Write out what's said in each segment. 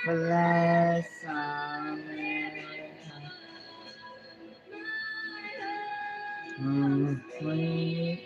Wwe Summerslam. Sweet.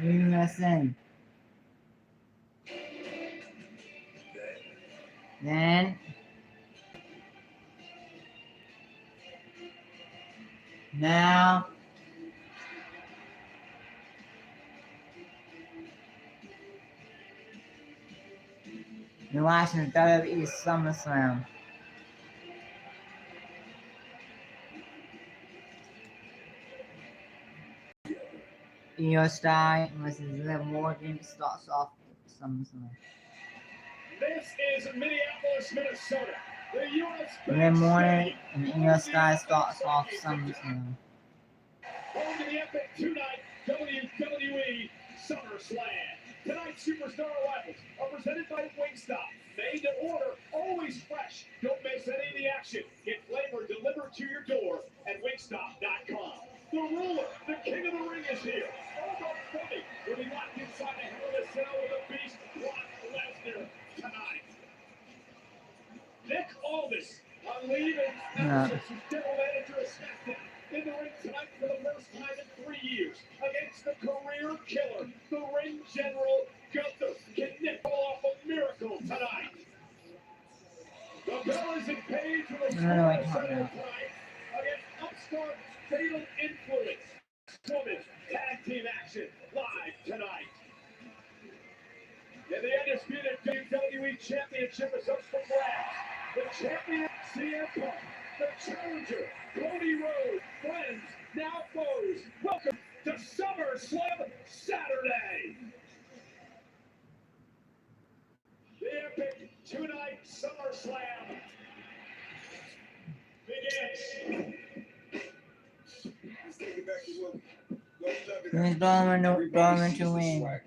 USA. Then now you're watching Wwe Summerslam. Io Sky versus Liv Morgan starts off SummerSlam. This is Minneapolis, Minnesota. The U.S. Liv Morgan and Io Sky starts off SummerSlam. Home to the epic two-night WWE SummerSlam. Tonight's superstar arrivals are presented by Wingstop. Made to order, always fresh. Don't miss any of the action. Get flavor delivered to your door at wingstop.com. The ruler, the king of the ring is here. All about Philly will be locked inside the Hell in a Cell with the beast, Brock Lesnar, tonight. Nick Aldis on leave and absence as general manager of SmackDown. In the ring tonight for the first time in 3 years against the career killer, the ring general Gunther. Can Nick pull off a miracle tonight? The bell is in Page with a strong center tonight against upstart Fatal Influence. Women's tag team action live tonight. And the undisputed WWE Championship is up for grabs. The champion, CM Punk. The challenger, Cody Rhodes. Friends, now foes. Welcome to SummerSlam Saturday. The epic two-night SummerSlam begins. Let's take it back to He's Dorman to win.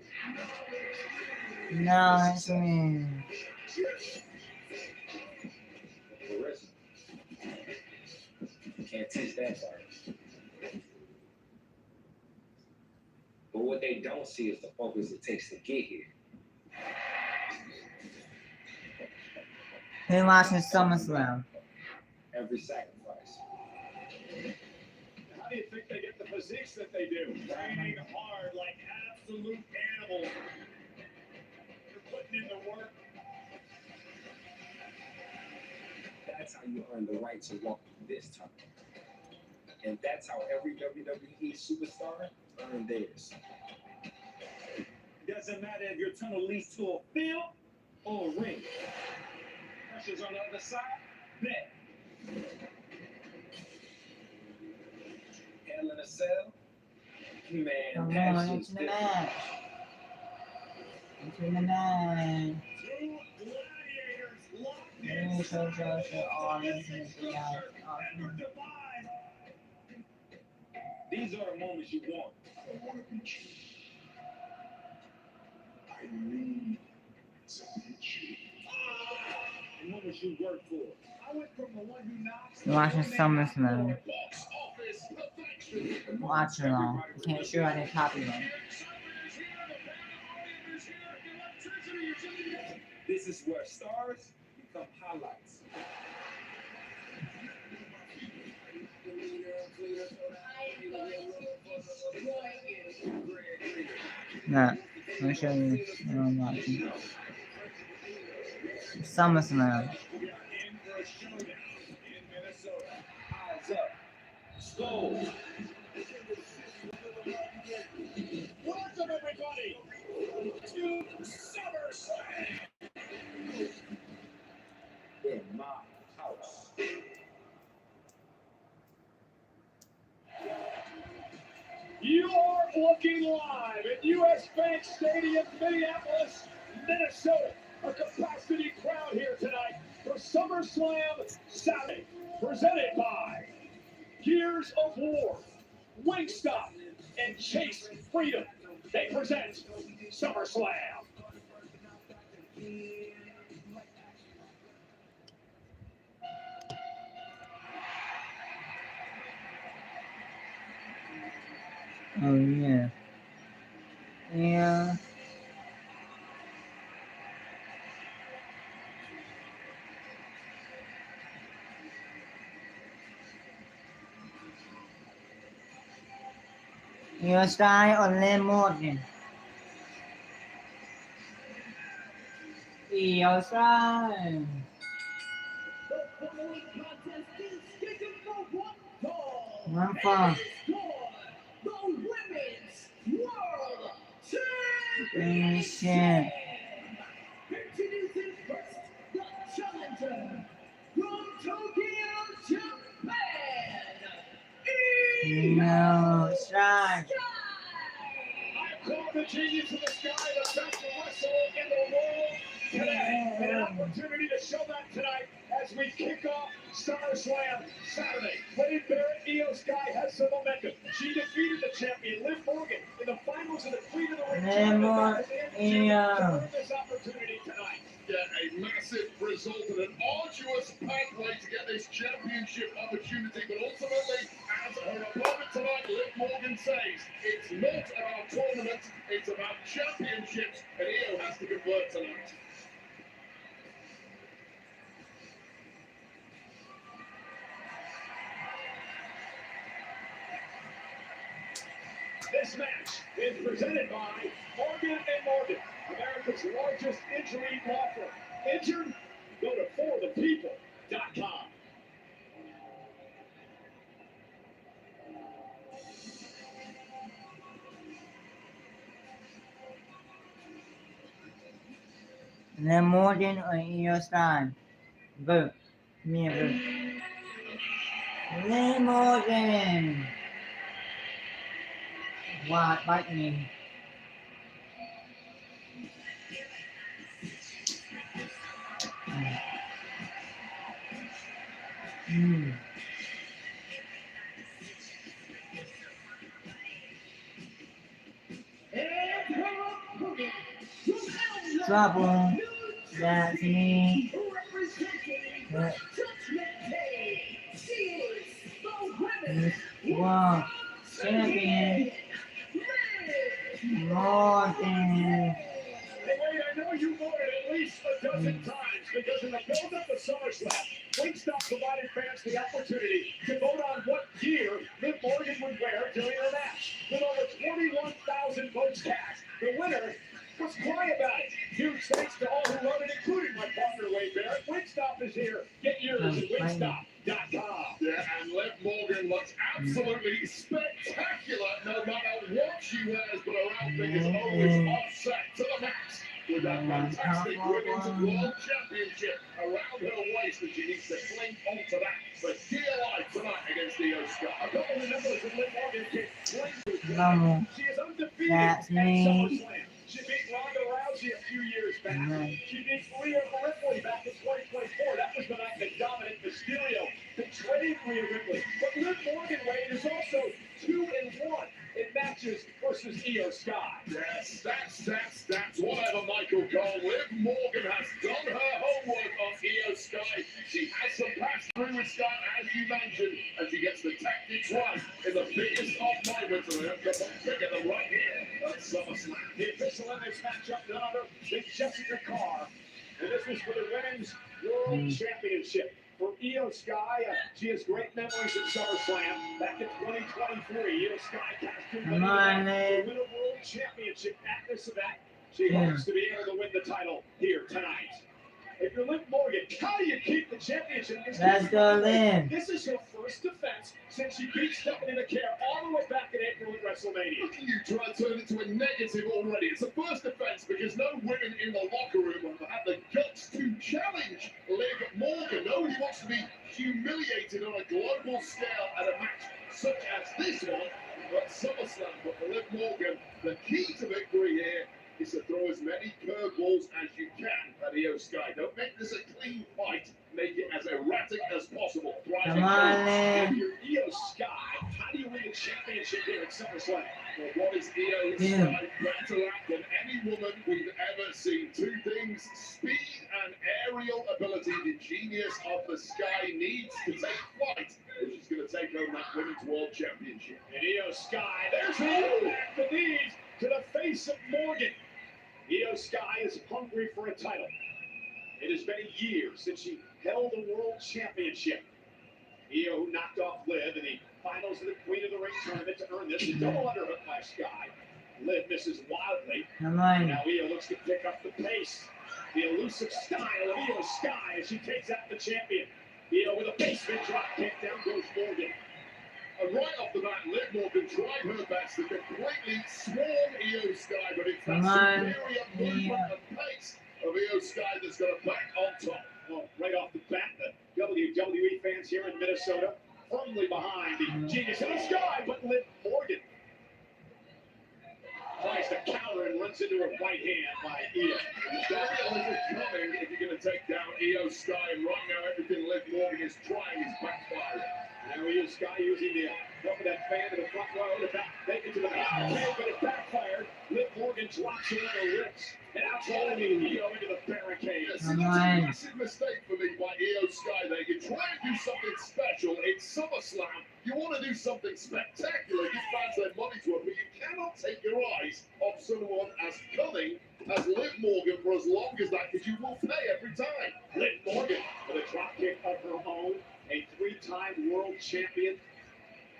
No, it's a win. Can't teach that part. But what they don't see is the focus it takes to get here. We're watching SummerSlam. Every sacrifice. How do you think they get the physiques that they do? Training hard like absolute animals. They're putting in the work. That's how you earn the right to walk this time. And that's how every WWE superstar earned theirs. Doesn't matter if your tunnel leads to a field or a ring. Pressure's on the other side. Bet. Hell in a Cell. Man, Come that's on, just into the different. match. Into the match. Two gladiators locked Yeah, in. so, oh, this is the guy. These are the moments you want. I want to be true. I need to be true. The moments you work for. I went from the one who knocks. You're watching SummerSlam. Watch along. You can't show any copyright. This is where stars become highlights. No, I'll show you what I'm watching. SummerSlam. Eyes up. Skull. Welcome everybody to SummerSlam. In my house. You are looking live at U.S. Bank Stadium, Minneapolis, Minnesota. A capacity crowd here tonight for SummerSlam Saturday, presented by Gears of War, Wingstop, and Chase Freedom. They present SummerSlam. Oh yeah. Yeah. Your style only Morgan. Your style. The following contest is scheduled for one fall. One fall. The Women's World Championship. Introducing first, the challenger from Tokyo, Japan. No style. I call the genius of the sky the best wrestler in the world today. And an opportunity to show that tonight as we kick off SummerSlam Saturday. Lady Barrett, Io Sky has some momentum. She defeated the champion, Liv Morgan, in the finals of the Queen of the Ring tournament. This opportunity tonight. Get a massive result and an arduous pathway to get this championship opportunity, but ultimately, as her opponent tonight, Liv Morgan says, it's not about tournaments, it's about championships, and Io has to convert tonight. This match is presented by Morgan & Morgan, America's largest injury law firm. Injured? Go to forthepeople.com. The Morgan or your style. Vote. Me vote. The Morgan. What? Bite me. Trouble. That's me. Wow. Champion. Morgan. Hey, wait, I know you voted at least a dozen times because in the build-up of SummerSlam, Wingstop provided fans the opportunity to vote on what gear Liv Morgan would wear during her match. With over 21,000 votes cast, the winner was quiet about it. Huge thanks to all who voted, including my partner, Wwe Barrett. Wingstop is here. Get yours at wingstop.com. Yeah, and Liv Morgan looks absolutely spectacular no matter what she wears, but her outfit is always offset to the max with that fantastic Women's World Championship around her waist, and she needs to cling onto that for dear life tonight against Io Sky. A couple of numbers that Liv Morgan can cling Vamos. She is undefeated That's at me. SummerSlam. She beat Ronda Rousey a few years back. Right. She beat Rhea Ripley back in 2024. That was the night that dominant Mysterio betrayed Rhea Ripley. But Liv Morgan, Wade, is also 2-1 in matches versus Io Sky. Yes, that's whatever Michael Cole. Liv Morgan has done her homework on Io Sky. She has some pass through with Sky, as you mentioned, and she gets the tactics right in the biggest of moments, and they have to figure them right here at SummerSlam. The official in this matchup, none other than Jessica Carr. And this was for the Women's World Championship. For Io Sky, she has great memories at SummerSlam back in 2023. Io Sky cashed in Come on, to Liv. win a World Championship at this event. She hopes to be able to win the title here tonight. If you're Liv Morgan, how do you keep the championship? Let's go, Liv. This is her first defense since she beat Stephanie McCare all the way back in April at WrestleMania. Look at you try to turn it into a negative already. It's a first offense because no women in the locker room have had the guts to challenge Liv Morgan. Nobody wants to be humiliated on a global scale at a match such as this one. at SummerSlam. But for Liv Morgan, the key to victory here is to throw as many curveballs as you can at Io Sky. Don't make this a clean fight. Make it as erratic as possible. Come on, If Liv. you're Io Sky, how do you win the championship here at SummerSlam? Well, what is Io Yeah. Sky better at than any woman we've ever seen? Two things, speed and aerial ability. The genius of the Sky needs to take flight if she's going to take home that Women's World Championship. And Io Sky, there's the back the knees to the face of Morgan. Io Sky is hungry for a title. It has been a year since she held the World Championship. Io, who knocked off Liv in the finals of the Queen of the Ring tournament to earn this, a double underhook by Sky. Liv misses wildly. Come on. Now Io looks to pick up the pace. The elusive style of Io Sky as she takes out the champion. Io with a basement drop kick, down goes Morgan. And right off the bat, Liv Morgan tried her best to completely swarm Io Sky, but it's that Come on, superior movement and pace of Io Sky that's going to back on top. Well, right off the bat, the WWE fans here in Minnesota firmly behind the genius of the Sky, but Liv Morgan tries to counter and runs into her right hand by Io. You've got a little coming if you're going to take down Io Sky, and right now everything Liv Morgan is trying is backfiring. Now Io Sky using the help of that fan to the front row to take it to the back, but it backfired. Liv Morgan drops her on her lips, and out rolling Io into the barricade. Yes, Come that's a on. massive mistake for me by Io Sky there. You try and do something special. It's SummerSlam. You want to do something spectacular. Give fans their money's worth, but you cannot take your eyes off someone as cunning as Liv Morgan for as long as that, because you will pay every time. Liv Morgan with a drop kick of her own, a three-time world champion,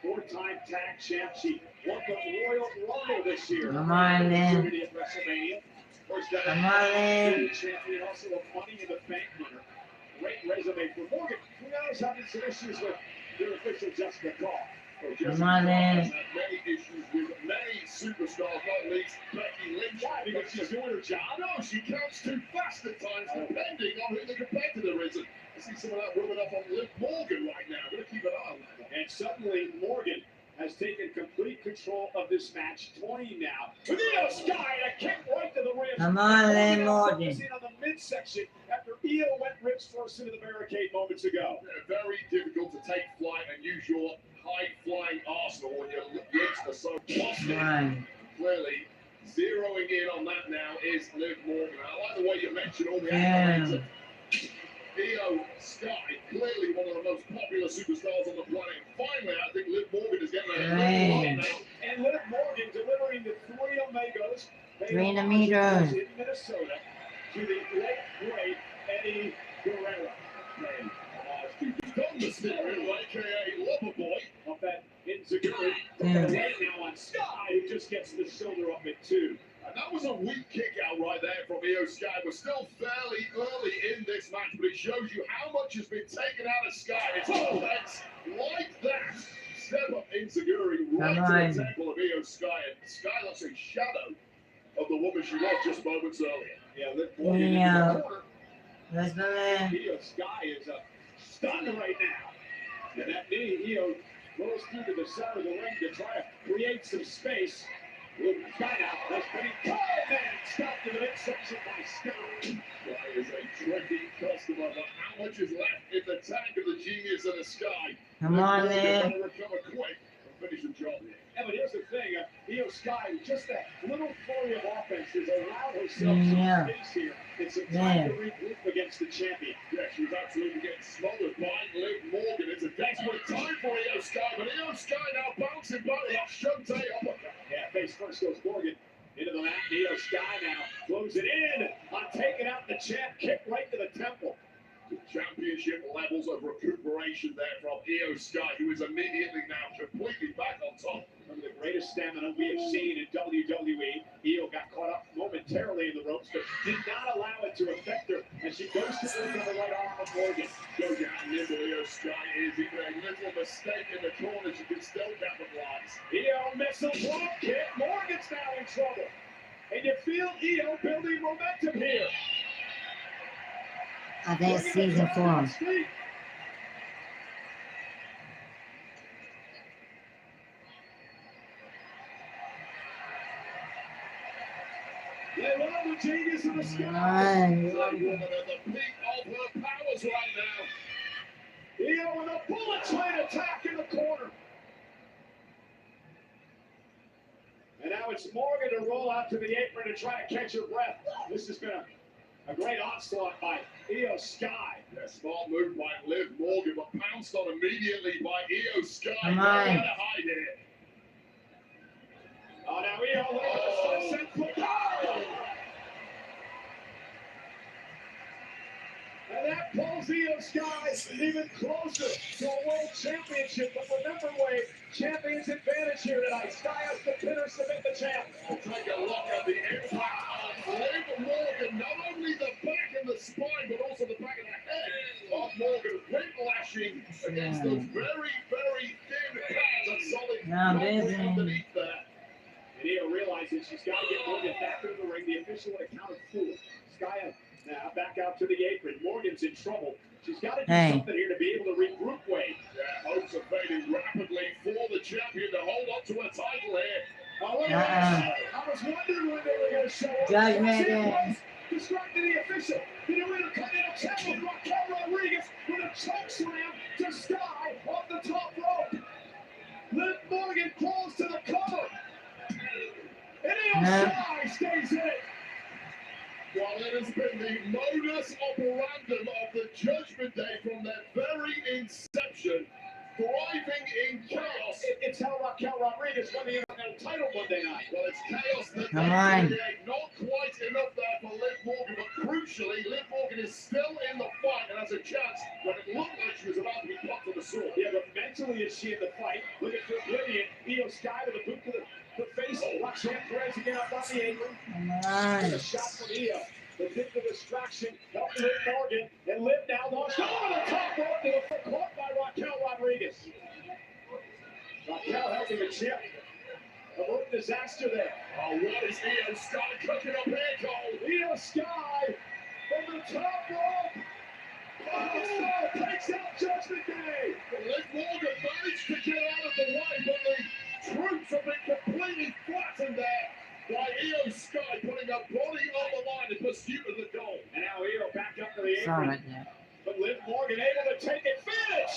four-time tag champ. She won the Royal Rumble this year. Come on, Liv. Opportunity at WrestleMania. First ever Come on, Liv. world champion, also a Money in the Bank winner. Great resume for Morgan. Who knows having some issues with their official Jessica Call. Come on, Has Liv. had many issues with many superstars, not least Becky Lynch. Why? Because she's doing her job. No, she counts too fast at times, depending on who the competitor is. And I see some of that rubbing up on Liv Morgan right now. I'm going to keep an eye on that. And suddenly Morgan has taken complete control of this match. 20 now. With Io Sky, a kick right to the ribs. Come on, Liv Now Morgan. focusing on the midsection after Io went ribs first into the barricade moments ago. Yeah, very difficult to take flight and use your high-flying arsenal when your lips are so busted. Come on. Clearly, zeroing in on that now is Liv Morgan. I like the way you mentioned all the Damn. accolades of Io Sky, clearly one of the most popular superstars on the planet. And finally, I think Liv Morgan is getting a Damn. now. And Liv Morgan delivering the three Omegos. Three Omegos. In Minnesota to the late great Eddie Guerrero. And Dom Mysterio, a.k.a. Loverboy. Off that Inzaguri. Yeah. Right now on Sky, who just gets the shoulder up at two. And that was a weak kick out right there from Io Sky. We're still fairly early in this match, but it shows you how much has been taken out of Sky. It's all legs like that. Step up Inzaguri right Come to on. the temple of Io Sky. And Sky looks a shadow of the woman she was just moments earlier. Yeah, Liv Morgan in Yeah. the corner. Let's go, Liv. Io Sky is stunned right now. And that knee, Io goes through to the center of the ring to try to create some space. Liv Sky now has been called and stopped in the midsection by Sky. Sky is a tricky customer, but how much is left in the tank of the genius of the Sky? Come on, Morgan Liv. better recover quick and finish the job here. Yeah, but here's the thing, Io Sky, just that little flurry of offense has allowed herself Yeah. some space here and some time Yeah. to regroup against the champion. Yeah, she was absolutely getting smothered by Liv Morgan. It's a desperate time for Io Sky, but Io Sky now bouncing back with that Shunte uppercut. Yeah, face first goes Morgan into the mat. Io Sky now throws it in on taking out the champ, kick right to the temple. Championship levels of recuperation there from Io Sky, who is immediately now completely back on top. One of the greatest stamina we have seen in WWE. Io got caught up momentarily in the ropes, but did not allow it to affect her as she goes to work on the right arm of Morgan. Shows you how nimble Io Sky is. Even a little mistake in the corner, she can still capitalize. Io missile drop kick. Morgan's now in trouble. And you feel Io building momentum here. I think it's season 4. They love the genius of the sky. Come That on. woman at the peak of her powers right now. Io with a bullet train attack in the corner. And now it's Morgan to roll out to the apron to try to catch her breath. This has been a great onslaught by Io Sky. Yeah, smart move by Liv Morgan, but pounced on immediately by Io Sky. Come Nowhere on. to hide it. Oh, now Io, look at the sunset flip. Oh! And that pulls Io Sky even closer to a world championship. But remember, Wade, champion's advantage here tonight. Sky has to pin or submit the champ. We'll take a look at the impact of Liv Morgan. Not only the back and the spine, but also the back of the head of Morgan. Whiplashing against those very, very thin pads of solid Now, concrete busy. underneath there. And Io realizes she's got to get Morgan back into the ring. The official would have counted 4. Sky now back out to the apron. Morgan's in trouble. She's got to do Hey. something here to be able to regroup Wade. Yeah, hopes are fading rapidly for the champion to hold on to a title here. Oh, look at that. I was wondering when they were going to show up. Judgment See it Day. was distracting the official. The Intercontinental Champion Raquel Rodriguez with a choke slam to Sky off the top rope. Liv Morgan crawls to the cover. And Io No. Sky stays in it. While it has been the modus operandum of the Judgment Day from their very inception, thriving in chaos. It's how Raquel Rodriguez won the Intercontinental title Monday night. Well, it's chaos that Come they on. create. Not quite enough there for Liv Morgan, but crucially, Liv Morgan is still in the fight and has a chance when it looked like she was about to be put to the sword. Yeah, but mentally is she in the fight? Look at the oblivion. Io Sky with a boot to the face. Roxanne Perez again up on the apron. Come And a on. shot from Io. The bit of distraction helped Liv Morgan. And Liv now launched over the top rope to the foot caught by Raquel Rodriguez. Raquel helping the champ. Avert disaster there. Oh, what is Io Sky cooking up here, Cole? Io Sky from the top rope. Oh, takes out Judgment Day. Liv Morgan managed to get out of the way, but the troops have been completely flattened there by Io Sky, putting her body on the line in pursuit of the goal. And now Io back up to the Sorry apron. about that. But Liv Morgan able to take advantage.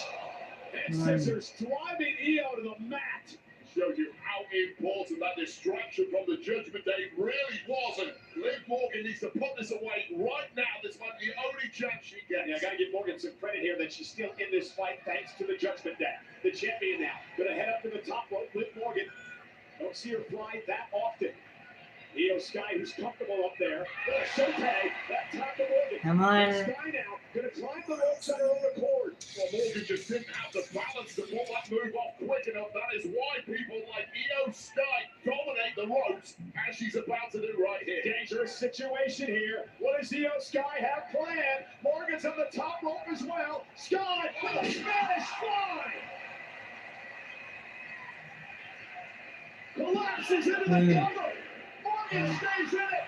And scissors driving Io to the mat. Shows you how important that distraction from the Judgment Day really was. And Liv Morgan needs to put this away right now. This might be the only chance she gets. Yeah, I gotta give Morgan some credit here that she's still in this fight thanks to the Judgment Day. The champion now gonna head up to the top rope. Liv Morgan, don't see her fly that often. Io Sky, who's comfortable up there. Gonna shote that time to Morgan. Come on. Sky now gonna climb the ropes on her own accord. Well, Morgan just didn't have the balance to pull that move off quick enough. That is why people like Io Sky dominate the ropes, as she's about to do right here. Dangerous situation here. What does Io Sky have planned? Morgan's on the top rope as well. Sky with a Spanish fly. Collapses into the cover. Morgan stays in it.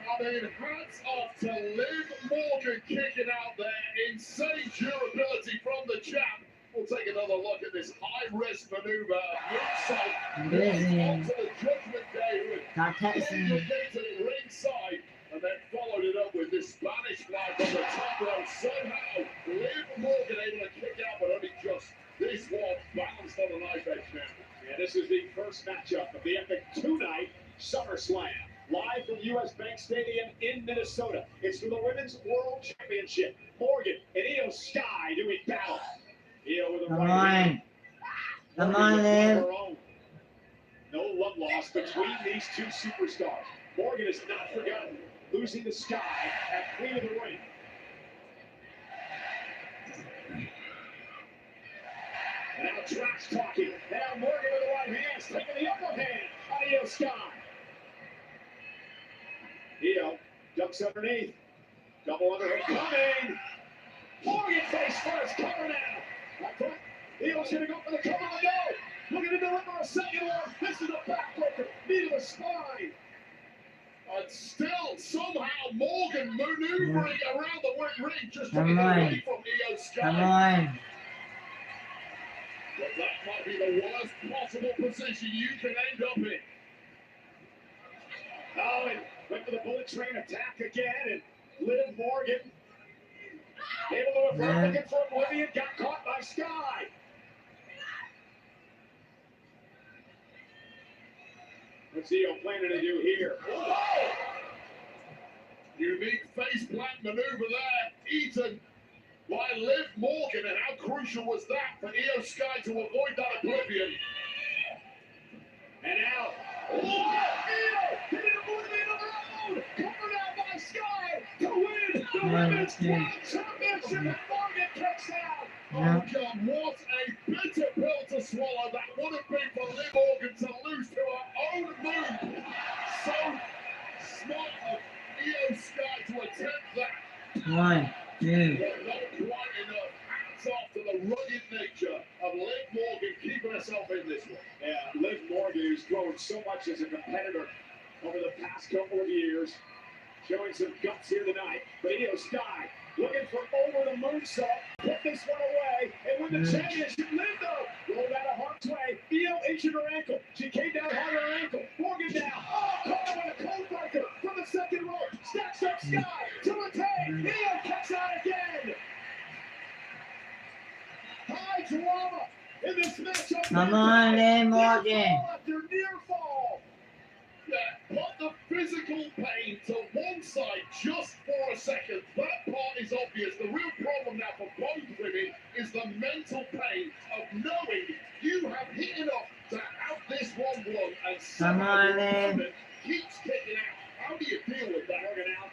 I mean, hats off to Liv Morgan kicking out there. Insane durability from the champ. We'll take another look at this high-risk maneuver. Ringside. Busy. Onto the Judgment Day who Stop texting. located ringside and then followed it up with this Spanish flag from the top rope. Somehow, Liv Morgan able to kick out, but only just. This one balanced on the knife edge now. Yeah, this is the first matchup of the epic two-night SummerSlam. Live from U.S. Bank Stadium in Minnesota. It's for the Women's World Championship. Morgan and Io Sky doing battle. Io with a Come right on. hand. Come Morgan on, with Liv. her own. No love lost between these two superstars. Morgan is not forgotten, losing to Sky at Queen of the Ring. And now trash talking. Now Morgan with the right hand, taking the upper hand on Io Sky. Io ducks underneath. Double underhook coming. Morgan face first, cover now. Right foot. Io's gonna go for the cover and go. Looking to deliver a second one. This is a backbreaker. Knee to the spine. And still, somehow, Morgan maneuvering around the ring just to Come get on. away from Io Sky. Come on. But that might be the worst possible position you can end up in. Oh, and went for the bullet train attack again, and Liv Morgan able to avert, looking for Oblivion, got caught by Sky. What's Io planning to do here? Oh! Unique face plant maneuver there, eaten by Liv Morgan, and how crucial was that for Io Sky to avoid that Oblivion? And out. Oh, Io hitting Oblivion of her own. Covered out by Sky to win the Women's World Championship. And Morgan kicks out. Oh God, what a bitter pill to swallow that would have been for Liv Morgan to lose to her own move. So smart of Io Sky to attempt that. 1, 2. But not quite enough. Hats off to the rugged nature of Liv Morgan keeping herself in this one. Yeah, Liv Morgan, who's grown so much as a competitor over the past couple of years, showing some guts here tonight. But Io Sky looking for over the moonsault, put this one away, and win the championship. Liv though rolled out of harm's way. Io injured her ankle. She came down hard on her ankle. Morgan down. Oh, caught with a cold breaker from the second row. Stacks up Sky to retain. Io kicks out again. High drama in this matchup. Come on, Liv Morgan. After near fall. Yeah, put the physical pain to one side just for a second. That part is obvious. The real problem now for both women is the mental pain of knowing you have hit enough to have this one won, and Come on, someone Liv. keeps kicking out. How do you deal with that? Morgan out.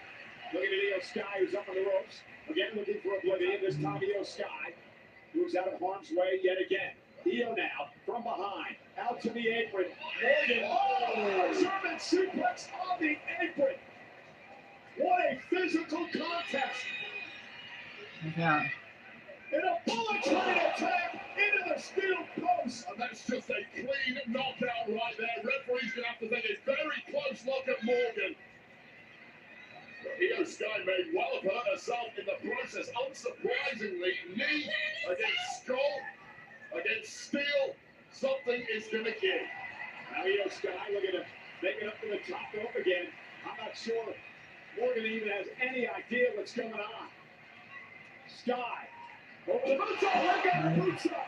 Looking at Io Sky, who's up on the ropes. Again, looking for Oblivion. This time, Io Sky moves out of harm's way yet again. Io now from behind, out to the apron. Morgan, oh, German suplex on the apron. What a physical contest. Yeah. And a bullet train attack into the steel post. And that's just a clean knockout right there. Referee's going to have to take a very close look at Morgan. Io Sky may well have hurt herself in the process. Unsurprisingly, knee against skull, against steel, something is going to give. Now Io Sky looking to make it up to the top rope again. I'm not sure Morgan even has any idea what's going on. Sky over the boots up. Liv got her boots up.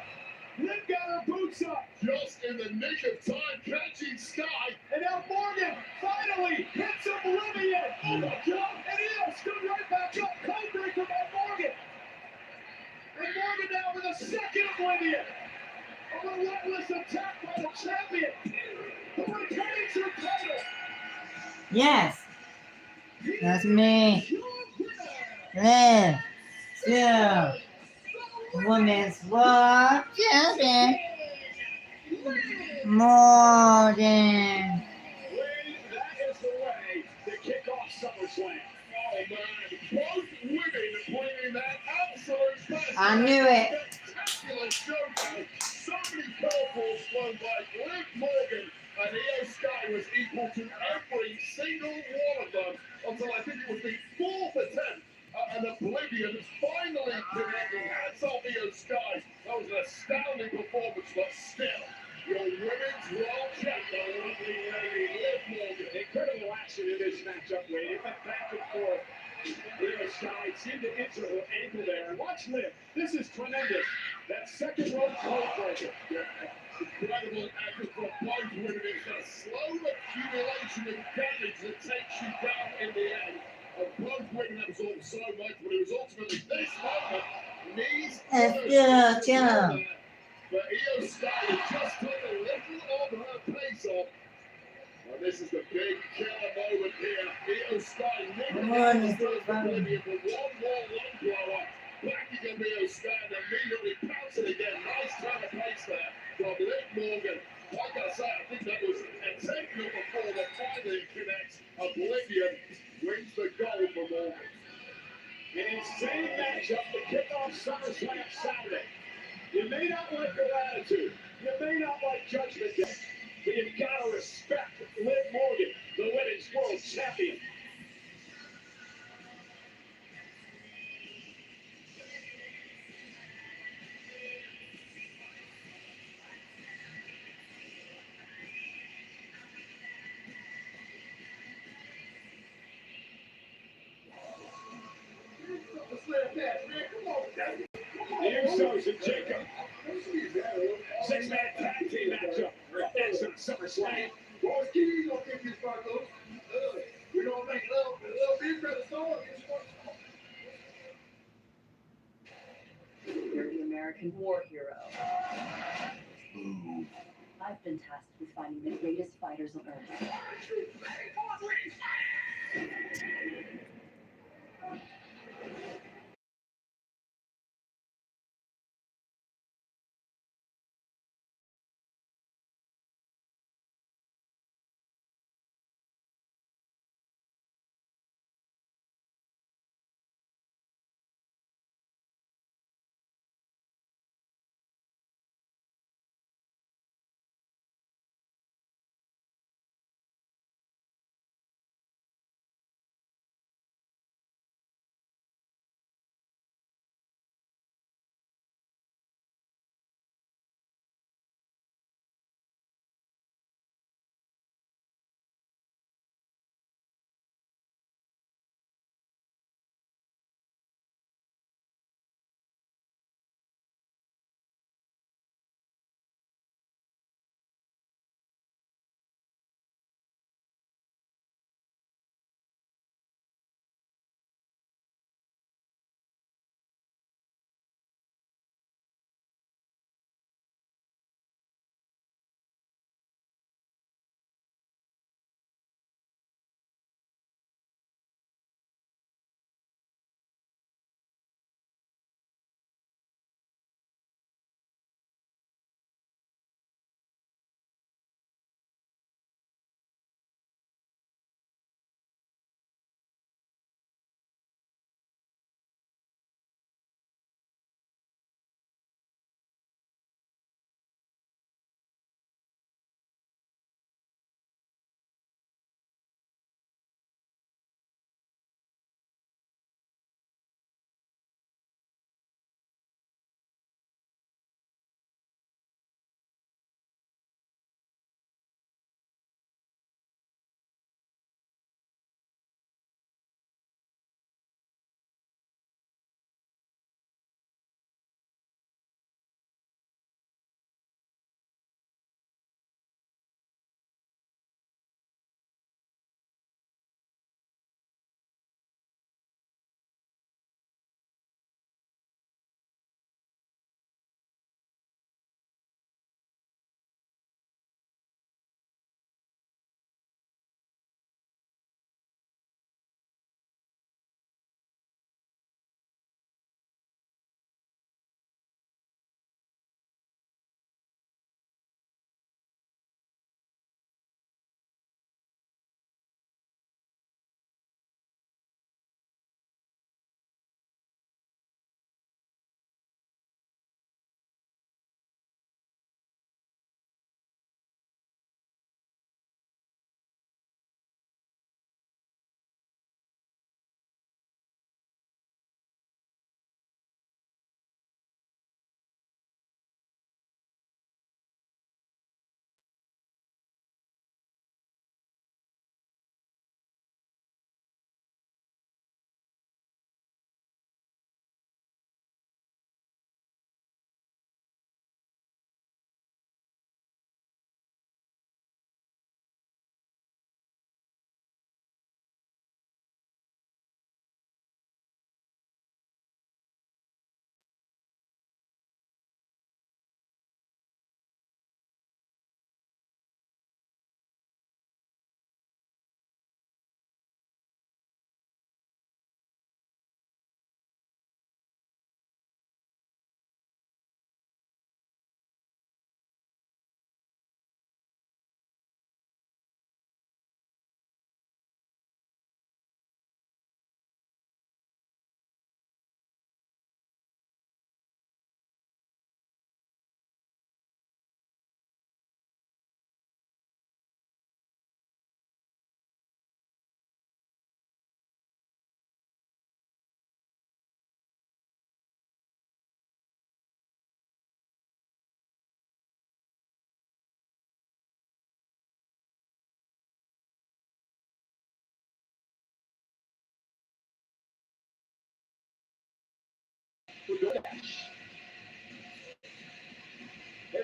Liv got her boots up. Just in the nick of time, catching Sky. And now Morgan finally hits Oblivion. Oh my God. And Io stood right back up. Codebreaker by Morgan. And Morgan now with a second Oblivion. A relentless attack by the champion, who retains her title. Yes. That's me. Liv. 2. Women's World Champion. Morgan. That is the way to kick off SummerSlam. Oh man, both women bringing that absolute best. I knew it. Spectacular showdown. So many curveballs thrown by Liv Morgan, and Io Sky was equal to every single one of them until I think it was the fourth attempt at an Oblivion finally connecting. Hats off Io Sky. That was an astounding performance, but still, your women's world champion, lovely lady Liv Morgan. Incredible action in this matchup, Wade. It went back and forth. Io Sky seemed to injure her ankle there. And watch Liv. This is tremendous. That second rope codebreaker. Incredible effort for both women. It's a slow accumulation of damage that takes you down in the end. And both women absorbed so much, but it was ultimately this moment. Knees Jump. but Io Sky just took a little of her pace off. And this is the big killer moment here. Io Sky Come on, needed Mr. Oblivion for one more low blower. Backing up Io Sky and immediately pouncing again. Nice turn of pace there from Liv Morgan. Like I say, I think that was a take number 4 that finally connects. Oblivion wins the goal for Morgan. An insane matchup to kick off SummerSlam Saturday. You may not like her attitude. You may not like Judgment Day. But you've got to respect Liv Morgan, the women's world champion. hero. I've been tasked with finding the greatest fighters on Earth.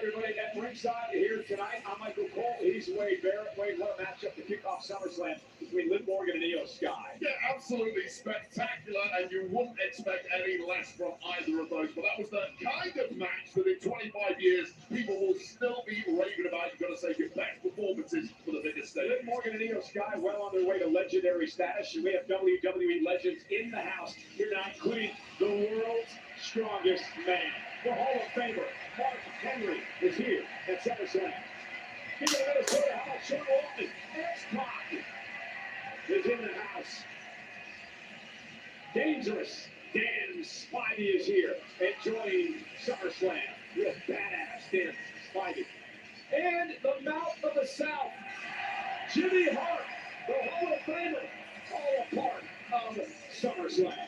everybody at ringside here tonight. I'm Michael Cole. He's Wade Barrett. Wade, what a matchup to kick off SummerSlam between Liv Morgan and Io Sky. Yeah, absolutely spectacular, and you wouldn't expect any less from either of those. But that was the kind of match that in 25 years, people will still be raving about. You've got to say your best performances for the biggest stage. Liv Morgan and Io Sky well on their way to legendary status. We have WWE legends in the house here tonight, including the world's strongest man. The Hall of Famer, Mark Henry, is here at SummerSlam. Speaking of Minnesota, how about Sean Waltman? X-Pac is in the house. Dangerous Dan Spivey is here enjoying SummerSlam. Real badass Dan Spivey. And the mouth of the South, Jimmy Hart, the Hall of Famer, all a part of SummerSlam.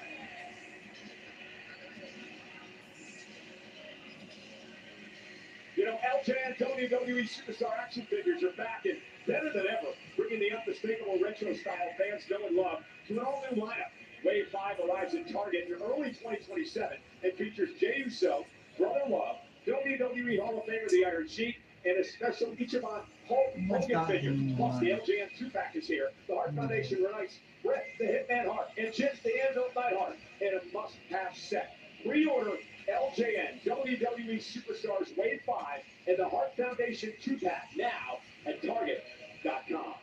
You know, LJN WWE Superstar action figures are back and better than ever, bringing the unmistakable retro style fans know and love to an all-new lineup. Wave 5 arrives at Target in early 2027 and features Jey Uso, Brother Love, WWE Hall of Famer The Iron Sheik, and a special Ichiban Hulk Hogan figure. Plus, the LJN 2-pack is here. The Hart Foundation reunites Bret the Hitman Hart and Jim the Anvil Neidhart in a must-have set. Pre-order LJN WWE Superstars Wave 5 and the Hart Foundation 2-pack now at Target.com.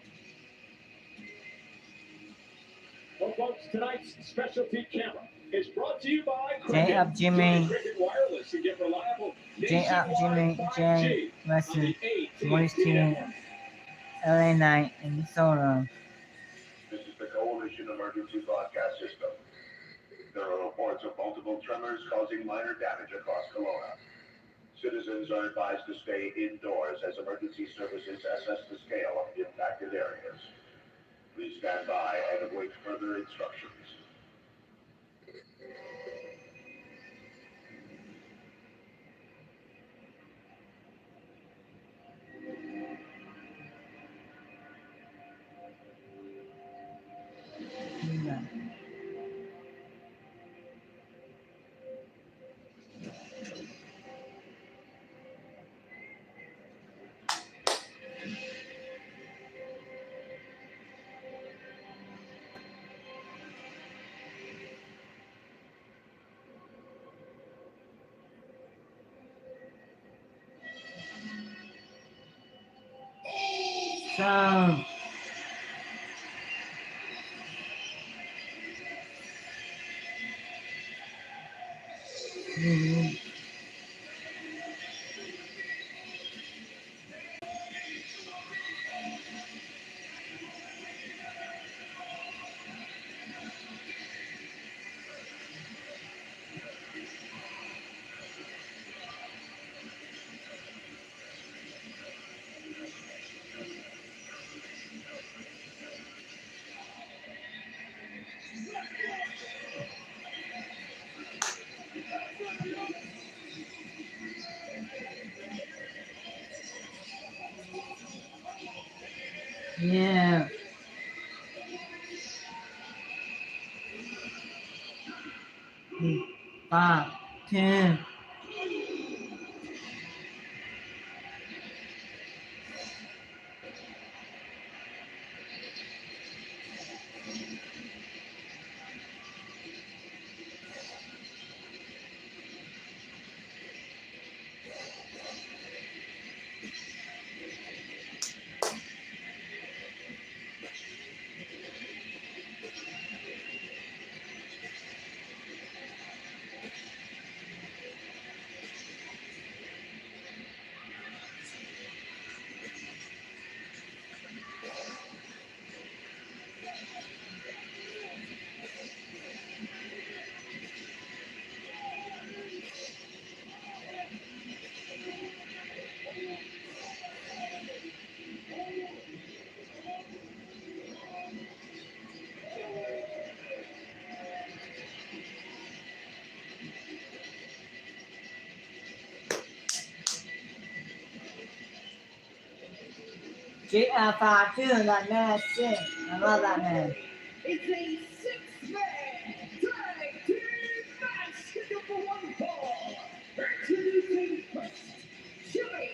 Well, folks, tonight's specialty camera is brought to you by J up Jimmy. Cricket Wireless. You get reliable J up Jimmy. J 5G versus on the Voice AT&T Team, network. LA Knight, and Solo. This is the Coalition Emergency Broadcast System. There are reports of multiple tremors causing minor damage across Kelowna. Citizens are advised to stay indoors as emergency services assess the scale of impacted areas. Please stand by and await further instructions. So, yeah. 5, 2. GF5 2, that man shit. I love that man. It's a six-man tag team match scheduled for one fall. Introducing first, Jimmy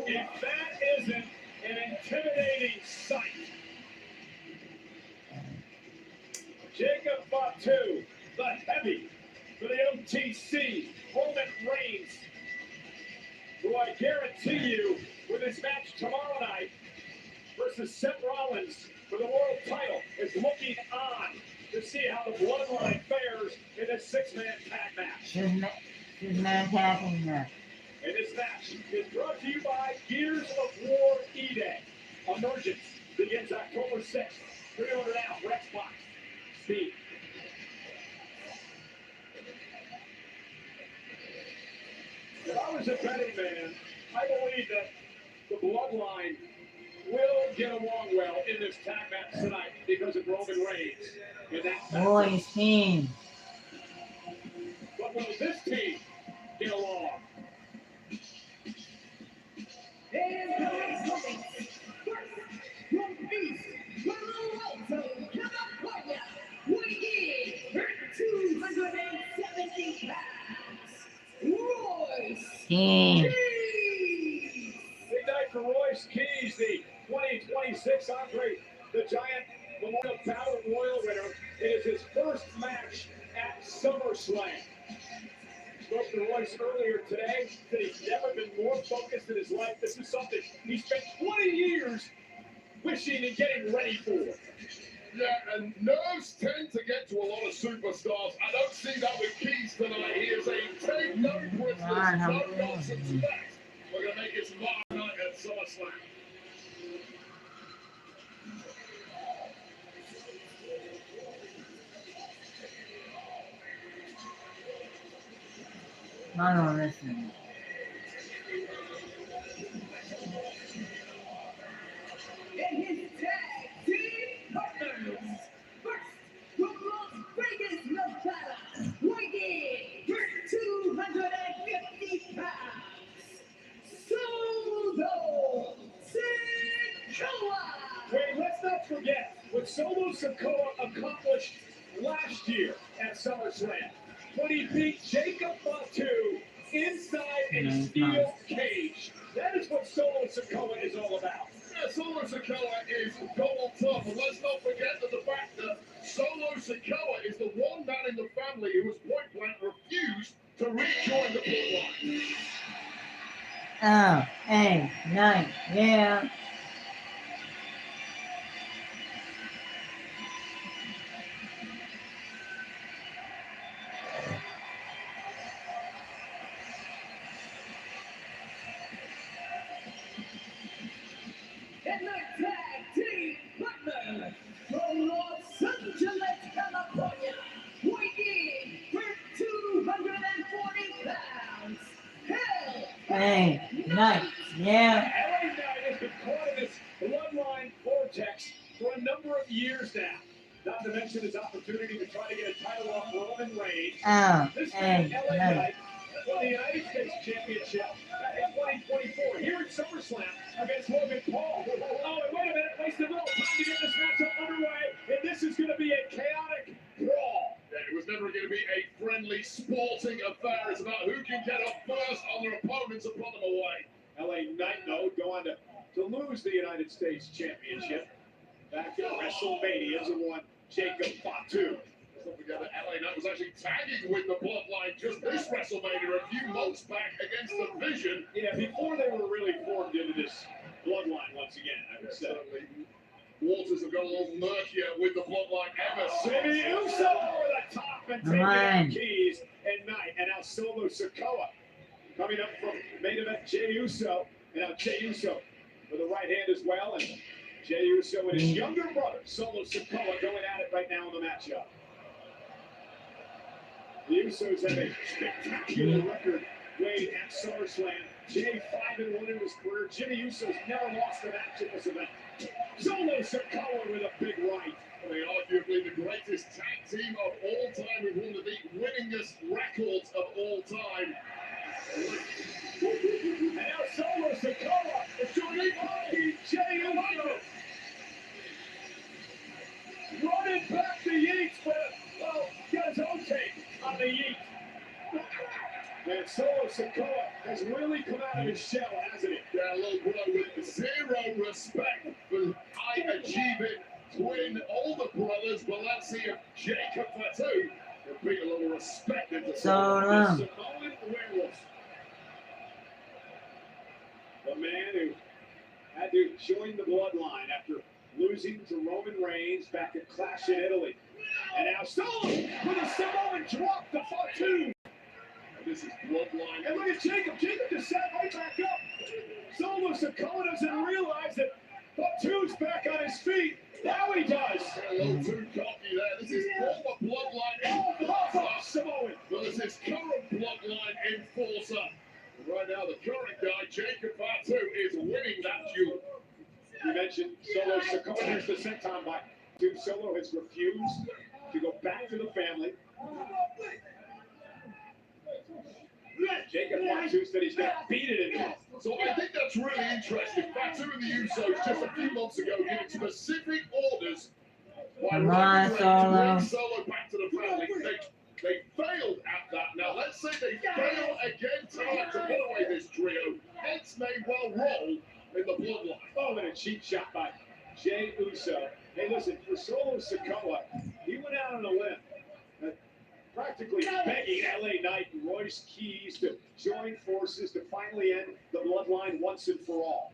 If that isn't an intimidating sight. Jacob Fatu, the heavy for the OTC, Roman Reigns, who I guarantee you, with his match tomorrow night versus Seth Rollins for the world title, is looking on to see how the Bloodline fares in this six-man tag match. This man tapping that. And this match is brought to you by Gears of War E-Day. Emergence begins October 6th. 300 out, Rex Box. Speed. If I was a betting man, I believe that the Bloodline will get along well in this tag match tonight because of Roman Reigns. And that Boys team. But will this team get along? Team. Big night for Royce Keys, the 2026 Andre the Giant Memorial Battle Royal winner. It is his first match at SummerSlam. Spoke to Royce earlier today, that he's never been more focused in his life. This is something he spent 20 years wishing and getting ready for. Yeah, and nerves tend to get to a lot of superstars. I don't see that with Keys tonight. He is a take no prisoners, no nonsense vet. We're going to make it tomorrow night at SummerSlam. I don't listen. And his tag team partners. First, from Las Vegas, Nevada, weighing 250 pounds, Solo Sikoa. Wait, let's not forget what Solo Sikoa accomplished last year at SummerSlam when he beat Jacob Fatu inside a steel cage. That is what Solo Sikoa is all about. Yeah, Solo Sikoa is gold tough, and let's not forget that the fact that Solo Sikoa is the one man in the family who has point blank refused to rejoin the Bloodline. Oh, hey, night, yeah. And the tag team partners from Los Angeles, California, weighing 240 pounds, Hell Hey, night, yeah. LA Knight has been caught in this Bloodline vortex for a number of years now. Not to mention his opportunity to try to get a title off Roman Reigns. Oh, This hey, man, LA night. Knight, won the United States Championship in 2024 here at SummerSlam against Logan Paul. Oh, and wait a minute, wasted a little time to get this matchup underway, and this is going to be a chaotic brawl. Yeah, it was never going to be a friendly, sporting affair. It's about who can get up first on their opponents and put them away. LA Knight, though, go on to lose the United States Championship back at WrestleMania to one Jacob Fatu. Don't forget that LA Knight was actually tagging with the Bloodline just this WrestleMania a few months back against the Vision. Yeah, before they were really formed into this Bloodline once again, I would say. Certainly, waters have got a little murkier with the Bloodline ever Jimmy since. Uso over the top and taking out Keys and Knight, and now Solo Sikoa coming up from main event Jey Uso, and now Jey Uso with the right hand as well, and Jey Uso and his younger brother Solo Sikoa going at it right now in the matchup. The Usos have a spectacular record weighing at SummerSlam. Jey 5-1 in his career. Jimmy Uso's never lost a match at this event. Solo Sikoa with a big right. I mean, arguably the greatest tag team of all time with one of the winningest records of all time. And now Solo Sikoa is joining Jey Uso. Running back the Yeats, but well, got his own take on the Yeet. And Solo Sikoa has has really come out of his shell, hasn't he? Yeah, little bro with zero respect for high-achieving twin older brothers, but let's see if Jacob Fatu can bring a little respect into Samoan. The Samoan werewolf. The man who had to join the bloodline after losing to Roman Reigns back at Clash in Italy. And now Solo with a Samoan drop to Fatu. This is bloodline. And look at Jacob. Jacob just sat right back up. Solo Sikoa doesn't realize that Fatu's back on his feet. Now he does. A little too cocky there. This is former bloodline enforcer. Samoan. Versus current bloodline enforcer. Right now, the current guy, Jacob Fatu, is winning that duel. You mentioned Solo Sikoa. There's the senton by Fatu. Solo has refused to go back to the family. Jacob Fatu said he's going to beat it in there. So I think that's really interesting. Fatu and the Usos just a few months ago giving specific orders by Come Roman on, Reigns to Solo. bring Solo back to the family. They failed at that. Now let's say they fail again tonight to put away this trio. Heads may well roll in the bloodline. Oh, and a cheap shot by Jey Uso. Hey, listen, for Solo Sikoa, he went out on a limb, practically begging LA Knight and Royce Keys to join forces to finally end the bloodline once and for all.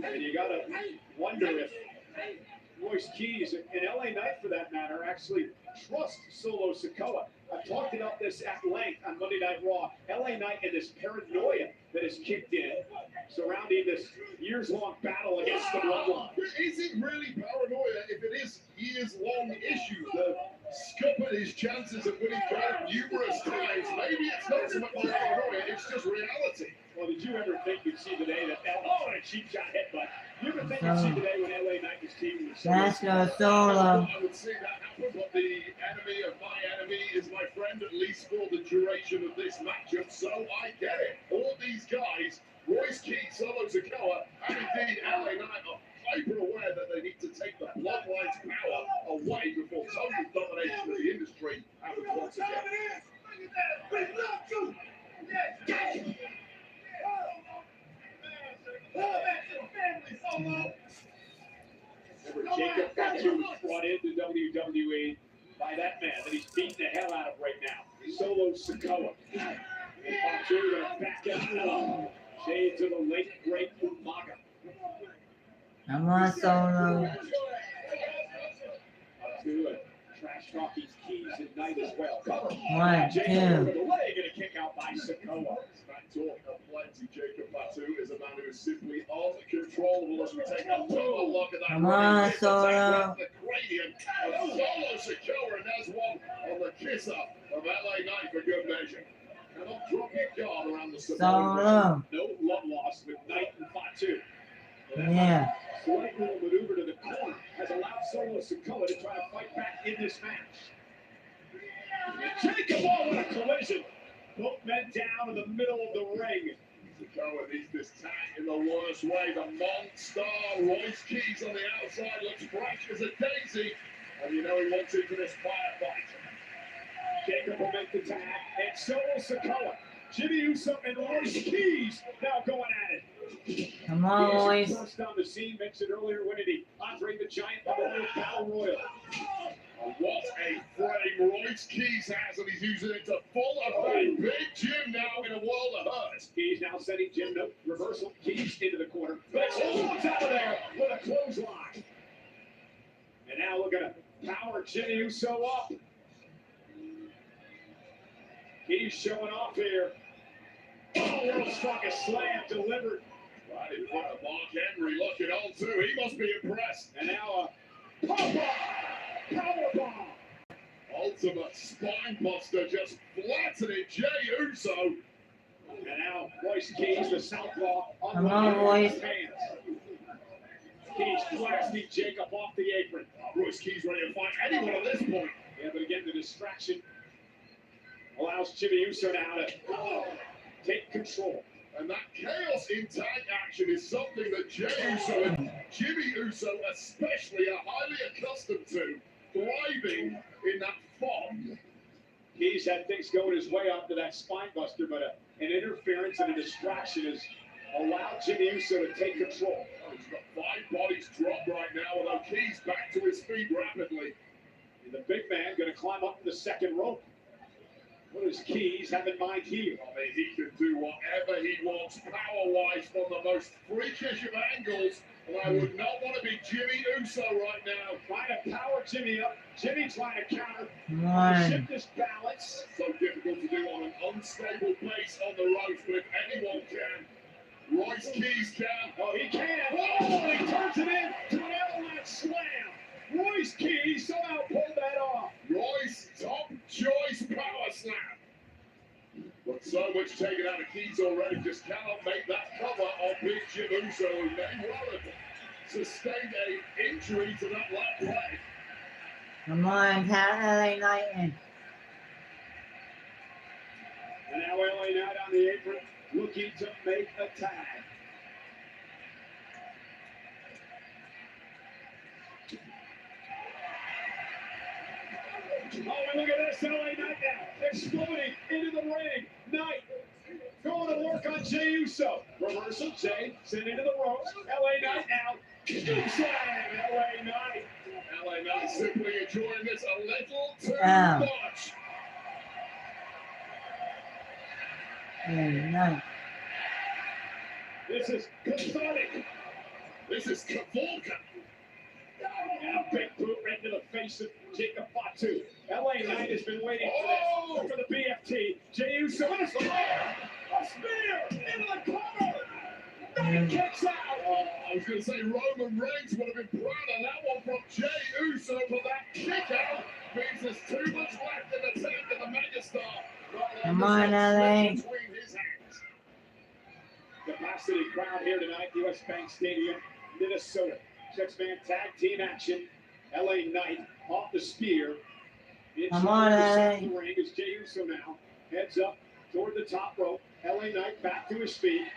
And you gotta wonder if Royce Keys and LA Knight, for that matter, actually trust Solo Sikoa. I've talked about this at length on Monday Night Raw. LA Knight and this paranoia that has kicked in surrounding this years-long battle against the bloodline. Is it really paranoia if it is years-long issue? The scuppered his chances of winning gold numerous times. Maybe it's not so much paranoia, it's just reality. Well, did you ever think you'd see the day that and a cheap shot headbutt? You ever think you'd see the day when LA Knight was teaming with Let's go Solo. I would see that happen, but the enemy of my enemy is my friend, at least for the duration of this matchup, so I get it. All these guys, Royce Keys, Solo Sikoa, and indeed LA Knight are hyper aware that they need to take the bloodline's power away before total domination of the industry happens once again. Jacob Fatu was brought into WWE by that man that he's beating the hell out of right now, Solo Sikoa. And Fatu going to back it up. Shades of the late great Umaga. Come on, Solo. Fatu and trash talking Keys and Knight as well. Cover. 1, Jacob 2. over the leg and a kick out by Sikoa. Talk of plenty. Jacob Fatu is a man who is simply uncontrollable as we take a total look at that. Come on, Solo. The cranium of Solo Sikoa, and there's one on the kisser of LA Knight for good measure. Cannot drop your guard around the Solo. No love lost with Knight and Fatu. Yeah. Slight little maneuver to the corner has allowed Solo Sikoa to try to fight back in this match. Jacob, oh, what a collision. Both men down in the middle of the ring. Sikoa needs this tag in the worst way. The monster Royce Keys on the outside looks fresh as a daisy. And you know he wants into this firefight. Jacob will make the tag. And Solo Sikoa. Jimmy Uso and Royce Keys now going at it. Come on, boys. First on the scene, mentioned earlier, winning the Andre the Giant Memorial Battle Royal. What a frame Royce Keys has, and he's using it to full effect. Big Jim now in a world of hurt. Keys now sending Jim no reversal. Keys into the corner. But Solo's out of there with a clothesline. And now we're going to power Jimmy Uso up. Keys showing off here. Oh, world's strongest slam delivered. Right in front of Mark Henry, looking on too. He must be impressed. And now a powerbomb. Ultimate spine buster, just flattening Jey Uso. And now Royce Keys, the southpaw, Come on, boys. Keys blasting Jacob off the apron. Royce Keys ready to fight anyone at this point. Yeah, but again, the distraction allows Jimmy Uso now to take control. And that chaos in tag action is something that Jey Uso and Jimmy Uso especially are highly accustomed to, thriving in that fog. He's had things going his way up to that spine buster, but an interference and a distraction has allowed Jimmy Uso to take control. Oh, he's got 5 bodies dropped right now, although Keys back to his feet rapidly. And the big man going to climb up to the second rope. What does Keys have in mind here? I mean, he can do whatever he wants power-wise from the most freakish of angles. And I would not want to be Jimmy Uso right now. Trying to power Jimmy up. Jimmy trying to counter. One. Shift his balance. So difficult to do on an unstable base on the ropes, but if anyone can, Royce Keys can. Oh, he can. Oh, he turns it in to an avalanche slam. Royce Keys somehow pulled that off. Royce, top choice power slam. But so much taken out of Keys already, just cannot make that cover on Big Jim Uso, who may well have sustained an injury to that left leg. Come on, tap LA Knight in. And now LA Knight on the apron, looking to make a tag. Oh, and look at this, LA Knight now, exploding into the ring. Knight going to work on Jey Uso. Reversal, Jey sent into the ropes. LA Knight now, scoop slam, LA Knight. LA Knight simply enjoying this a little too Ow. much. LA Knight. This is cathartic. This is Kavolka. And a big boot right into the face of Jacob Fatu. LA Knight has been waiting for this, for the BFT. Jey Uso with a spear! A spear into the corner! Knight kicks out! I was going to say Roman Reigns would have been proud of that one from Jey Uso, but that kick out means there's too much left in the tank of the megastar. Come on, LA. Between his hands. Capacity crowd here tonight, US Bank Stadium, Minnesota. Six-man tag team action. LA Knight off the spear. Come on, LA. The ring is Jey Uso now. Heads up toward the top rope. LA Knight back to his feet.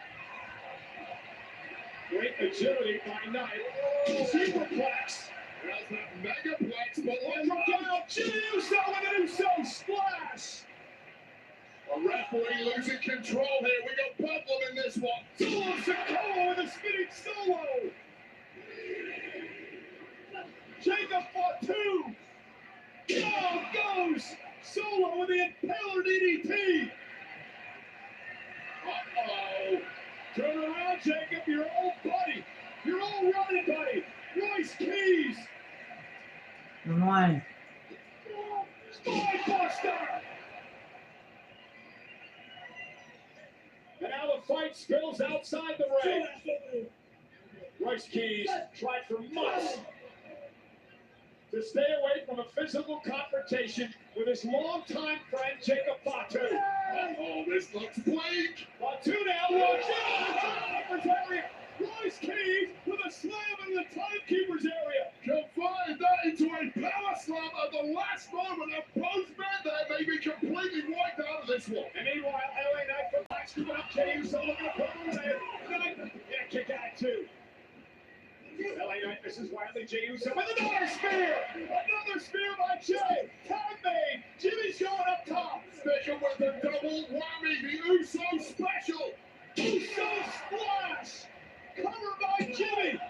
Great agility by Knight. Superplex. That's that megaplex, but And look out, Jey Uso with an Uso splash. a referee losing control here. We got Bedlam in this one. Solo Sikoa with a spinning solo. Jacob Fatu. Down goes Solo with the impaler DDT. Uh-oh. Turn around, Jacob. Your old buddy. Your old running buddy. Royce Keys. Come on. Spinebuster. And now the fight spills outside the ring. Royce Keys tried for months to stay away from a physical confrontation with his longtime friend Jacob Fatu. Oh, this looks bleak. Fatu now, watch out! Royce Keys with a slam in the timekeeper's area. Converted that into a power slam at the last moment. And both men there may be completely wiped out of this one. And meanwhile, LA Knight from back scooping up Jey Uso looking to put him away. Knight, yeah, kick out too. LA Knight misses wildly. Jey Uso with another spear! Another spear by Jey! Tag made! Jimmy's going up top! Sticking with the double whammy, the Uso special. Uso splash! Covered by Jimmy!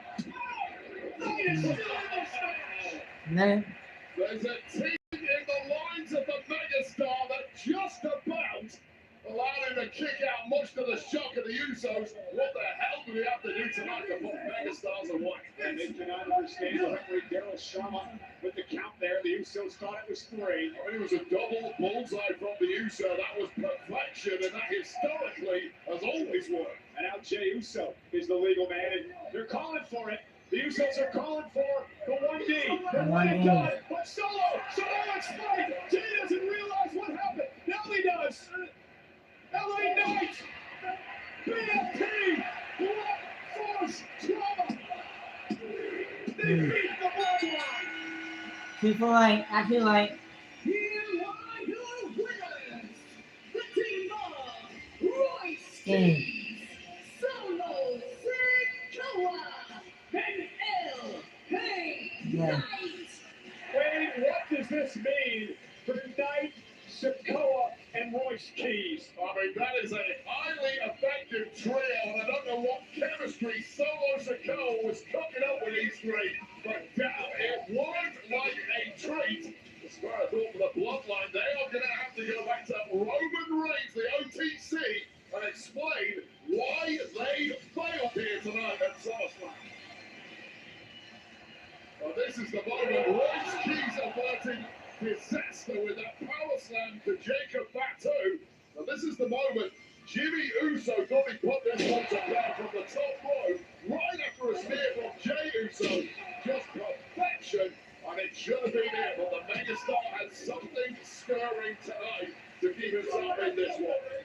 Knight is still in the smash! No. There's a team in the lines of the megastar that just about allowed him to kick out much to the shock of the Usos. What the hell do we have to do tonight to put megastars away? And they cannot understand the referee Daryl Sharma with the count there. The Usos thought it was 3. I mean, it was a double bullseye from the Uso. That was perfection, and that historically has always worked. And now Jey Uso is the legal man, and they're calling for it. The Usos are calling for the 1D. The one and done. But Solo explain. Jey doesn't realize what happened. Now he does. LA Knight. BFT. Blood force trauma. They beat the bloodline. People like, I feel like. Here are your winners, the team of Royce Sting. Solo Sikoa and Yeah. Knight. Wait, what does this mean for Knight, Sikoa, Keys. I mean, that is a highly effective trio, and I don't know what chemistry Solo Sikoa was cooking up with these three, but damn, it worked like a treat. As far as all for the bloodline, they are going to have to go back to Roman Reigns, the OTC, and explain why they failed here tonight at SummerSlam. Well, this is the moment. Royce Keys averting disaster with that power slam to Jacob Fatu. And this is the moment Jimmy Uso thought he put this one to bed from the top rope, right after a spear from Jey Uso. Just perfection, and it should have been it, but the megastar had something stirring tonight to keep himself in this one.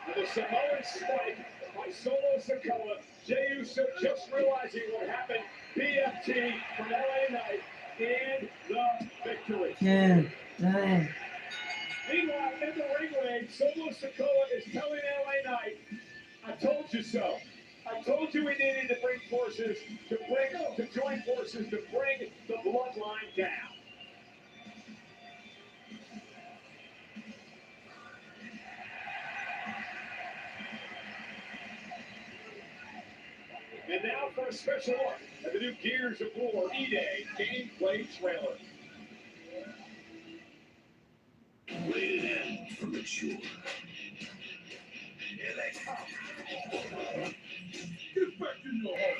And the Samoan spike by Solo Sikoa. Jey Uso just realizing what happened. BFT from LA Knight and the victory. Two, three. Meanwhile, in the ring lane, Solo Sikoa is telling LA Knight, I told you so. I told you we needed to bring forces, to join forces to bring the bloodline down. And now for a special look at the new Gears of War E-Day gameplay trailer. Rated M for mature. Here they come. Get back in your home.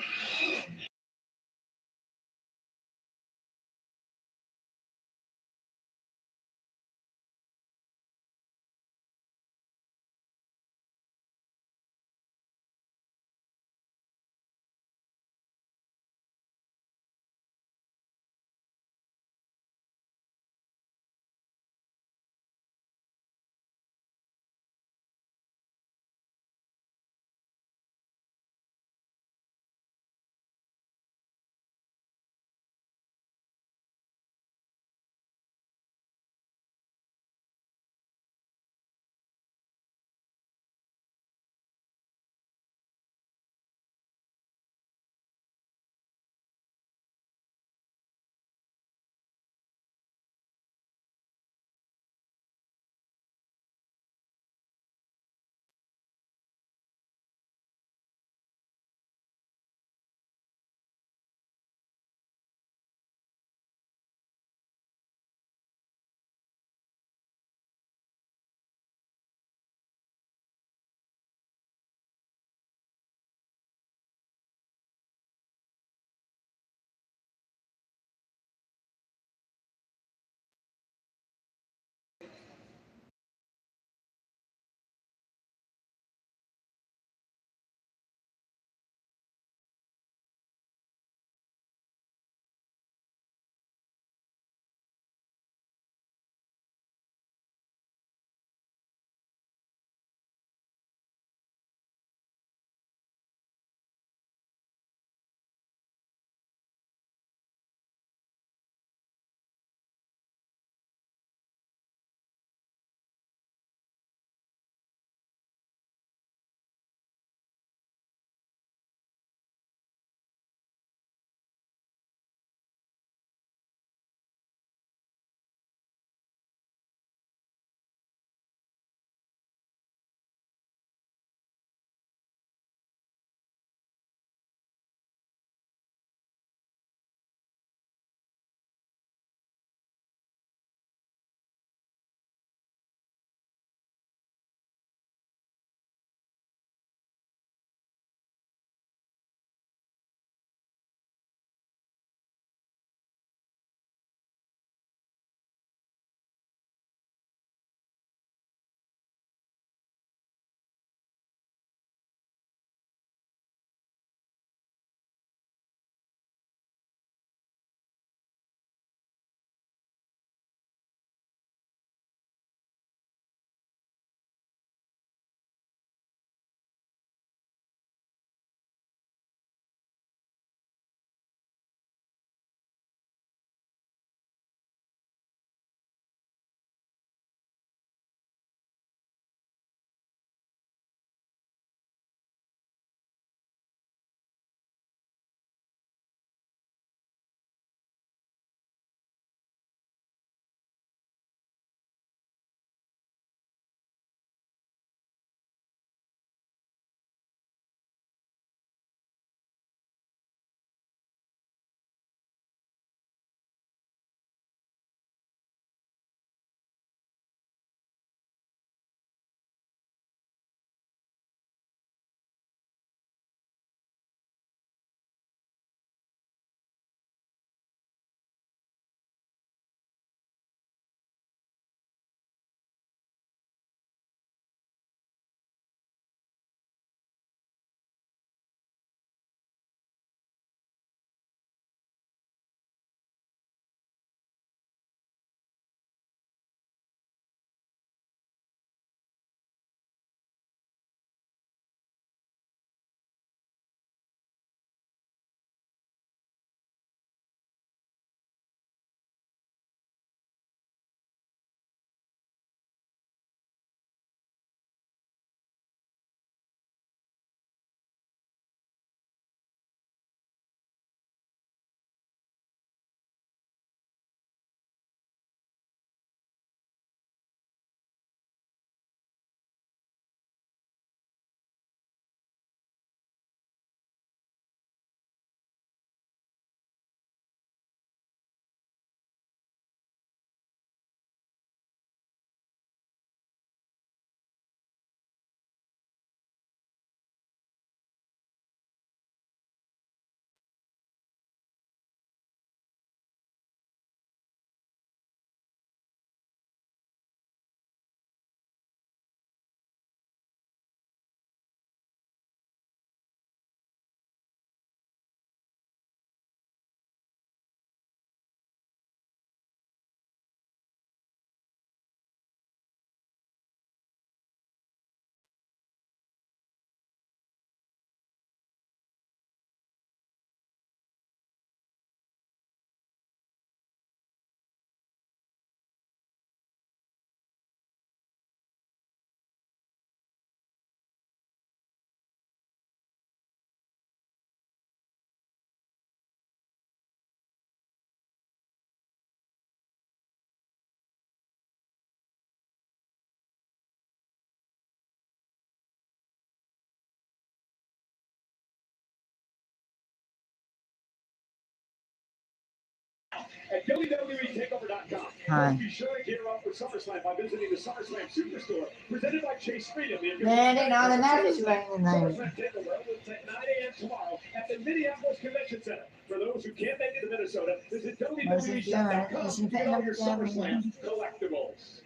at WWETakeover.com. Hi. Be sure to gear up for SummerSlam by visiting the SummerSlam Superstore, presented by Chase Freedom. Man, I didn't know the match was running tonight. SummerSlam Takeover opens at 9 a.m. tomorrow at the Minneapolis Convention Center. For those who can't make it to Minnesota, visit WWEshop.com to get all your SummerSlam collectibles.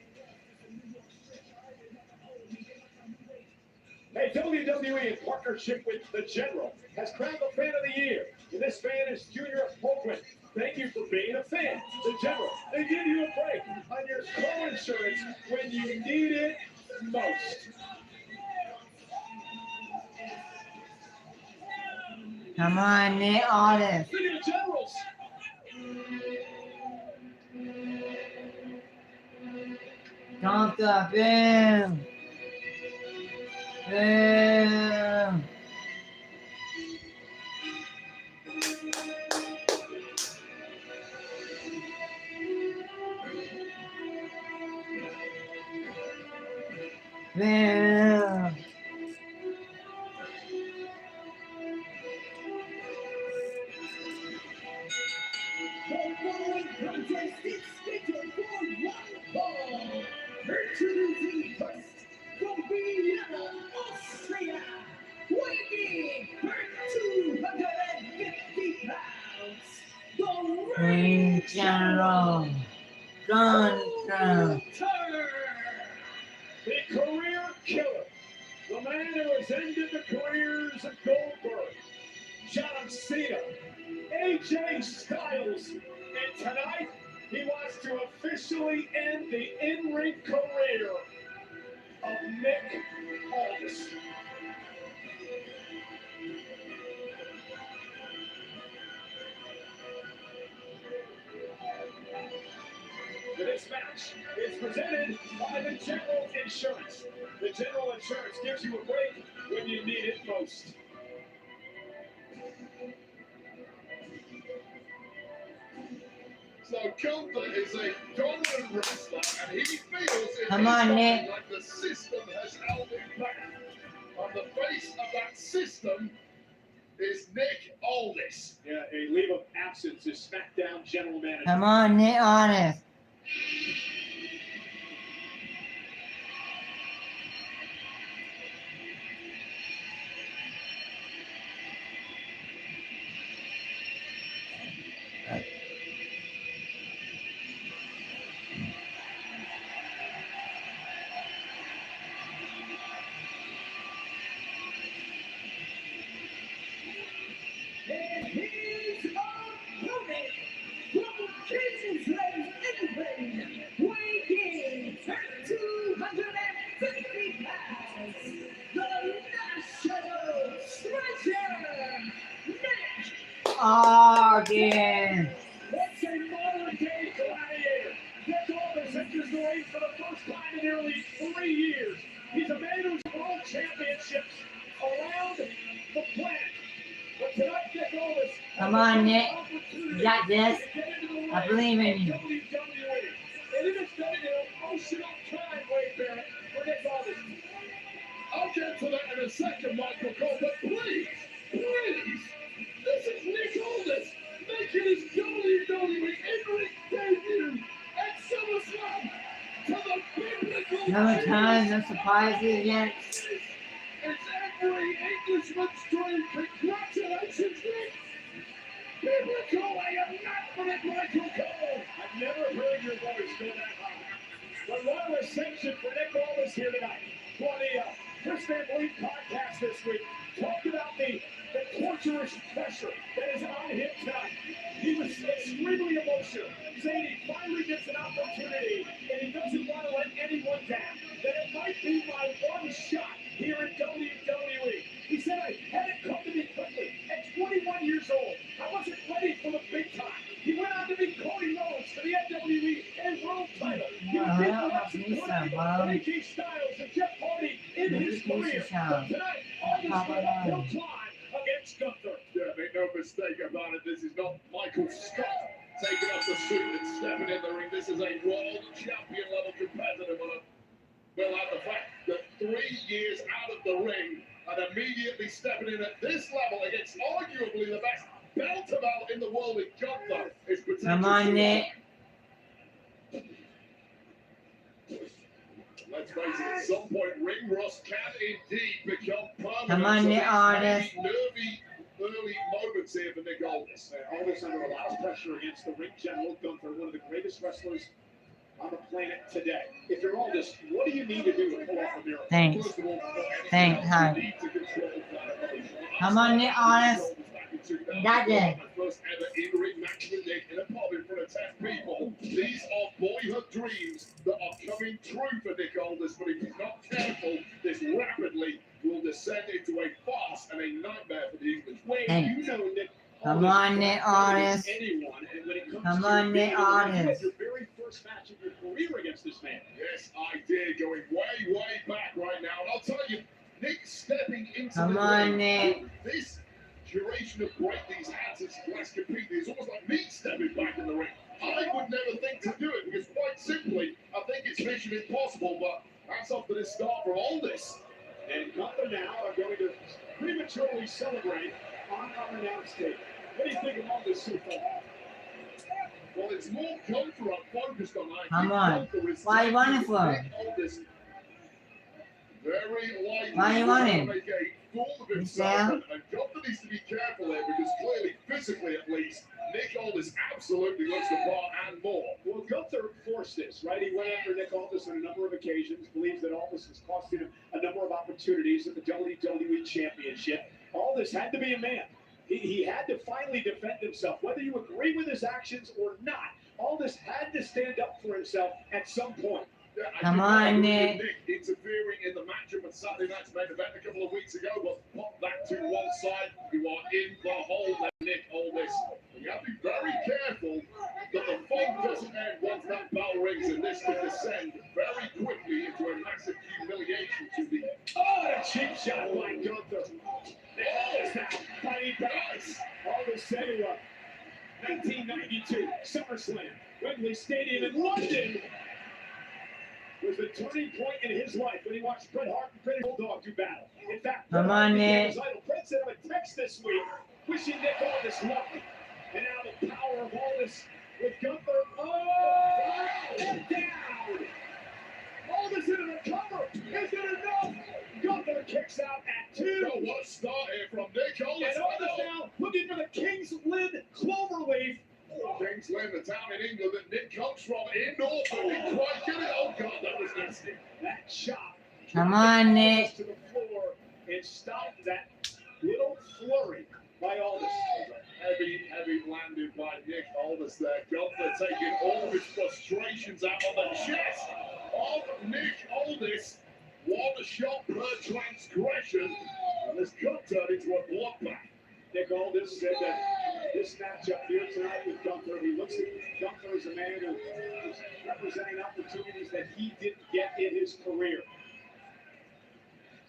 Hey, WWE, in partnership with The General, has crowned the Fan of the Year. And this fan is Junior Hoagland. Thank you for being a fan. The General, they give you a break on your car insurance when you need it most. Come on, Nick Aldis. Look at the Generals. Tonka, boom. Boom. Boom. The following contest is scheduled for one fall. Introducing first from Vienna, Austria, weighing her 250 pounds, the Ring General. Gunter. The career killer. The man who has ended the careers of Goldberg, John Cena, AJ Styles, and tonight he wants to officially end the in-ring career of Nick Aldis. The next match is presented by the General Insurance. The General Insurance gives you a break when you need it most. So Gunther is a dominant wrestler, and he feels in Come his on, mind Nick. like the system has held him back. On the face of that system is Nick Aldis. Yeah, a leave of absence is SmackDown General Manager. Come on, Nick Aldis. And his opponent from Kingsland, England, weighing 250 pounds, the national treasure, Nick. Again. It's a modern-day gladiator. Nick Aldis enters the ring for the first time in nearly 3 years. He's a man who's won championships around the planet. But tonight, Nick Aldis Come on, Nick. You got this. I believe in you. WWE. And it has been an emotional time, Wade Barrett, for Nick Aldis. I'll get to that in a second, Michael Cole, but please, this is Nick Aldis making his WWE in-ring debut at SummerSlam to the biblical. No time, no surprises yet. It's every Englishman's dream. Congratulations, Nick. Biblical, I am not for it, Michael Cole. I've never heard your voice go that high. But what a reception for Nick Aldis here tonight. For the Chris Van Vliet podcast this week, talked about the torturous pressure that is on him tonight. He was extremely emotional, saying he finally gets an opportunity and he doesn't want to let anyone down. That it might be my one shot here in WWE. He said, I had it come to me quickly. At 21 years old, I wasn't ready for the big time. He went on to beat Cody Rhodes for the NWE and World title. He was beaten up to AJ Styles and Jeff Hardy in his career. But tonight, Aldis made a hill climb against Gunther. Yeah, make no mistake about it. This is not Michael Scott taking off the suit and stepping in the ring. This is a world champion level competitor. Well, the fact that 3 years out of the ring and immediately stepping in at this level against arguably the best belt about in the world in Gunther is potential. Come on, Nick. Let's face it, at some point, ring rust can indeed become permanent. Come on, So Nick these Aldis. may be nervy early moments here for Nick Aldis. Aldis under a lot of pressure against the ring general Gunther, one of the greatest wrestlers on the planet today. If you're Aldis, what do you need to do to pull off a miracle? Thanks. First of all, before anything Thanks, else, hon. you need to control that emotion. Come on, Nick Aldis. Got it. My first ever in-ring match with Nick in a pub in front of 10 people. These are boyhood dreams that are coming true for Nick Aldis, but if he's not careful, this rapidly will descend into a farce and a nightmare for the English. Wait, Hey. you know Nick Come on, Nick Aldis. anyone, and when it comes Come to on, being Nick able to Aldis. win your very first match of your career against this man. Yes, I did, going way back right now. And I'll tell you, Nick stepping into Come the on, ring Nick. with this duration of break these hands is less completely. It's almost like me stepping back in the ring. I would never think to do it because quite simply, I think it's mission impossible, but that's off to this start for all this. And Gunther now are going to prematurely celebrate on unannounced tape. What do you think of all this so far? Well, it's more Gunther I'm focused on. I Come think on. Gunther is Why you running taking for? Nick Aldis very lightly. Why you running? Make a fool of You himself, down? and Gunther needs to be careful there because clearly, physically at least, Nick Aldis absolutely looks the part and more. Well, Gunther forced this, right? He went after Nick Aldis on a number of occasions, believes that Aldis has costing him a number of opportunities at the WWE Championship. Aldis had to be a man. He had to finally defend himself. Whether you agree with his actions or not, Aldis had to stand up for himself at some point. Yeah, I Come think on, that would be Nick. Nick interfering in the matchup at Saturday night's main event a couple of weeks ago, but pop that to one side. You are in the hole there, Nick Aldis. And you have to be very careful that the fun doesn't end once that bell rings, and this could descend very quickly into a massive humiliation to the. Oh, a cheap shot by Gunther. Aldis now fighting back. Aldis set you up. 1992 SummerSlam, Wembley Stadium in London, was the turning point in his life when he watched Bret Hart and Pretty Bulldog do battle. In fact, Come Bret Hart on, became Nick. his idol. Bret sent him a text this week wishing Nick Aldis luck. And now the power of Aldis with Gunther. Oh, and down. Aldis into the cover. Is it enough? Gunther kicks out at 2. Oh, what a start here from Nick Aldis. And Aldis now looking for the King's Lynn Cloverleaf. King's Lynn, the town in England that Nick comes from, in Norfolk. Didn't quite get it. Oh, God, that was nasty. That shot. Come on, Nick. To the floor and stopped that little flurry by Aldis. Heavy landed by Nick Aldis there. Gunther taking all of his frustrations out on the chest of Nick Aldis. One shot per transgression. And this could turn into a bloodbath. Nick Aldis said that this matchup here tonight with Gunther, he looks at Gunther as a man who is representing opportunities that he didn't get in his career.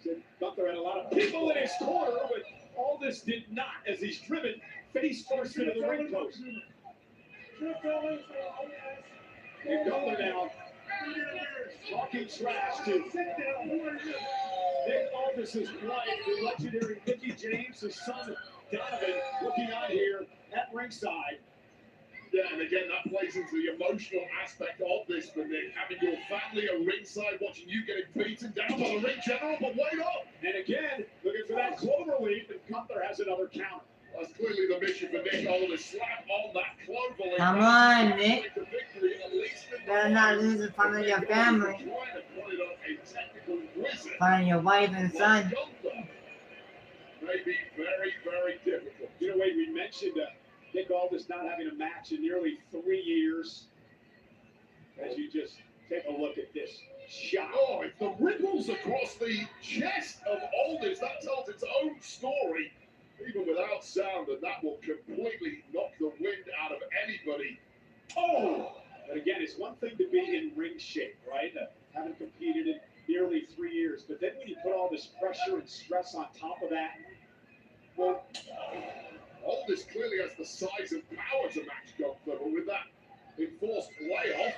Said Gunther had a lot of people in his corner, but Aldis did not, as he's driven face first into the ring post. And Gunther now talking trash to Nick Aldis' wife, the legendary Mickey James, his son Donovan, looking on here at ringside. Yeah, and again, that plays into the emotional aspect of this for Nick. Having your family at ringside watching you getting beaten down by the ring general, but wait up! And again, looking for that cloverleaf, and Gunther has another counter. That's clearly the mission for Nick Aldis. Slap on that cloverleaf. Come on, Nick. Make the victory, at least in the Better not lose in front of your family. Trying to put it on a technical wizard. In front of your wife and son. Gunther may be very difficult. You know, Wade, we mentioned Nick Aldis not having a match in nearly 3 years. As you just take a look at this shot. Oh, if the ripples across the chest of Aldis, that tells its own story. Even without sound, and that will completely knock the wind out of anybody. Oh! And again, it's one thing to be in ring shape, right? Haven't competed in nearly 3 years. But then when you put all this pressure and stress on top of that, well, Aldis clearly has the size and power to match Gunther, but with that enforced layoff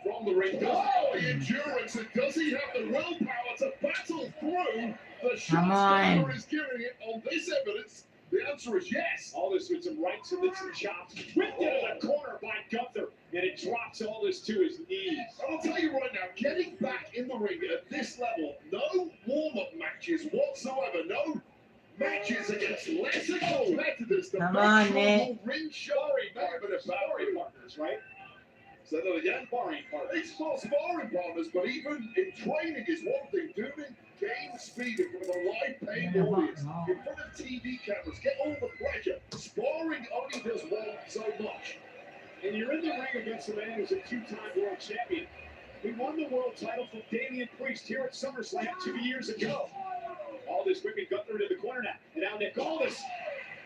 from the ring, does he have the endurance and does he have the willpower to battle through the shots Come on. Gunther is giving it on this evidence? The answer is yes. Aldis with some rights and then some chops. Whipped into the corner by Gunther, and it drops Aldis to his knees. I'll tell you right now, getting back in the ring at this level, no warm-up matches whatsoever, no matches against lesser competitors. The Come on, big Nick. trouble ring showing, but a Sparring partners, right? Say that again. Sparring partners. It's not sparring partners, but even in training is one thing. Doing game speed in front of a live paying audience, in front of TV cameras, get all the pleasure. Sparring only does one so much. And you're in the ring against a man who's a two-time world champion. He won the world title from Damian Priest here at SummerSlam 2 years ago. Aldis whipping Gunther into the corner now. And now Nick Aldis.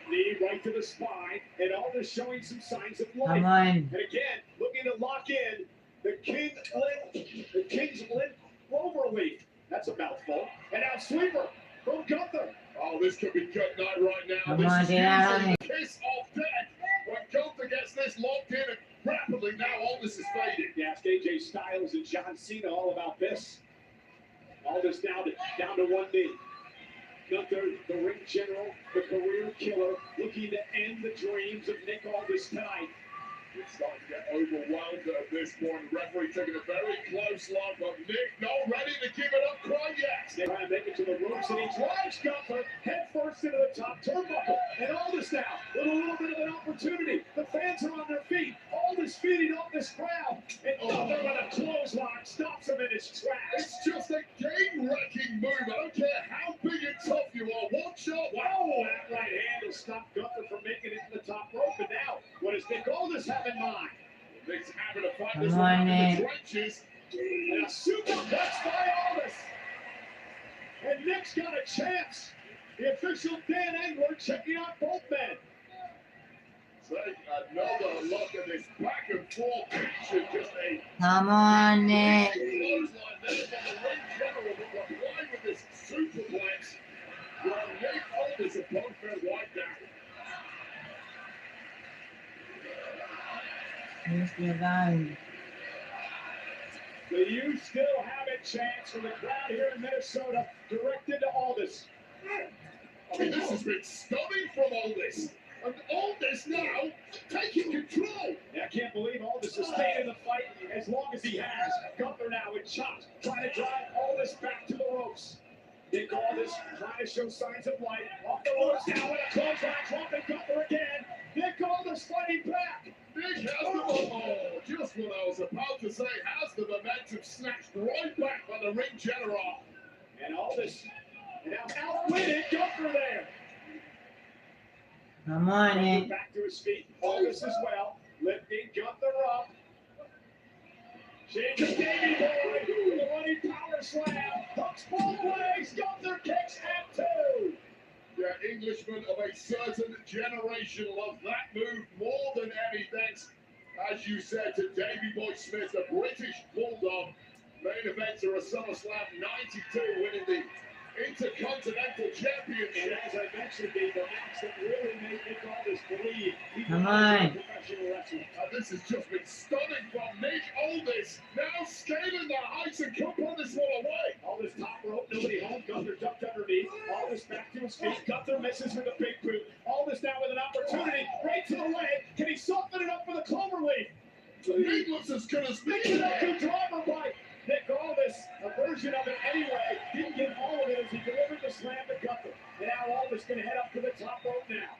Knee right to the spine. And Aldis showing some signs of life. Come on. And again, looking to lock in the King's Lynn Cloverleaf. That's a mouthful. And now sweeper from Gunther. Oh, this could be good night right now. Come This on, is get out of usually the kiss of death. When Gunther gets this locked in and rapidly now Aldis is fading. Yeah, ask AJ Styles and John Cena all about this. Aldis down to one knee. Gunther, the ring general, the career killer, looking to end the dreams of Nick Aldis tonight. It's starting to get overwhelmed at this point. The referee taking a very close look, but Nick not ready to give it up quite yet. They're trying to make it to the ropes, and he drives Gunther head first into the top turnbuckle. And Aldis now with a little bit of an opportunity. The fans are on their feet. Aldis feeding off this crowd. And Gunther with a clothesline stops him in his tracks. It's just a game-wrecking move. I don't care how big and tough you are. One shot. Wow, that right hand will stop Gunther from making it to the top rope. And now, what does Nick Aldis have in mind? Nick's having to fight Come this on, one in Nick. the trenches. And a superplex by Aldis. And Nick's got a chance. The official Dan Engler checking out both men. Take another look at this back and forth action. Just a Come on, Nick. clothesline there from the ring general, but applying with this superplex. Well, Nick Aldis have both been wiped out. Mr. Gunn. Do you still have a chance for the crowd here in Minnesota directed to Aldis? I mean, this has been stunning from Aldis. And Aldis now taking control. I can't believe Aldis has stayed in the fight as long as he has. Gunther now with chops, trying to drive Aldis back to the ropes. Nick Aldis trying to show signs of life. Off the ropes now with a clothesline, dropping Gunther again. Nick Aldis fighting back. Nick has the oh, just what I was about to say. Has the momentum snatched right back by the ring general. And Aldis now outwitted Gunther there. Come on, Gunther Nick. back to his feet. Aldis as well, lifting Gunther up. Shaking Davey Boy with a running power slam. Hooks both ways. Gunther kicks at two. Yeah, Englishmen of a certain generation love that move more than anything. As you said to Davey Boy Smith, the British Bulldog. Main eventer of SummerSlam 92, winning the Intercontinental And Championship. as I mentioned, the match that really made Nick Aldis believe he Come could on. be a professional wrestler. This has just been stunning from Nick Aldis. Now scaling the heights and could put this one away. Aldis top rope, nobody home. Gunther ducked underneath. Aldis back to his feet. Gunther misses with a big boot. Aldis now with an opportunity. Right to the leg. Can he soften it up for the cloverleaf? Nick looks as good as Nick me. Aldis driver by Nick Aldis. A version of it anyway. Didn't get all of it as he delivered the slam to Gunther. And now Aldis going to head up to the top rope now.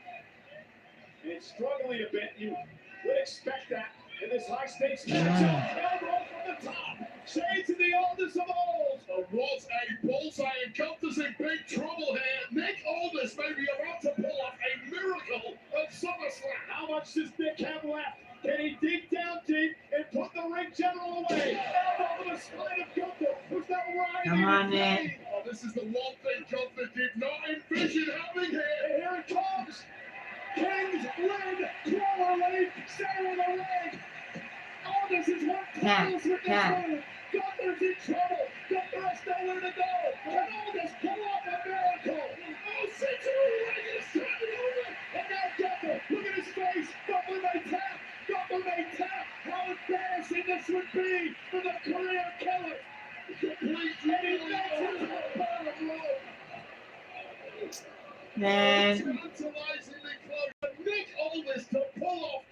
And it's struggling a bit. You would expect that in this high-stakes matchup. Elbow from the top. Shades of the Aldis of old. Was a bullseye and Gunther's in big trouble here. Nick Aldis may be about to pull off a miracle at SummerSlam. How much does Nick have left? Can he dig down deep and put the ring general away? Elbow to the spine of Gunther, who's now riding Come on, in the Nick. game. Oh, this is the one thing Gunther did not envision having here. And here it comes. King's Lynn Cloverleaf, saving the ring. Aldis is one close with this one. Gunther's in trouble. Gunther has nowhere to go. Can Aldis pull off a miracle? Oh, six in a ring is turning over. And now Gunther, look at his face. Gunther may tap. Gunther may tap. How embarrassing this would be for the career killer. Complete And he makes it to the bottom rope. Man, Tantalizingly close. Nick Aldis to pull off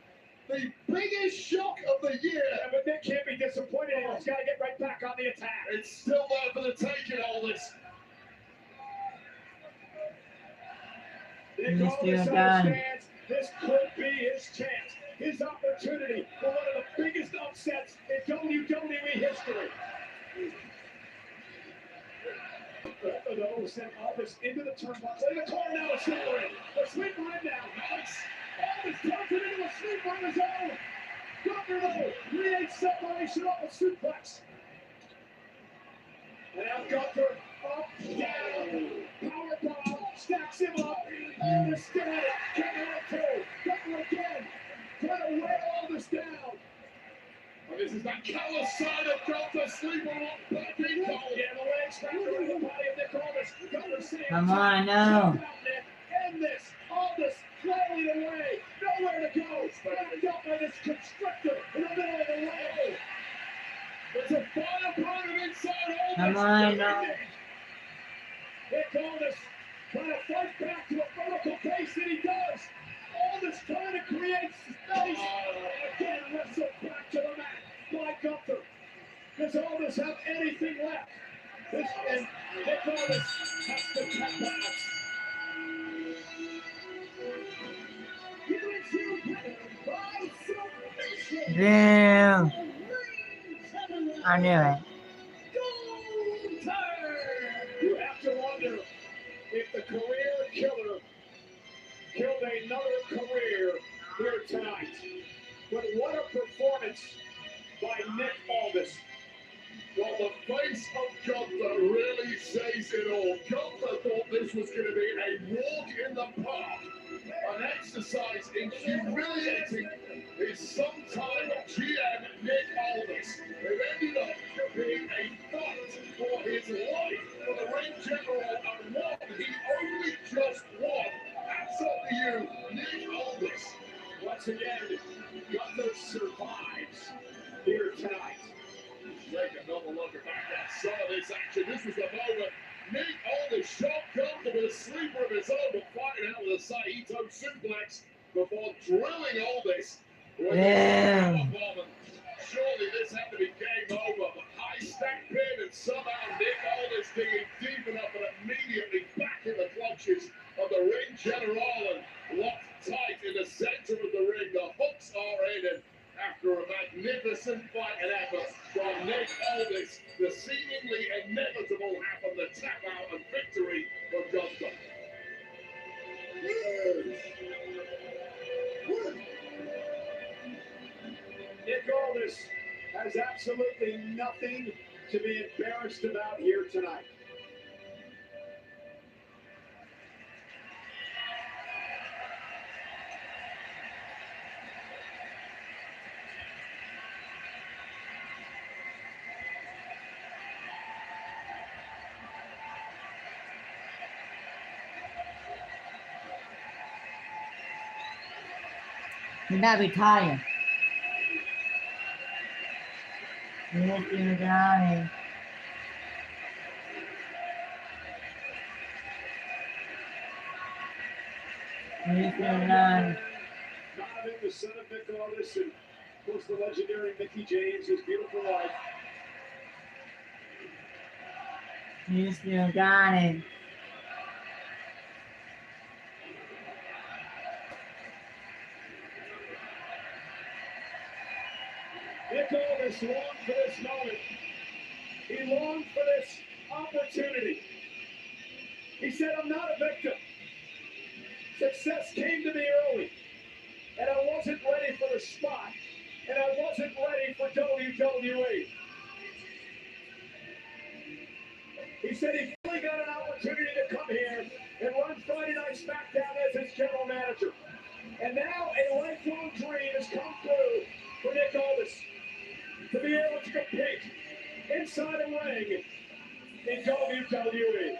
the biggest shock of the year. Yeah, but Nick can't be disappointed. He's got to get right back on the attack. It's still there for the taking, Aldis. Nick He's Aldis still done. understands this could be his chance, his opportunity for one of the biggest upsets in WWE history. Though sent Aldis into the turnbuckle. In the corner now, a sleeper in. The sleeper in now. Nice. Aldis turns it into a sleeper on his own. Gunther though creates separation off a suplex. And now Gunther up, down, powerbomb, stacks him up. Aldis still at it. Counter at two. Gunther again. Trying to wear Aldis down. And this is that callous side of Gunther sleeper on back in cold. Yeah, the legs back around the body of Nick Aldis. Gunther saying, Come on, no. end this. Aldis flailing away. Nowhere to go. Backed up by this constrictor in the middle of the ring. There's a fire burning inside Aldis. Come on, no. Nick Aldis trying to fight back to a vertical pace that he does. Aldis trying to create space. Again, wrestled back to the mat by Gunther. Does Aldis have anything left? And Nick Aldis has to tap out. Here is your winner by submission. Damn. Wwe Summerslam. I knew it. You have to wonder if the career killer killed another career here tonight. But what a performance by Nick Aldis. Well, the face of Gunther really says it all. Gunther thought this was going to be a walk in the park, an exercise in humiliating his sometime GM Nick Aldis. It ended up being a fight for his life for the ring general and one he only just won. Hats off to you, Nick Aldis. Once again, Gunther survives here tonight. Take another look at some of this action. This was the moment Nick Aldis shot Gunther with a sleeper of his own, but fighting out with a Saito suplex before drilling Aldis. Damn. Surely this had to be game over, but high stack pin and somehow Nick Aldis digging deep enough and immediately back in the clutches of the ring general and locked tight in the center of the ring. The hooks are in, and after a magnificent fight and effort from Nick Aldis, the seemingly inevitable happened, the tap out and victory for Gunther. Nick Aldis has absolutely nothing to be embarrassed about here tonight. You gotta be tired. You're still drowning. You're still drowning. Donovan, the son of Nick Aldis, and of course the legendary Mickey James, his beautiful wife. You're still drowning. Nick Aldis longed for this moment. He longed for this opportunity. He said, I'm not a victim. Success came to me early, and I wasn't ready for the spot, and I wasn't ready for WWE. He said he finally got an opportunity to come here and run Friday Night SmackDown as his general manager. And now a lifelong dream has come true for Nick Aldis to be able to compete inside a ring in WWE.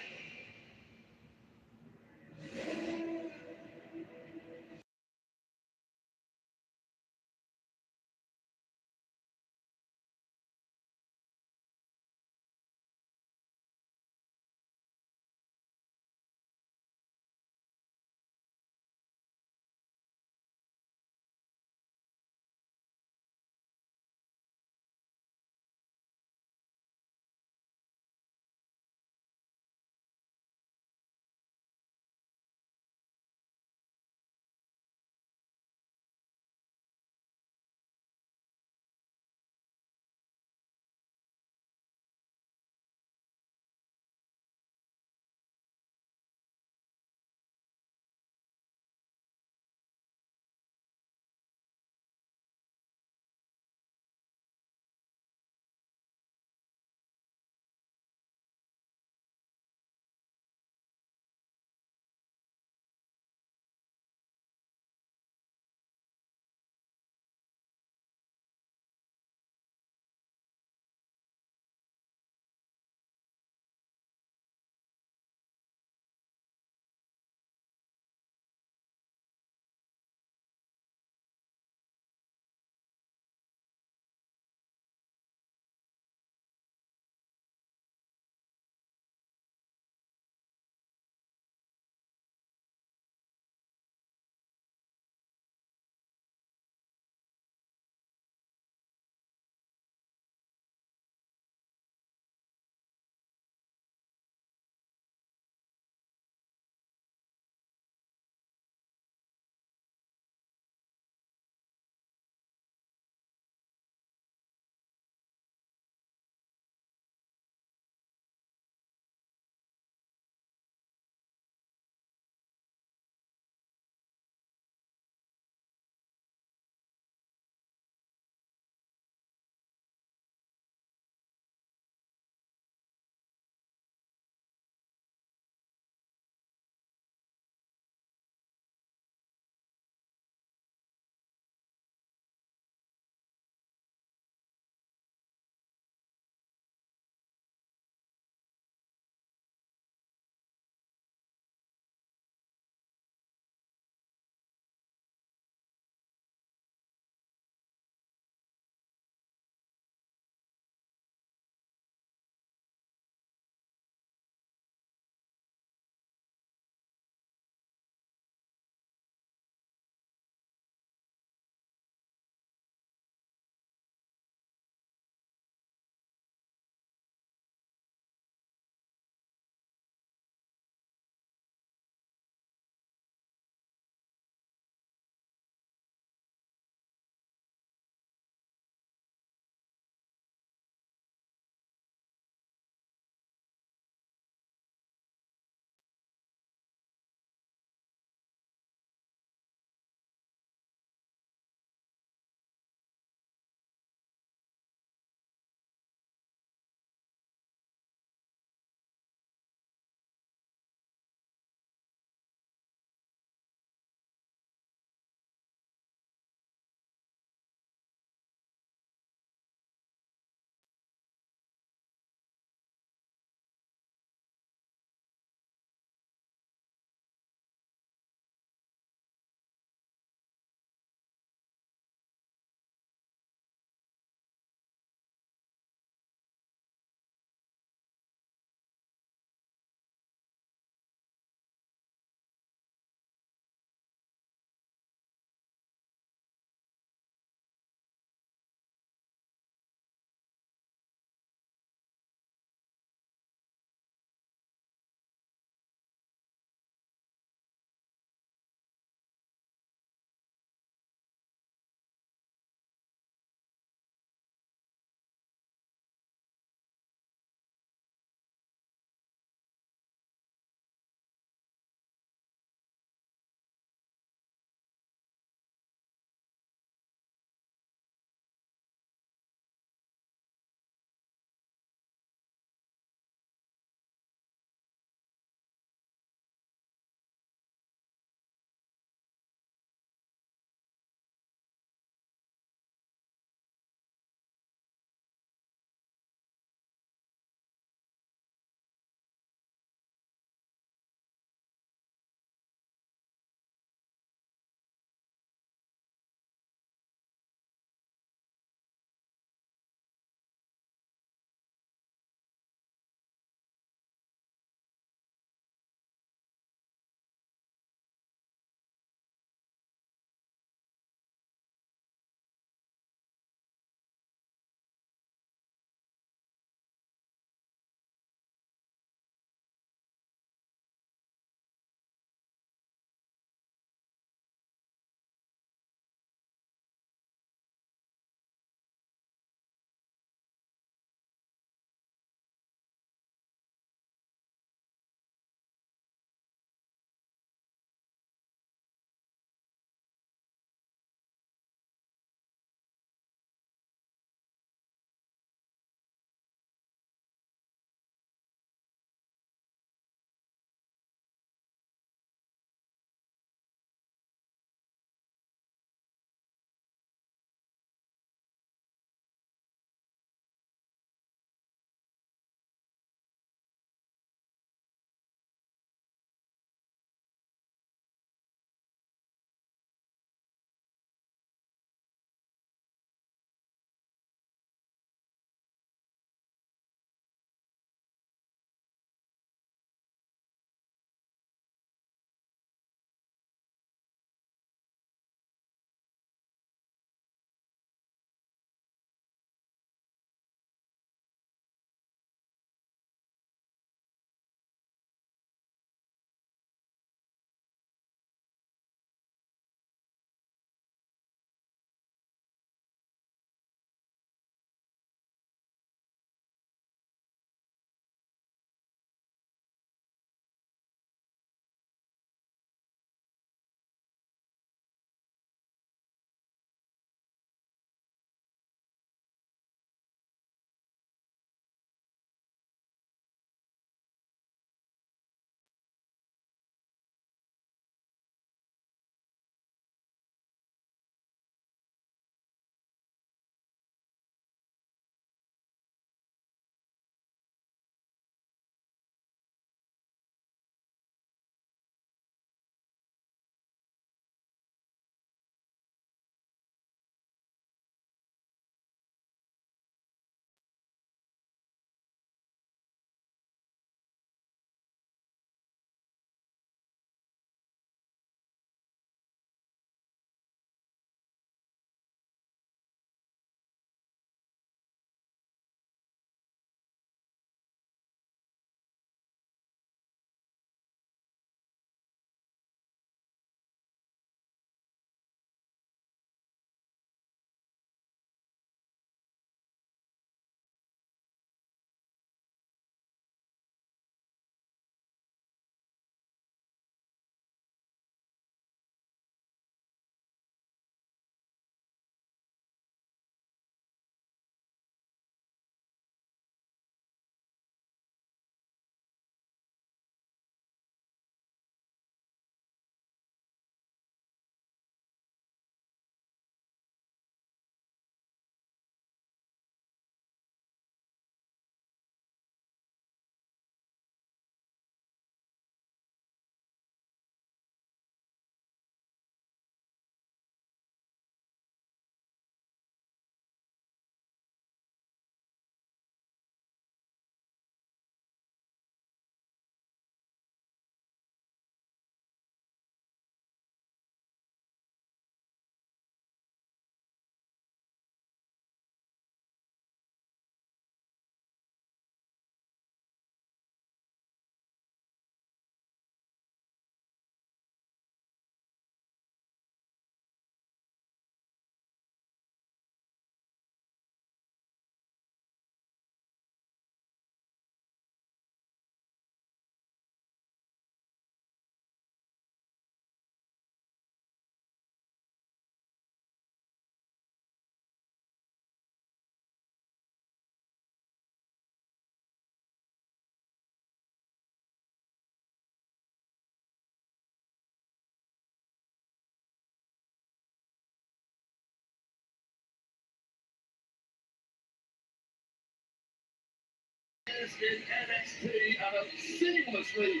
years in NXT and have seamlessly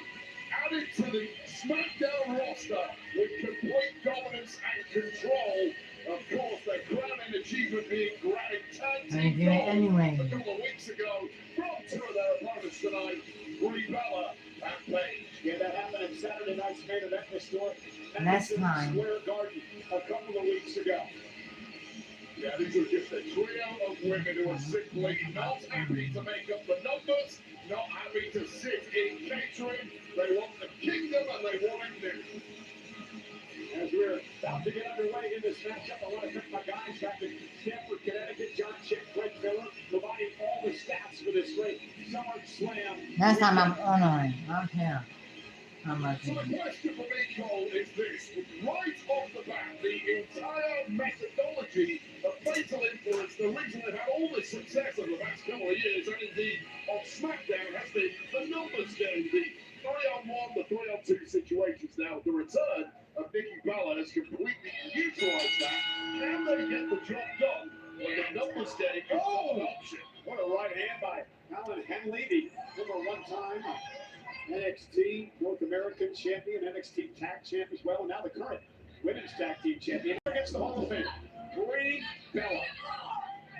added to the SmackDown roster with complete dominance and control. Of course, their crowning achievement being granted tag They team do it gold anyway. a couple of weeks ago from two of their opponents tonight, Brie Bella and Paige. Yeah, that happened at Saturday night's main event historic Next Madison time. Square Garden a couple of weeks ago. Yeah, these are just a trio of women who are simply not happy to make up the numbers, not happy to sit in catering. They want the kingdom and they want it new. As we're about to get underway in this matchup, I want to thank my guys back in Stamford, Connecticut, John Chick, Greg Miller, providing all the stats for this great SummerSlam. Next time I'm honoring. I don't care how much. So the question for me, Cole, is this. Right off the bat, the entire methodology of Fatal Influence, the reason they've had all this success over the past couple of years, and indeed on SmackDown, has been the numbers game, the 3-on-1, the 3-on-2 situations. Now, the return of Nikki Bella has completely neutralized that. Can they get the job done when the numbers game is not an option? What a right hand by Alan Henley, the former one-time NXT North American champion, NXT Tag Champ as well, and now the current Women's Tag Team Champion against the Hall of Fame, Brie Bella,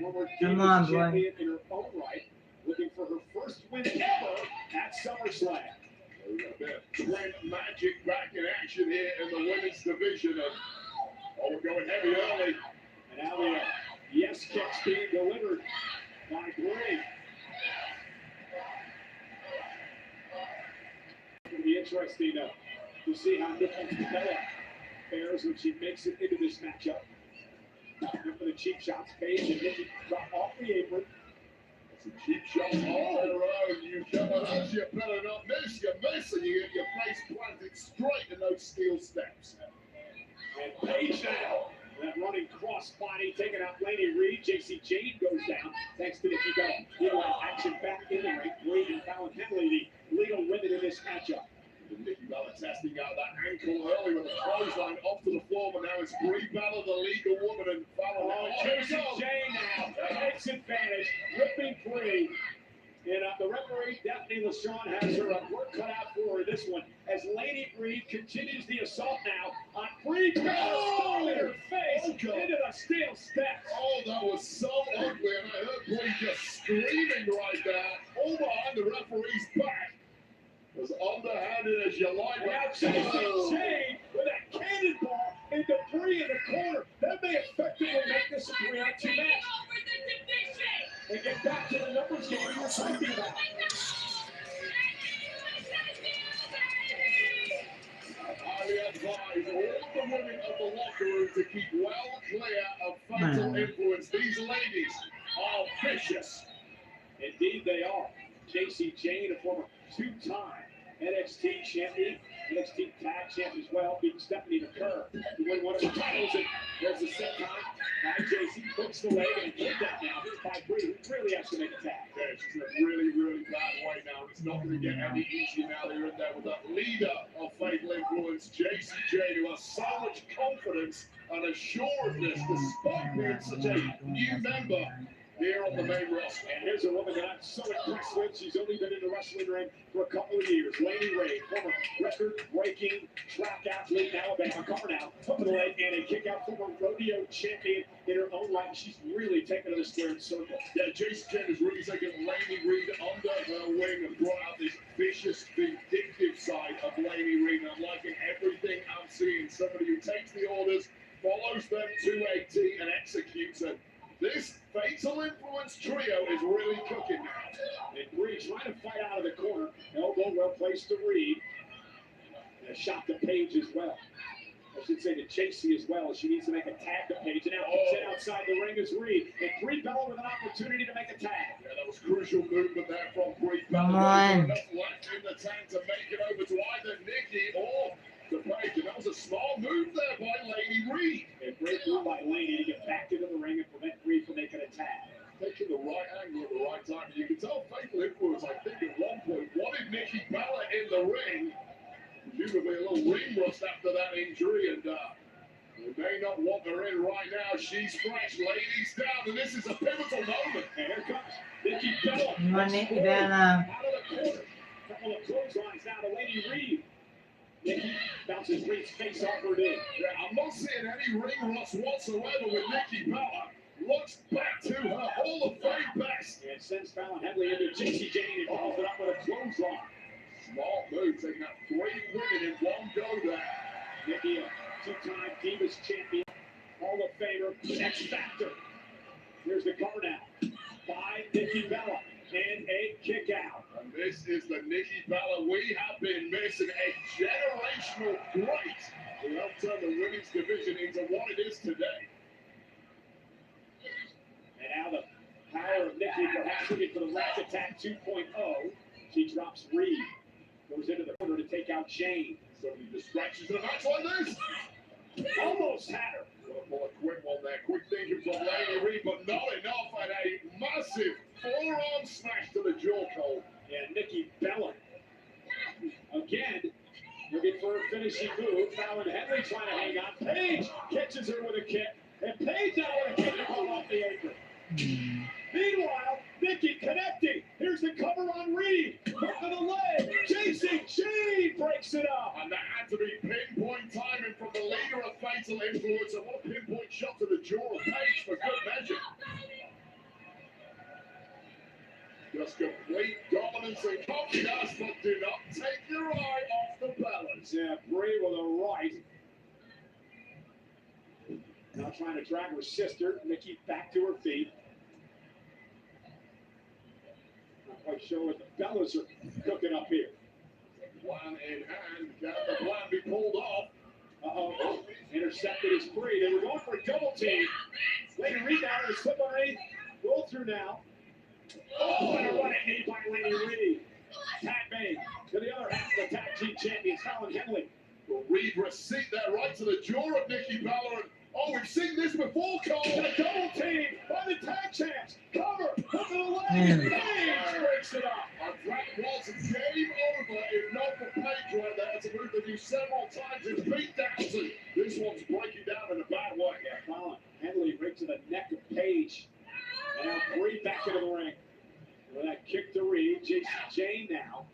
former Come on, Divas boy. champion in her own right, looking for her first win ever at SummerSlam. We've got a bit of Trent Magic back in action here in the women's division. And, we're going heavy early. And now the yes kicks being delivered by Brie. It'll be interesting to see how Nikki Bella fares when she makes it into this matchup. Remember the cheap shots, Paige and Nikki drop off the apron. Some cheap shots on their own. You better not miss. You miss and you get your face planted straight in those steel steps. And Paige now, that running cross body, taking out Laney Reed. JC Jane goes down thanks to Nikki Bella. Meanwhile, action back in the ring. Reed and Fallon Henley, the legal women in this matchup. Nikki Bella testing out that ankle early with a clothesline off to the floor, but now it's Brie Bella, the legal woman, and Fallon. JC Jane now takes advantage, ripping Brie. And the referee, Daphne LaShawn, has her work cut out for her this one as Laney Reed continues the assault now on Brie Bella, in her face into the steel steps. Oh, that was so ugly, and I heard Brie just screaming right there, all behind the referee's back. As underhanded as you like. And now JC Jane with a cannonball into Brie in the corner. That may effectively make this a 3-on-2 match. And get back to the numbers game we were talking about. Highly advise all the women of the locker room to keep well clear of Fatal Influence. These ladies are vicious. Indeed they are. JC Jane, a former two-time NXT champion, NXT Tag Champ as well, beating Stephanie McCurr to win one of the titles. And there's the set time by JC, hooks the leg and kicked out now. Here's by Brie, who really has to make a tag. Yeah, she's in a really, really bad way now. It's not going to get any easier now. They're in there with that leader of Fatal Influence, JC Jane, who has so much confidence and assuredness despite being such a new member here on the main roster. And here's a woman that I'm so impressed with. She's only been in the wrestling ring for a couple of years. Laney Reed, former record-breaking track athlete in Alabama, coming out, up of the leg, and a kick out, former rodeo champion in her own right. She's really taken to the square circle. Yeah, Jason Chen has really taken Laney Reed under her wing and brought out this vicious, vindictive side of Laney Reed. And I'm liking everything I'm seeing. Somebody who takes the orders, follows them to a T, and executes them. This Fatal Influence trio is really cooking now. And Reed trying to fight out of the corner. Elbow well placed to Reed. And a shot to Paige as well. I should say to Chasey as well. She needs to make a tag to Paige. And now sent outside the ring is Reed. And Brie Bella with an opportunity to make a tag. Yeah, that was crucial movement there from Brie Bella. Come on. Enough left in the tank to make it over to either Nikki or to Paige. And that was a small move there by Laney Reed. A great move by Laney to get back into the ring and prevent Reed from making a tag. Taking the right angle at the right time. You can tell Fatal Influence, I think, at one point wanted Nikki Bella in the ring. Presumably a little ring rust after that injury, and They may not want her in right now. She's fresh. Ladies down, and this is a pivotal moment. And here comes Nikki Bella. Money Bella. Out of the corner. Couple of clotheslines now to Lady Reed. Nikki bounces Reed's face off her knee. Yeah, I'm not seeing any ring rust whatsoever with Nikki Bella. Looks back to her Hall of Fame best. And sends Fallon Henley into JC Jane and follows it up with a clothesline. Smart move, taking out 3 women in one go there. Nikki, a two-time Divas champion, Hall of Famer, X Factor. Here's the cover now by Nikki Bella and a kick out. And this is the Nikki Bella we have been missing. A generational great who helped turn the women's division into what it is today. And now the power of Nikki perhaps looking for the Rash Attack 2.0. She drops Reed, goes into the corner to take out Jane. So many distractions in a match like this. Almost had her. Gonna pull a quick one there. Quick thinking from Lady Reed, but not enough. And a massive forearm smash to the jaw hold. And Nikki Bella, again, looking for a finishing move. Fallon Henley trying to hang on. Paige catches her with a kick. And Paige now with a kick to fall off the apron. Meanwhile, Nikki connecting. Here's the cover on Reed. Hook to the leg. JC Jane breaks it up. And that had to be pinpoint timing from the leader of Fatal Influence. And what a pinpoint shot to the jaw of Paige for good measure. Just complete dominance and confidence, but do not take your eye off the balance. Yeah, Bray with a right. Now trying to drag her sister, Nikki, back to her feet. Not quite sure what the Bellas are cooking up here. Plan in hand, can the plan be pulled off? Uh-oh, intercepted is free. They were going for a double team. Lady Reed down to slip underneath. Roll through now. Oh, and a running knee by Lady Reed. Tag made to the other half of the tag team champions, Fallon Henley. Will Reed receipt there right to the jaw of Nikki Bella. And, oh, we've seen this before, Cole. And a double team by the tag champs. Cover, hook to the leg. Paige breaks it up. And that was game over if not for Paige right there. It's a move they've used several times in beatdowns. And this one's breaking down in a bad way. Yeah, Fallon Henley right to the neck of Paige. And now Reed back into the ring. With that kick to Reed, JC Jane now.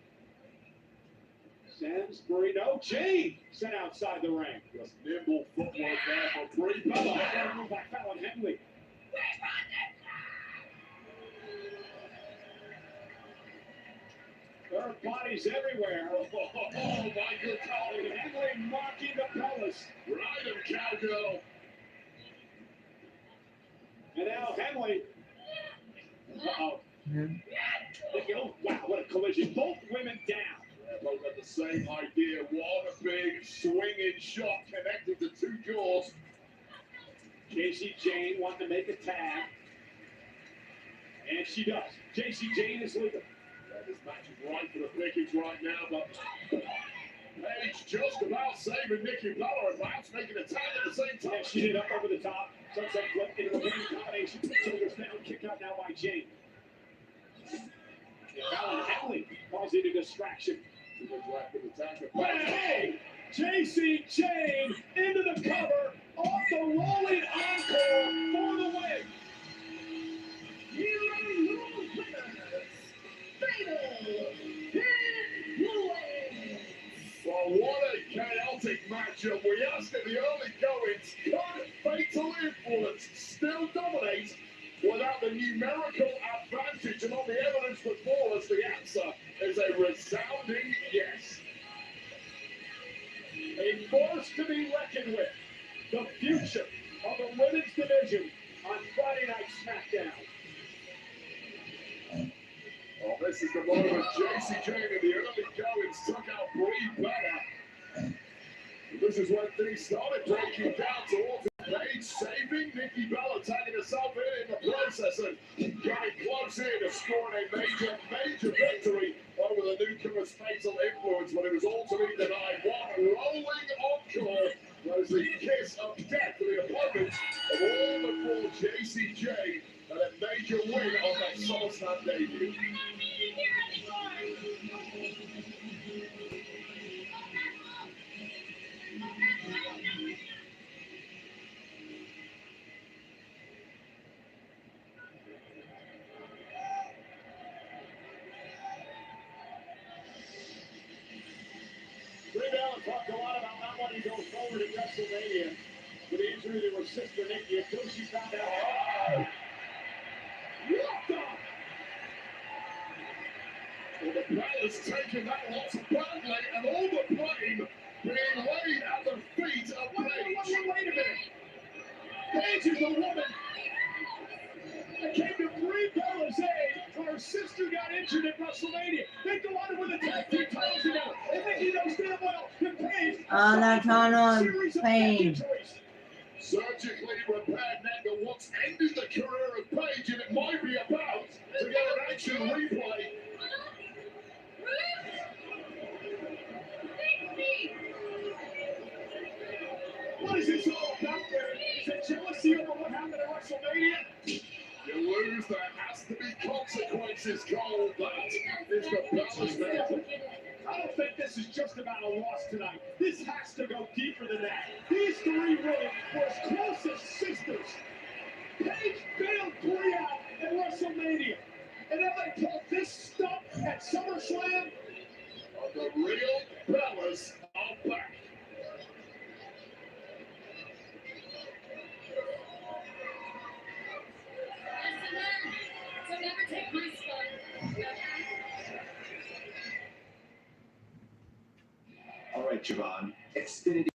Sends Brie, no, Jane sent outside the ring. Just nimble footwork there for Brie Bella. Better move by Fallon Henley. There are bodies everywhere. Oh, my good colleague. Henley mocking the Bellas. Ride him, cowgirl. And now Henley. Uh-oh. Oh, wow, what a collision. Both women down. Both had the same idea. What a big swinging shot connected to 2 jaws. JC Jane wanting to make a tag. And she does. JC Jane is legal. Yeah, this match is right for the pickings right now, but Paige just about saving Nikki Bella and perhaps making a tag at the same time. And she did up over the top. Sunset flip into a winning combination. Shoulders down, kick out now by Jane. And Fallon Henley calls it a distraction. Bang! JC Jane into the cover off the rolling encore for the win. Here are your winners, Fatal Influence. Well, what a chaotic matchup. We asked in the early goings, could Fatal Influence still dominate without the numerical advantage? And on the evidence before us, the answer is a resounding yes. A force to be reckoned with. The future of the women's division on Friday Night SmackDown. Well, this is the moment JC Jane in the early goings took out Brie Bella. This is when things started breaking down towards Paige saving Nikki Bella, tagging herself in the process and getting close in to scoring a major victory over the newcomer's Fatal Influence, but it was all to be denied. What rolling encore was the kiss of death to the opponents of all before JC Jane and a major win on that SummerSlam debut. Talked a lot about not wanting to go forward at WrestleMania. With the injury to her sister Nikki until she found out. What the? Well, the Palace taking that loss badly, and all the blame being laid at the feet of Paige. Wait a minute. Paige is a woman that came to bring Bella's aid when her sister got injured at WrestleMania. They go on to win the tag team titles together. And Nikki knows damn well that Paige Anatono Paige. Surgically repaired neck that once ended the career of Paige, and it might be about to get an action replay. What is this all about there? Is it jealousy over what happened at WrestleMania? You lose, there has to be consequences, Cole. That is the Palace method. I don't think this is just about a loss tonight. This has to go deeper than that. These three women were as close as sisters. Paige bailed three out at WrestleMania. And then they pulled this stuff at SummerSlam. The real Palace are back. So never take my spot. All right, Javon. Xfinity.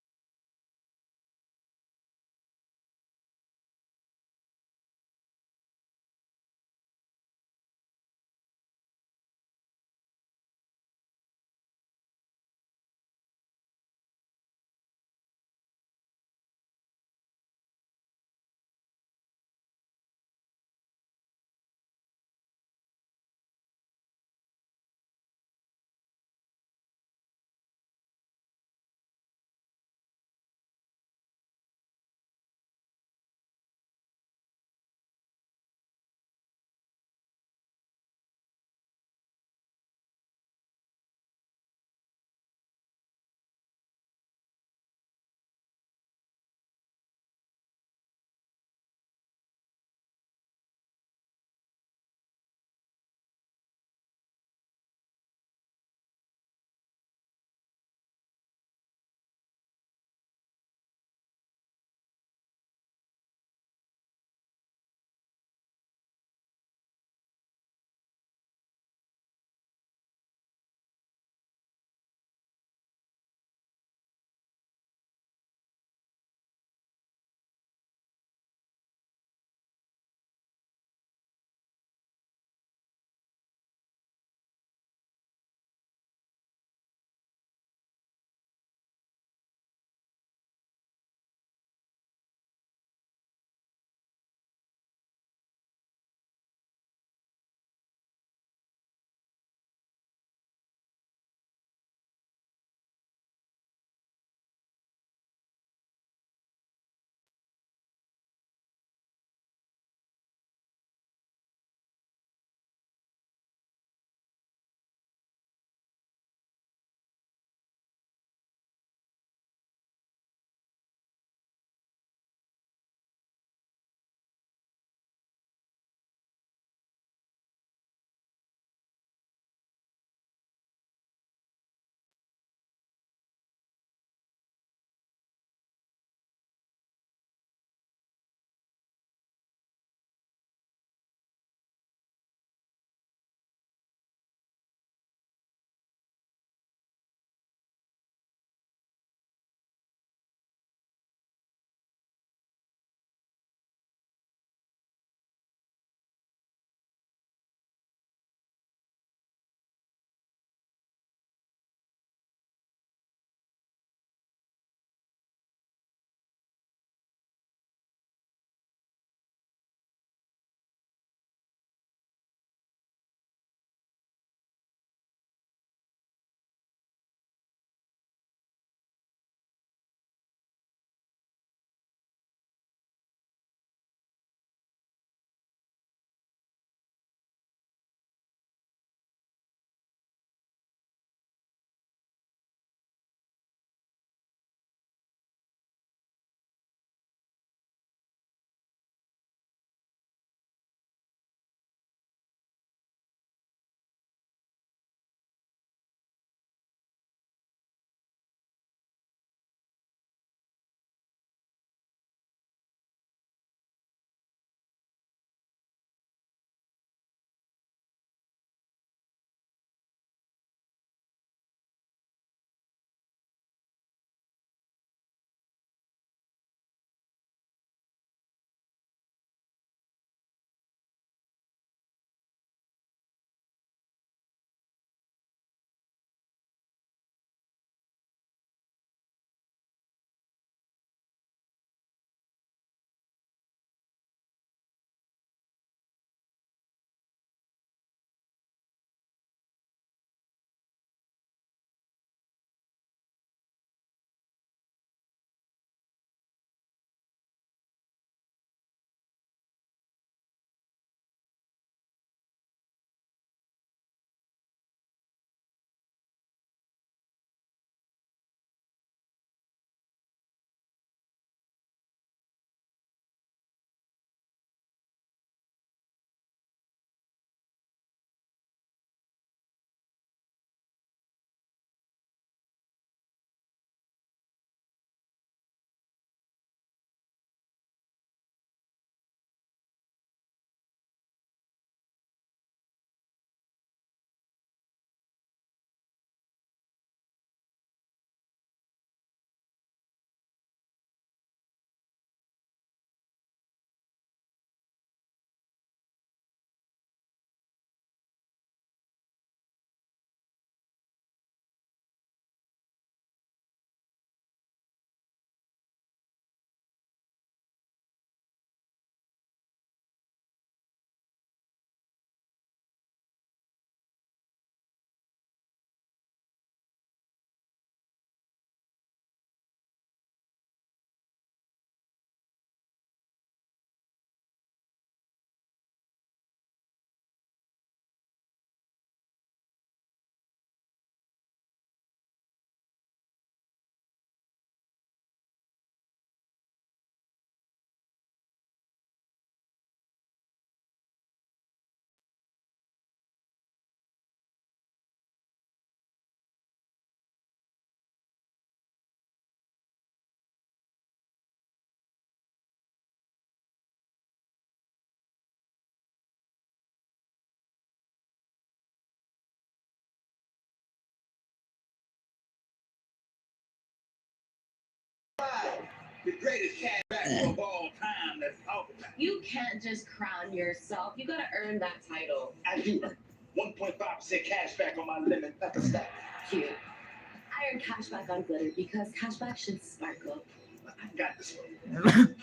The greatest cashback of all time. Let's talk about it. You can't just crown yourself. You gotta earn that title. I do earn 1.5% cash back on my lemon pepper stack. Cute. I earn cashback on glitter because cashback should sparkle. I got this one.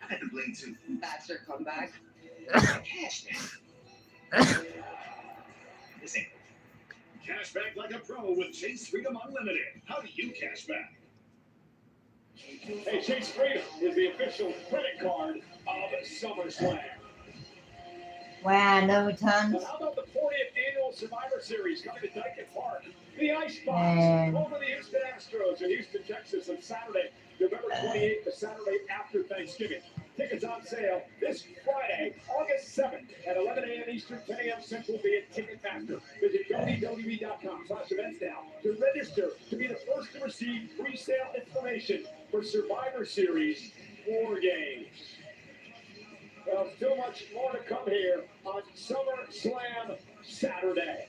I got the bling too. That's your comeback. Cash back. This ain't Cash back like a pro with Chase Freedom Unlimited. How do you cash back? Hey, Chase Freedom is the official credit card of SummerSlam. Wow, no tons. How about the 40th annual Survivor Series coming to Dyken Park? The Icebox, And- home of the Houston Astros in Houston, Texas on Saturday, November 28th, the Saturday after Thanksgiving. Tickets on sale this Friday, August 7th at 11 a.m. Eastern, 10 a.m. Central via Ticketmaster. Visit WWE.com/events now to register to be the first to receive pre-sale information for Survivor Series War Games. Well, still much more to come here on SummerSlam Saturday.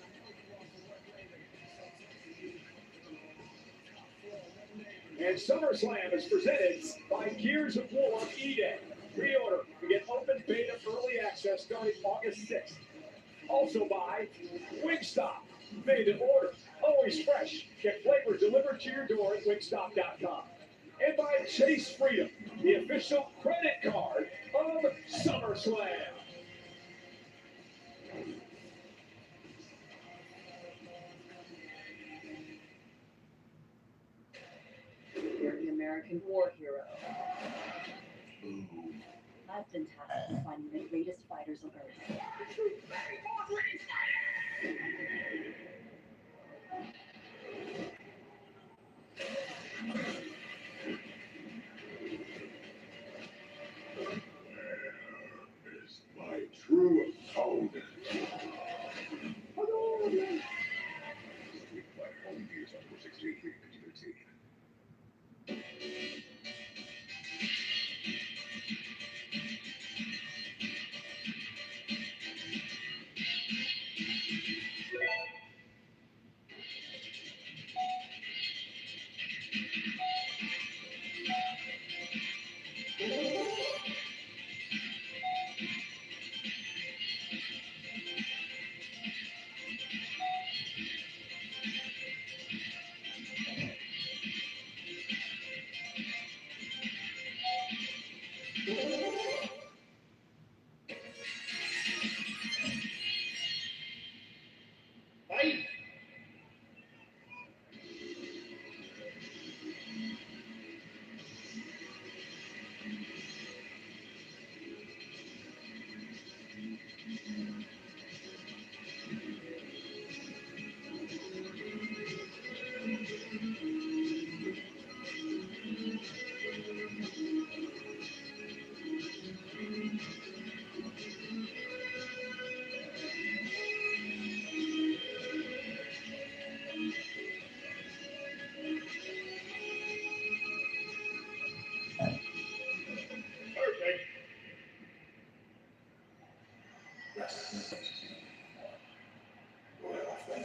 And SummerSlam is presented by Gears of War E-Day. Pre-order and get open beta early access starting August 6th. Also by Wingstop. Made to order. Always fresh. Get flavors delivered to your door at wingstop.com. And by Chase Freedom, the official credit card of SummerSlam. You're the American war hero. I've been tasked with finding the greatest fighters on Earth. Is my true opponent. My home years on 463 2013. Fight! Perfect. Yes. Well, then.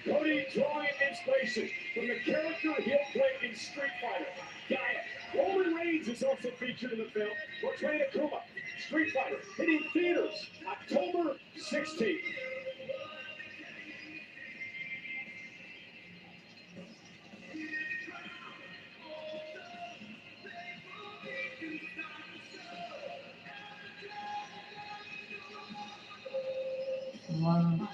Cody drawing inspiration from the character he'll play in Street Fighter. Gaia. Roman Reigns is also featured in the film, portraying Akuma. Street Fighter hitting theaters October 16th. One.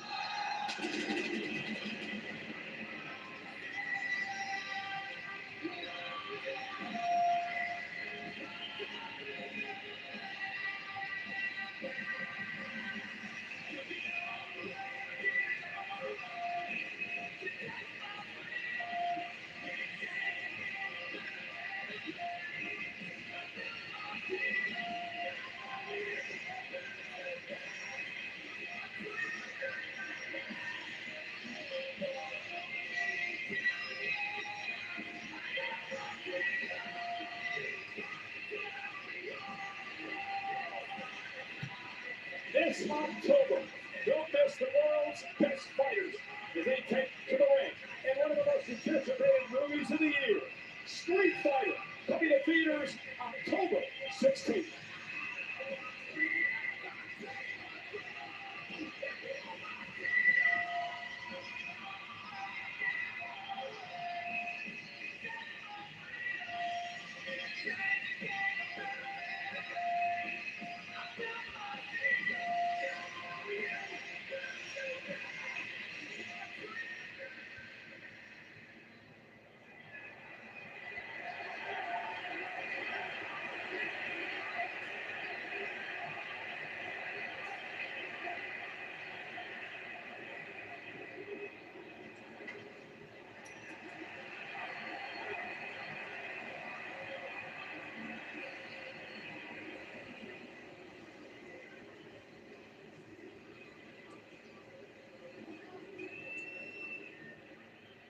This October, don't miss the world's best fighters as they take to the ring in one of the most anticipated movies of the year, Street Fighter, coming to theaters October 16th.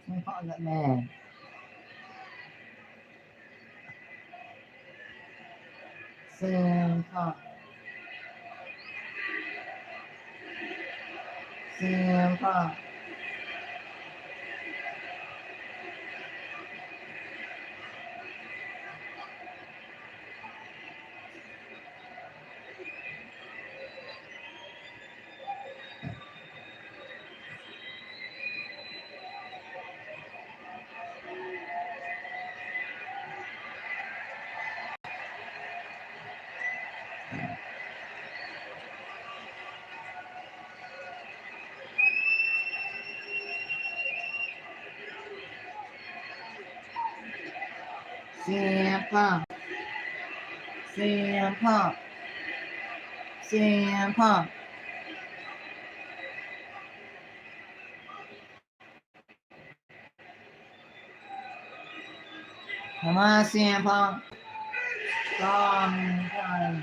Không có lại nè. Xem không. Xem không. Xem không. Xem không. Xem không. Mà xem không. Con trời.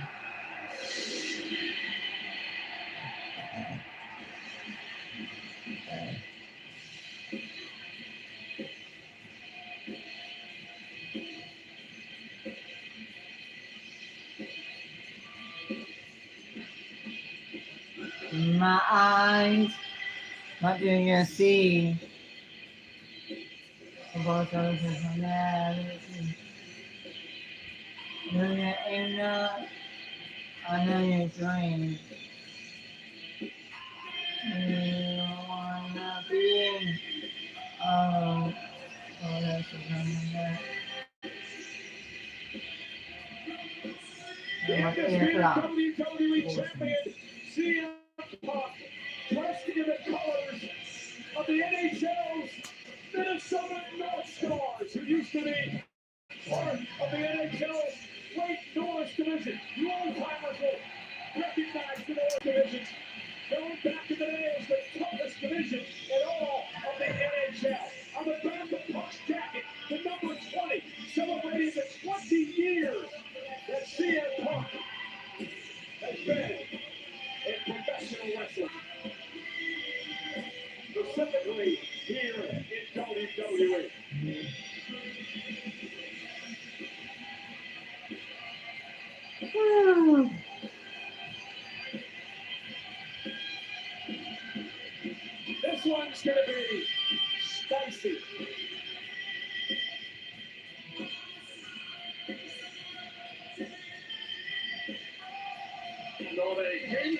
My eyes, what do you see? About the personality. You're in another dream. You wanna be oh, that's a The undisputed WWE champion, CM Punk, dressed in the colors of the NHL's Minnesota North Stars, who used to be part of the NHL's Lake North Division. You old-timers will recognize the North Division. Going back in the day as the toughest division in all of the NHL. On the back of Punk's jacket, the number 20, celebrating the 20 years that CM Punk has been in professional wrestling. Specifically here in WWE. This one's going to be spicy.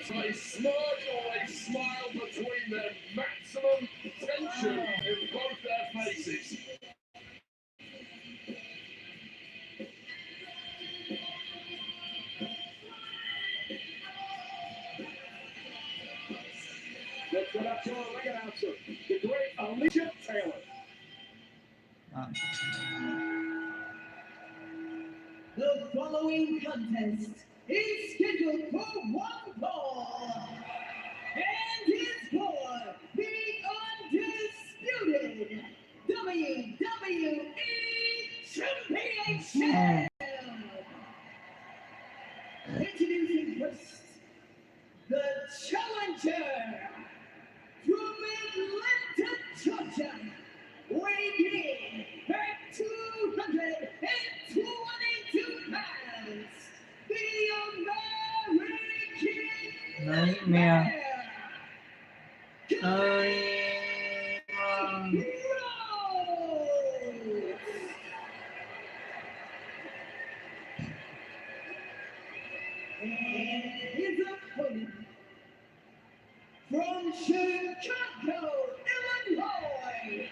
A smirk or a smile between their maximum tension in both their faces. Let's go up to our ring announcer, the great Alicia Taylor. The following contest is scheduled for one fall, and is for the undisputed WWE Championship. Introducing first, the challenger from Atlanta, Georgia, weighing in at 222 pounds, the American Nightmare. and his opponent from Chicago, Illinois,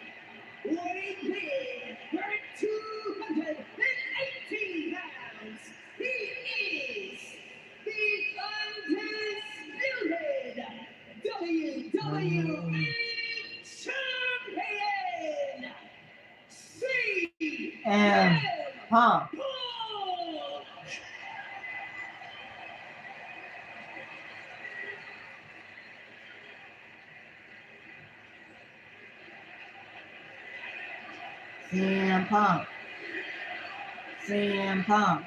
weighing in at 218 pounds, he is the undisputed WWE Champion, And Punk. CM Punk. CM Punk.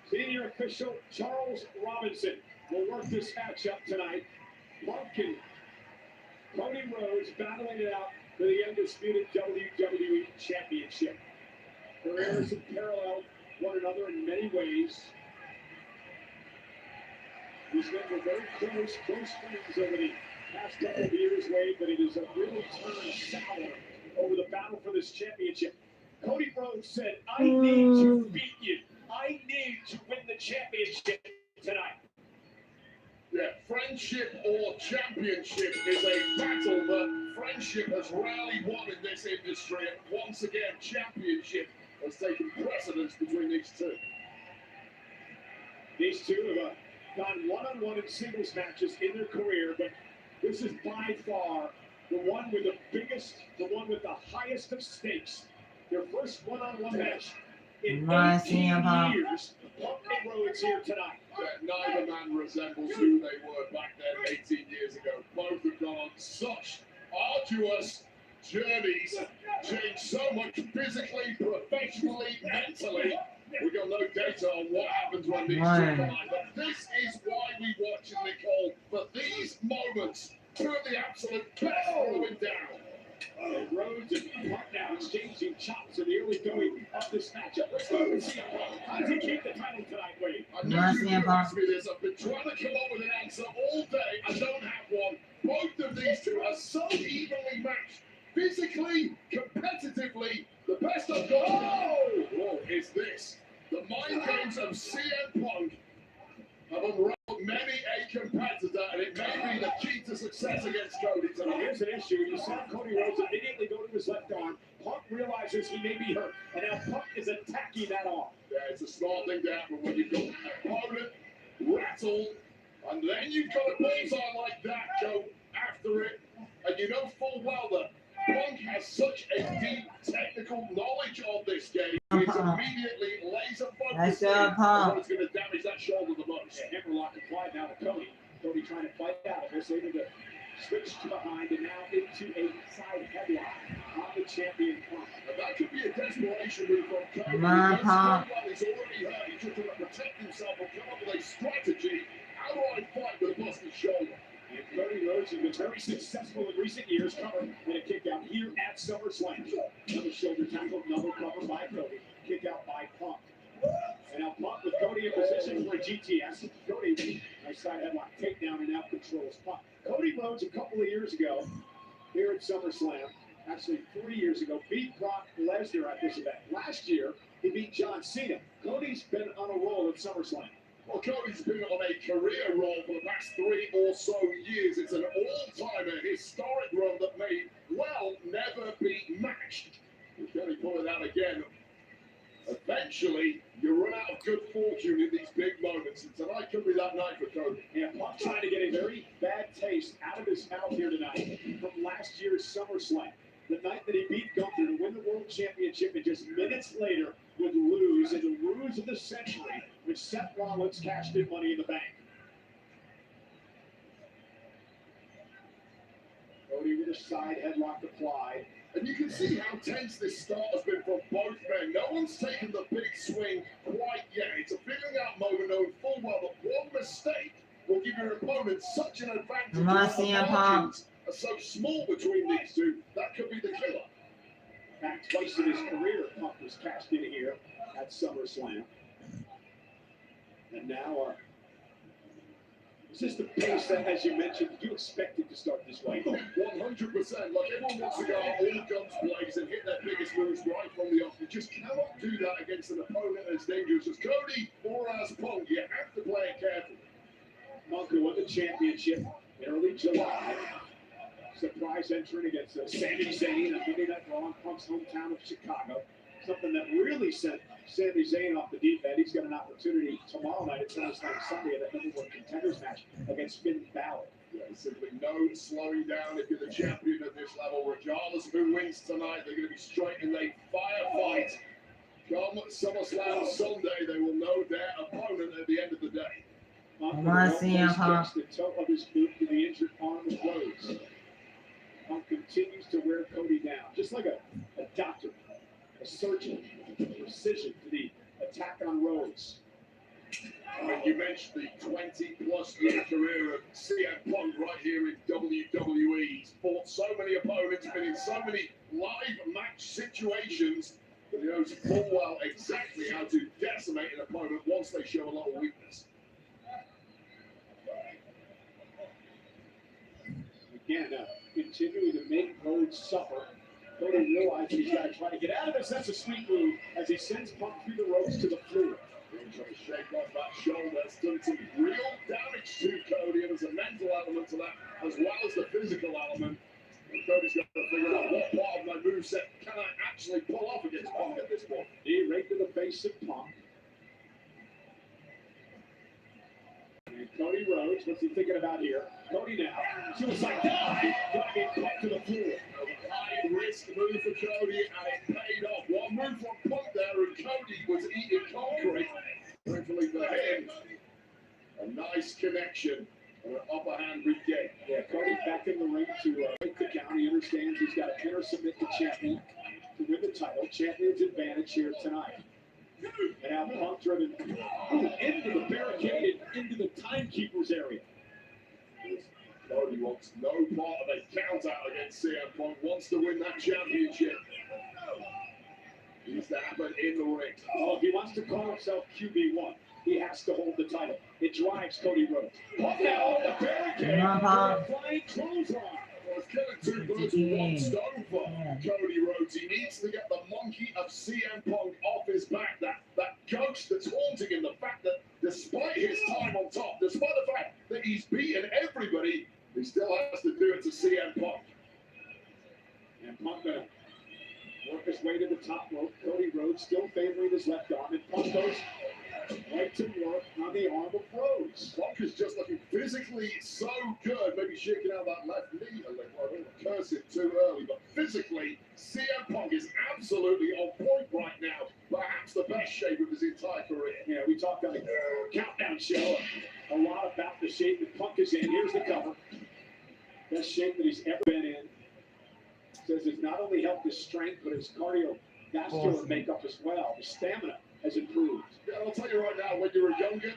Senior official Charles Robinson will work this matchup tonight. Punk and Cody Rhodes battling it out for the undisputed WWE Championship. Careers have paralleled one another in many ways. These men were very close friends over the past couple of years, Wade, but it has really turned sour over the battle for this championship. Cody Rhodes said, I need to beat you. I need to win the championship tonight. Yeah, friendship or championship is a battle that friendship has rarely won in this industry. And once again, championship has taken precedence between these two. These two have gone one-on-one in singles matches in their career, but this is by far the one with the biggest, the one with the highest of stakes. Their first one-on-one match in 18 years. Punk and Rhodes here tonight. Neither man resembles who they were back then 18 years ago. Both have gone on such arduous journeys, changed so much physically, professionally, mentally. We got no data on what happens when these two collide. But this is why we watch and Nicole. For these moments, two of the absolute best throwing down. Rhodes and Punk now exchanging chops in the early going of this matchup. Let's go and see how does he keep the title tonight, Wade? I knew you would ask me this. I've been trying to come up with an answer all day. I don't have one. Both of these two are so evenly matched. Physically, competitively, the best I've got is this. The mind games of CM Punk have unraveled many a competitor, and it may be the key to success against Cody tonight. Here's an issue. You saw Cody Rhodes immediately go to his left arm. Punk realizes he may be hurt, and now Punk is attacking that arm. Yeah, it's a smart thing to happen when you've got an opponent rattled, and then you've got a bullseye like that go after it, and you know full well that Punk has such a deep technical knowledge of this game. He's immediately laser focused on what's going to damage that shoulder the most. Yeah, hammerlock applied now to Cody. Cody trying to fight out of this, able to switch to behind and now into a side headlock on the champion Punk. And that could be a desperation move from Cody. Come on, Punk. He's already hurt. He's just going to protect himself and come up with a strategy. Outright fight with a busted shoulder. And Cody Rhodes has been very successful in recent years, covering in a kick out here at SummerSlam. Another shoulder tackle, another cover by Cody. Kick out by Punk. And now Punk with Cody in position for a GTS. Cody, nice side headlock takedown and now controls Punk. Cody Rhodes a couple of years ago here at SummerSlam actually 3 years ago, beat Brock Lesnar at this event. Last year, he beat John Cena. Cody's been on a roll at SummerSlam. Well, Cody's been on a career roll for the past 3 or so years. It's an all-timer, historic run that may well never be matched. Can he pull it out again? Eventually, you run out of good fortune in these big moments, and tonight could be that night for Cody. Yeah, Punk trying to get a very bad taste out of his mouth here tonight from last year's SummerSlam. The night that he beat Gunther to win the World Championship, and just minutes later would lose in the ruse of the century when Seth Rollins cashed in Money in the Bank. Cody with a side headlock applied. And you can see how tense this start has been for both men. No one's taken the big swing quite yet. It's a feeling out moment, knowing full well that one mistake will give your opponent such an advantage. Come on, The CM Punk. margins are so small between these two, that could be the killer. Back twice in his career, Punk was cashed in here at SummerSlam. And now, is this the pace that, as you mentioned, you expected to start this way? 100%. Like everyone wants to go out all guns blazing and hit their biggest moves right from the off. You just cannot do that against an opponent as dangerous as Cody or as Punk. You have to play it carefully. Punk who won the championship in early July. Surprise entrant against Sami Zayn on Monday Night Raw in Punk's hometown of Chicago. Something that really sent Sami Zayn off the deep end. He's got an opportunity tomorrow night at SummerSlam Sunday at that #1 contenders match against Finn Balor. Yeah, simply no slowing down if you're the champion at this level. Regardless of who wins tonight, they're going to be straight in a firefight. Come SummerSlam Sunday, they will know their opponent at the end of the day. Punk Come on, CM Punk. the toe of his boot to the injured arm of Rhodes. Punk continues to wear Cody down, just like a doctor, a surgeon, precision to the attack on Rhodes. You mentioned the 20-plus year career of CM Punk right here in WWE. He's fought so many opponents, been in so many live match situations that he knows full well exactly how to decimate an opponent once they show a lot of weakness. Again, continuing to make Rhodes suffer. Cody realizes he's got to try to get out of this. That's a sweet move as he sends Punk through the ropes to the floor. He's trying to shake off that shoulder. It's done some real damage to Cody, and there's a mental element to that as well as the physical element. And Cody's got to figure out what part of my moveset can I actually pull off against Punk at this point. Knee right to the face of Punk. And Cody Rhodes, what's he thinking about here? Cody now, suicide dive, driving Punk to the floor. High risk move for Cody, and it paid off. One move from Punk there, and Cody was eating concrete. Thankfully for him, a nice connection and an upper hand regain. Yeah, Cody back in the ring to break the count. He understands he's got to enter submit the champion to win the title. Champion's advantage here tonight. And now Punk driven into the barricade and into the timekeeper's area. Cody wants no part of a count out against CM Punk, wants to win that championship. Needs to happen in the ring. Oh, if he wants to call himself QB1, he has to hold the title. It drives Cody Rhodes. Punk now on the barricade. Come on, Punk. Flying clothesline. Well, it's killing two birds with one stone for Cody Rhodes. He needs to get the monkey of CM Punk off his back. That ghost that's haunting him. The fact that despite his time on top, despite the fact that he's beaten everybody, he still has to do it to CM Punk. And Punk gonna work his way to the top rope. Cody Rhodes still favoring his left arm. And Punk goes right to work on the arm of Rhodes. Punk is just looking physically so good. Maybe shaking out that left knee a little. I don't want to curse it too early, but physically, CM Punk is absolutely on point right now. Perhaps the best shape of his entire career. Yeah, we talked on the countdown show a lot about the shape that Punk is in. Here's the cover. Best shape that he's ever been in. Says it's not only helped his strength, but his cardiovascular makeup as well. His stamina has improved. Yeah, I'll tell you right now, when you're a younger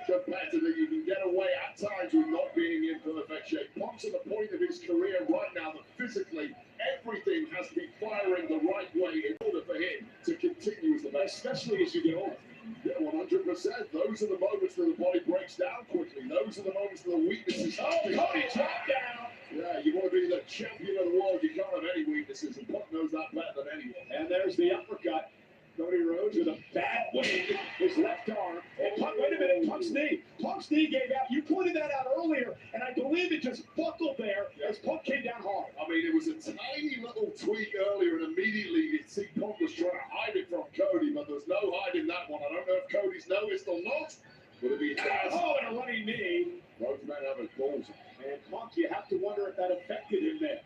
competitor, you can get away at times with not being in perfect shape. Punk's at the point of his career right now that physically everything has to be firing the right way in order for him to continue as the best. Especially as you get older. Yeah, 100%. Those are the moments where the body breaks down quickly. Those are the moments where the weaknesses. Oh, Cody dropped down. Yeah, you want to be the champion of the world. You can't have any weaknesses, and Punk knows that better than anyone. And there's the uppercut. Cody Rhodes with a bad wing, his left arm. And Punk, wait a minute, Punk's knee. Punk's knee gave out. You pointed that out earlier, and I believe it just buckled there as Punk came down hard. I mean, it was a tiny little tweak earlier, and immediately you'd see Punk was trying to hide it from Cody, but there's no hiding that one. I don't know if Cody's noticed or not, but if he has... Oh, and a running knee. Both men have a balls. And Punk, you have to wonder if that affected him there.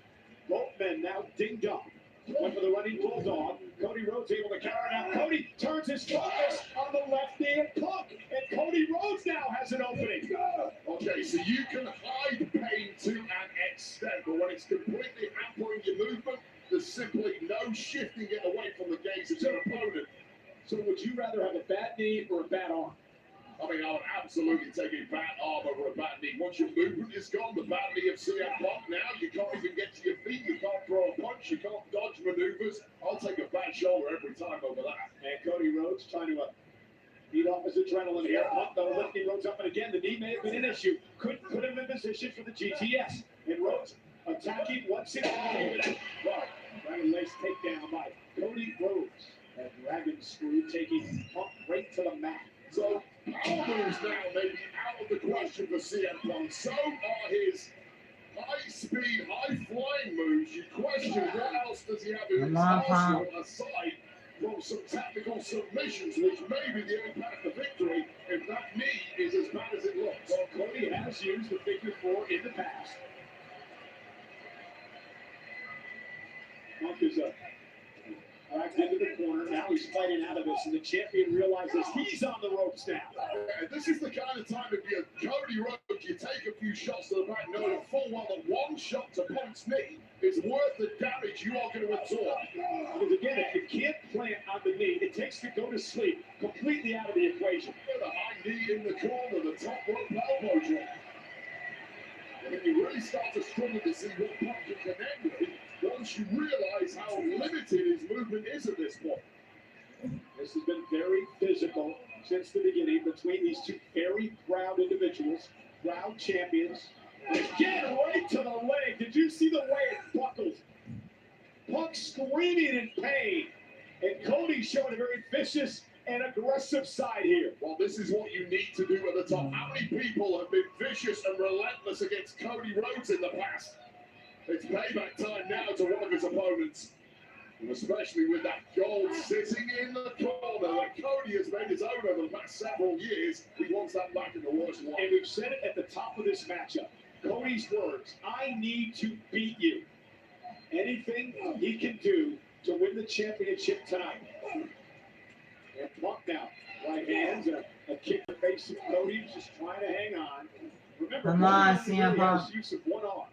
Both men now dinged up. Went for the running bulldog. Cody Rhodes able to counter now. Cody turns his focus on the left knee of Punk. And Cody Rhodes now has an opening. Okay, so you can hide pain to an extent, but when it's completely hampering your movement, there's simply no shifting it away from the gaze of your opponent. So would you rather have a bad knee or a bad arm? I mean, I would absolutely take a bad arm over a bad knee. Once your movement is gone, the bad knee of CM Punk now, you can't even get to your feet, you can't throw a punch, you can't dodge maneuvers. I'll take a bad shoulder every time over that. And Cody Rhodes trying to beat off his adrenaline here. Punk, though, lifting Rhodes up, and again, the knee may have been an issue. Couldn't put him in position for the GTS. And Rhodes attacking once again. Well, Dragon Lace takedown by Cody Rhodes. And Dragon Screw taking Punk right to the mat. So, power moves now may be out of the question for CM Punk. So are his high-speed, high-flying moves. You question what else does he have in his arsenal aside from some tactical submissions, which may be the only path to victory if that knee is as bad as it looks. Well, Cody has used the figure 4 in the past. Punk is back into the corner. Now he's fighting out of this, and the champion realizes he's on the ropes now. And this is the kind of time if you're Cody Rhodes, you take a few shots to the back, knowing full well that one shot to Punk's knee is worth the damage you are going to absorb. Because again, if you can't plant on the knee, it takes to go to sleep completely out of the equation. The high knee in the corner, the top rope elbow drop. And then you really start to struggle to see what Punk can connect with once you realize how limited his movement is at this point. This has been very physical since the beginning between these two very proud individuals, proud champions. And again, right to the leg. Did you see the way it buckled? Punk screaming in pain. And Cody showing a very vicious and aggressive side here. Well, this is what you need to do at the top. How many people have been vicious and relentless against Cody Rhodes in the past? It's payback time now to one of his opponents. And especially with that gold sitting in the corner that Cody has made his own over the past several years. He wants that back in the worst one. And we've said it at the top of this matchup. Cody's words, I need to beat you. Anything he can do to win the championship tonight. And Punk now, right hands, a kick to face of Cody, just trying to hang on. Remember, Come on, Cody CM really Punk. has use of one arm.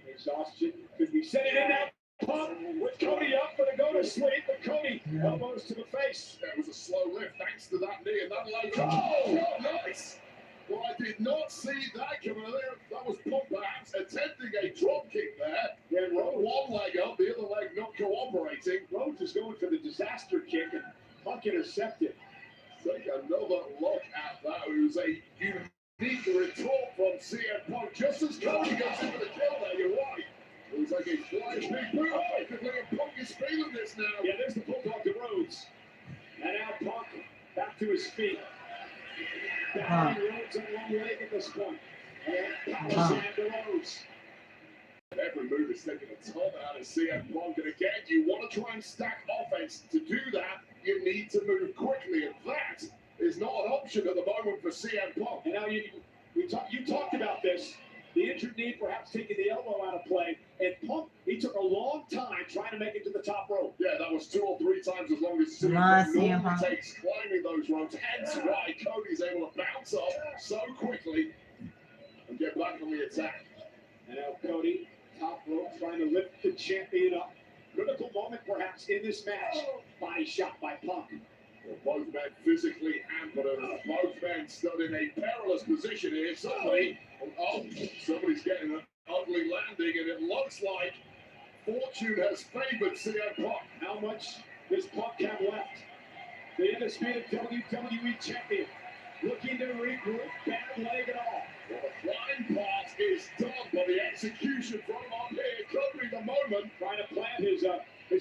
Exhaustion could be setting in now. Punk with Cody up for the go to sleep, but Cody elbows to the face. That was a slow lift thanks to that knee and that leg. Oh, nice. Well, I did not see that coming there. That was Punk perhaps attempting a drop kick there. Yeah, One leg up, the other leg not cooperating. Rhodes is going for the disaster kick, and Punk intercepted. Take another look at that. It was a unique retort from CM Punk. Just as Cody goes in for the kill there, you're right. It was like a flying big boot. And Punk is feeling this now. Yeah, there's the bulldog to Rhodes. And now Punk back to his feet. Down Rhodes on one leg at this point. And power slam to Rhodes. Every move is taking a ton out of CM Punk. And again, you want to try and stack offense. To do that, you need to move quickly. And that is not an option at the moment for CM Punk. And now you talked about this. The injured knee perhaps taking the elbow out of play. And Punk, he took a long time trying to make it to the top rope. Yeah, that was 2 or 3 times as long as CM Punk normally takes climbing those ropes. Hence why Cody's able to bounce up so quickly and get back on the attack. And now Cody, top rope, trying to lift the champion up. Critical moment perhaps in this match. Body shot by Punk. Well, both men physically hampered and both men stood in a perilous position here. Somebody's getting an ugly landing, and it looks like fortune has favored CM Punk. How much does Punk have left? The undisputed WWE champion. looking to regroup, bad leg and all. Well, the flying pass is done, but the execution from on here could be the moment. Trying to plant his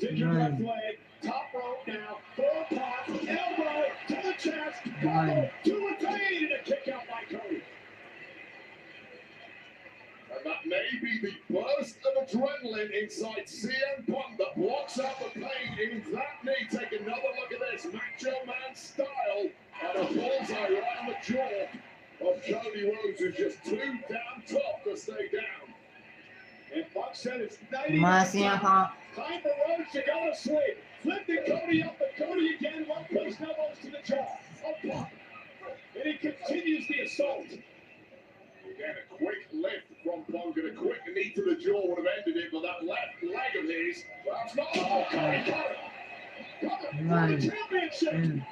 injured left leg. Top rope now. 4 pops, elbow to the chest. Elbow to retain and a kick out by Cody. And that may be the burst of adrenaline inside CM Punk that blocks out the pain in that knee. Take another look at this. Macho Man style. And a bullseye right on the jaw of Cody Rhodes, who's just too damn tough to stay down. And Punk said it's 90 CM Punk. Time for Rhodes to go to sleep. Flipping Cody up, but Cody again. One push elbows to the jaw of Punk. And he continues the assault. Again, a quick lift from Punk and a quick knee to the jaw would have ended it, but that left leg of his, perhaps not. Oh, Cody got it. For the championship.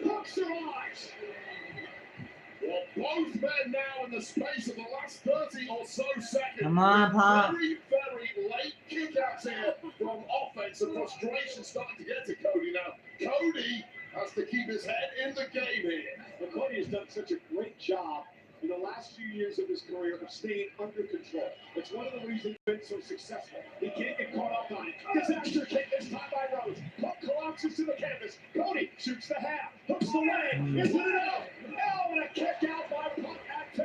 Punk survives. Well, both men now in the space of the last 30 or so seconds. Come on, Punk. Very, very late kickouts here from offense and frustration starting to get to Cody now. Cody has to keep his head in the game here. But Cody has done such a great job in the last few years of his career of staying under control. It's one of the reasons he's been so successful. He can't get caught up on it. Disaster kick this time by Rhodes. Punk collapses to the canvas. Cody shoots the half. Hooks the leg. Isn't it enough? Oh, and a kick out by Punk at 2.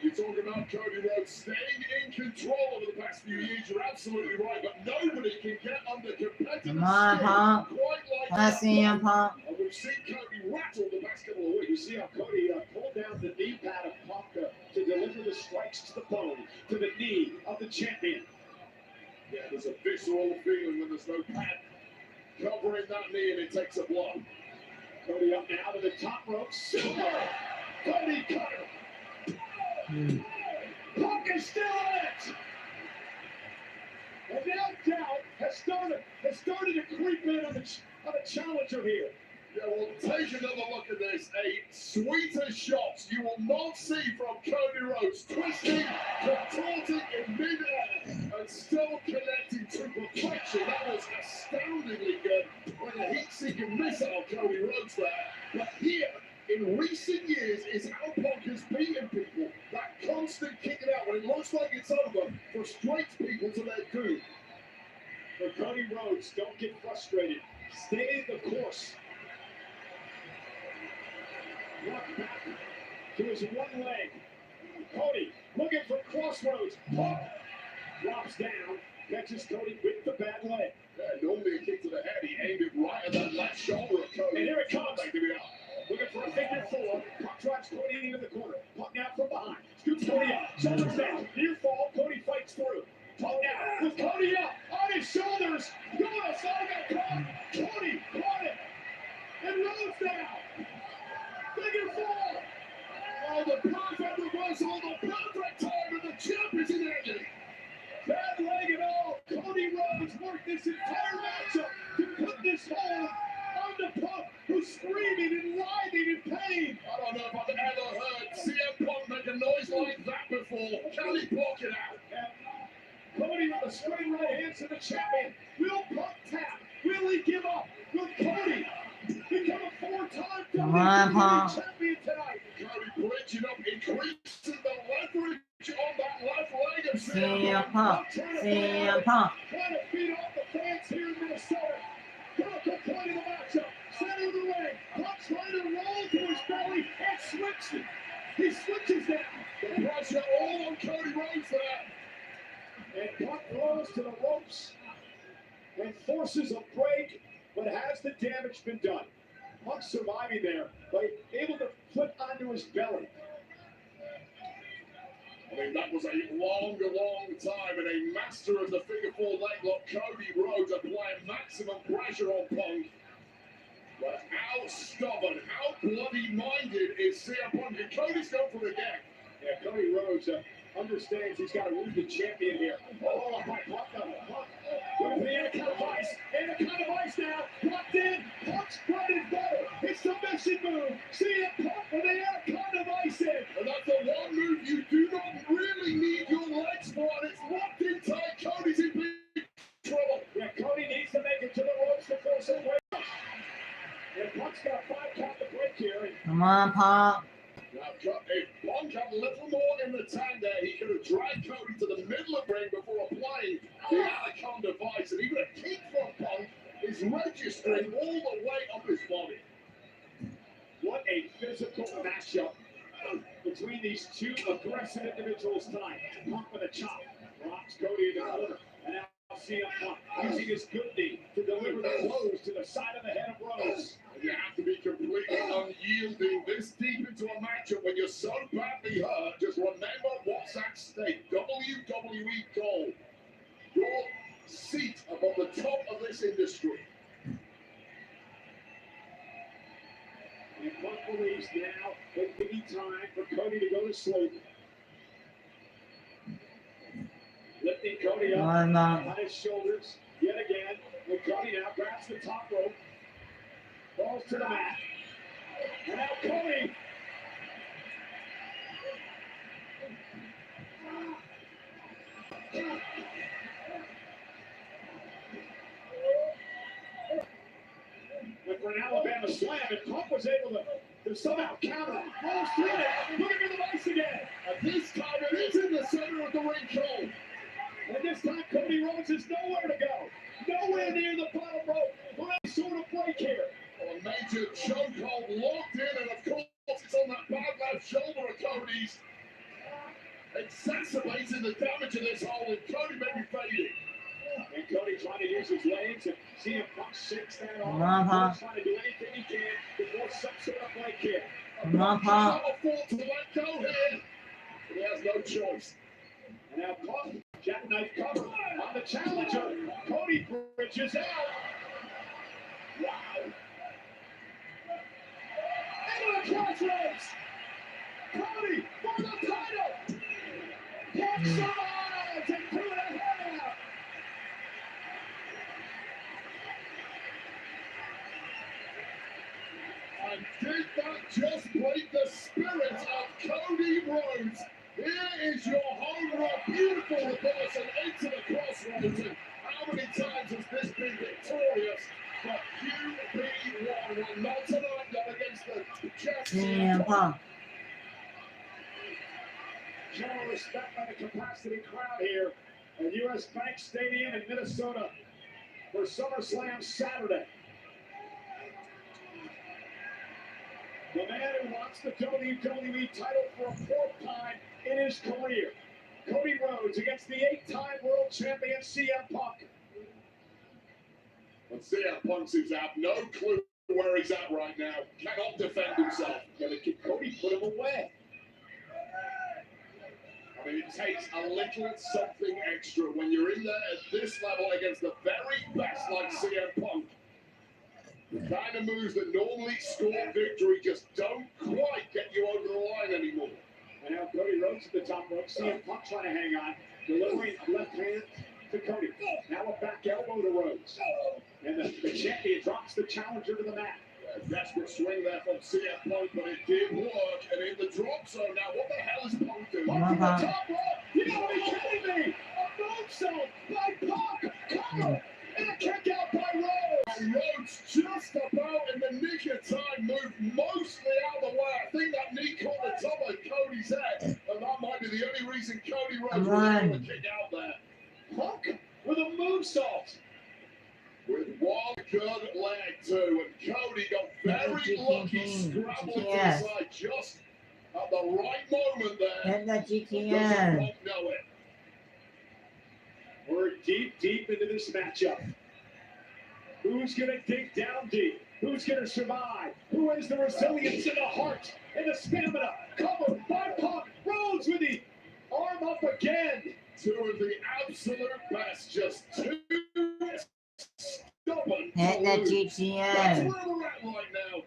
You talk about Cody Rhodes staying in control over the past few years. You're absolutely right, but nobody can get under competitive Come on, skin Punk. quite like Let's that. CM Punk. And we've seen Cody rattle the past couple of You weeks. see how Cody pulled down the knee pad of Punk to deliver the strikes to the bone, to the knee of the champion. Yeah, there's a visceral feeling when there's no pad covering that knee and it takes a blow. Cody up now to the top rope. Super Cody cutter. Punk is still in it. And now doubt has started to creep in on the challenger here. Yeah, well, take another look at this. A sweeter shot you will not see from Cody Rhodes. Twisting, contorting in midair, and still connecting to perfection. That was astoundingly good. With a heat-seeking missile, Cody Rhodes there. But here, in recent years, is how Punk has beaten people. That constant kicking out when it looks like it's over frustrates people to their doom. But Cody Rhodes, don't get frustrated. Stay the course. Walk back to his one leg. Cody looking for crossroads. Punk drops down, catches Cody with the bad leg. Yeah, normally a kick to the head. He aimed it right at that left shoulder of Cody. And here it comes. Back to me out. Looking for a figure 4. Punk drives Cody into the corner. Punk now from behind. Scoops Cody up. Shoulders down. Near fall. Cody fights through. Punk now with Cody up on his shoulders. Going Saga caught. Cody caught it. And Rhodes down. Figure 4. Oh, the perfect reversal, the perfect time, and the champ is in agony. Bad leg and all. Cody Rhodes worked this entire matchup to put this hold on the Punk, who's screaming and writhing in pain. I don't know if I've ever heard CM Punk make a noise like that before. Can he block it out? And Cody with a straight right hand to the champion. Will Punk tap? Will he give up? Will Cody become a 4-time WWE champion tonight? Cody bridging up, increasing the leverage on that left leg of CM Punk. CM Punk. Trying to beat off the fans here in Minnesota. Critical point of the matchup. Center of the ring. Punk trying to roll to his belly and switches. He switches down. The pressure all on Cody Rhodes there. And Punk rolls to the ropes and forces a break, but has the damage been done? Punk surviving there, but able to flip onto his belly. I mean, that was a long time, and a master of the figure 4 leg lock, Cody Rhodes, applying maximum pressure on Punk. But how stubborn, how bloody-minded is CM Punk? And Cody's going for it again. Yeah, Cody Rhodes understands he's got to move the champion here. Oh, my Punk. With the Anaconda Vice. Anaconda Vice now. Locked in. Punk's bread and butter. It's the mission move. CM Punk with the Anaconda Vice in. And that's the one move you do not really need your legs for, and it's locked in tight. Cody's in big trouble. Yeah, Cody needs to make it to the ropes to force a break. And Punk's got a 5 count to break here. Come on, Punk. Punk had a little more in the tank there. He could have dragged Cody to the middle of the ring before applying the Anaconda Vice. And even a kick from Punk is registering all the way up his body. What a physical matchup between these two aggressive individuals tonight. Punk with a chop, rocks Cody in the corner, and now CM Punk using his good knee to deliver the blows to the side of the head of Rose. And you have to be completely unyielding this deep into a matchup when you're so badly hurt. Just remember what's at stake. WWE gold. Your seat above the top of this industry. And Punk believes now it may be time for Cody to go to sleep. Lifting Cody up on his shoulders yet again. And Cody now grabs the top rope, falls to the mat. And now Cody. Went for an Alabama slam, and Punk was able to somehow counter it. Rolls through it, put him in the ice again. And this time it is in the center of the ring, Cole. And this time Cody Rhodes is nowhere to go. Nowhere near the bottom rope for any sort of break here. A major chokehold locked in, and of course it's on that bad left shoulder of Cody's. Exacerbating the damage of this hole, and Cody may be fading. And Cody trying to use his legs, and CM Punk shakes that off. Trying to do anything he can before some sort of break here. Punk cannot afford to let go here. He has no choice. And now Punk, jackknife cover on the challenger. Cody bridges out. Wow. Into the crossroads. Cody for the title. Punk survives and 2.5. And did that just break the spirit of Cody Rhodes? Here is your home run, beautiful reverse and into the crossroads. And how many times has this been victorious for QB1? Well, not tonight, not against the Jets. General respect by the capacity crowd here at U.S. Bank Stadium in Minnesota for SummerSlam Saturday. The man who wants the WWE title for a 4th time in his career. Cody Rhodes against the 8-time world champion CM Punk. And CM Punk seems to have no clue where he's at right now. Cannot defend himself. Gonna keep Cody put him away. I mean, it takes a little something extra when you're in there at this level against the very best like CM Punk. The kind of moves that normally score victory just don't quite get you over the line anymore. And now Cody Rhodes at the top rope. CM Punk trying to hang on. Delivering a left hand to Cody. Now a back elbow to Rhodes. And the champion drops the challenger to the mat. A desperate swing there from CM Punk, but it did work. And in the drop zone now, what the hell is Punk doing? Punk from the top rope. You gotta be kidding me. A moonsault by Punk. Cover. And a kick out by Rhodes. And Rhodes just about in the nick of time moved mostly out of the way. I think that knee caught the top of Cody's head. And that might be the only reason Cody Rhodes was able to kick out there. Punk with a moonsault. With one good leg too, and Cody got very lucky scrambling to the side just at the right moment there. And the GTN. Doesn't Punk know it? We're deep into this matchup. Who's gonna dig down deep? Who's gonna survive? Who has the resilience and the heart and the stamina? Covered by Punk. Rhodes with the arm up again. Two of the absolute best, just two stubborn. And the That's GTN. where we're at right now.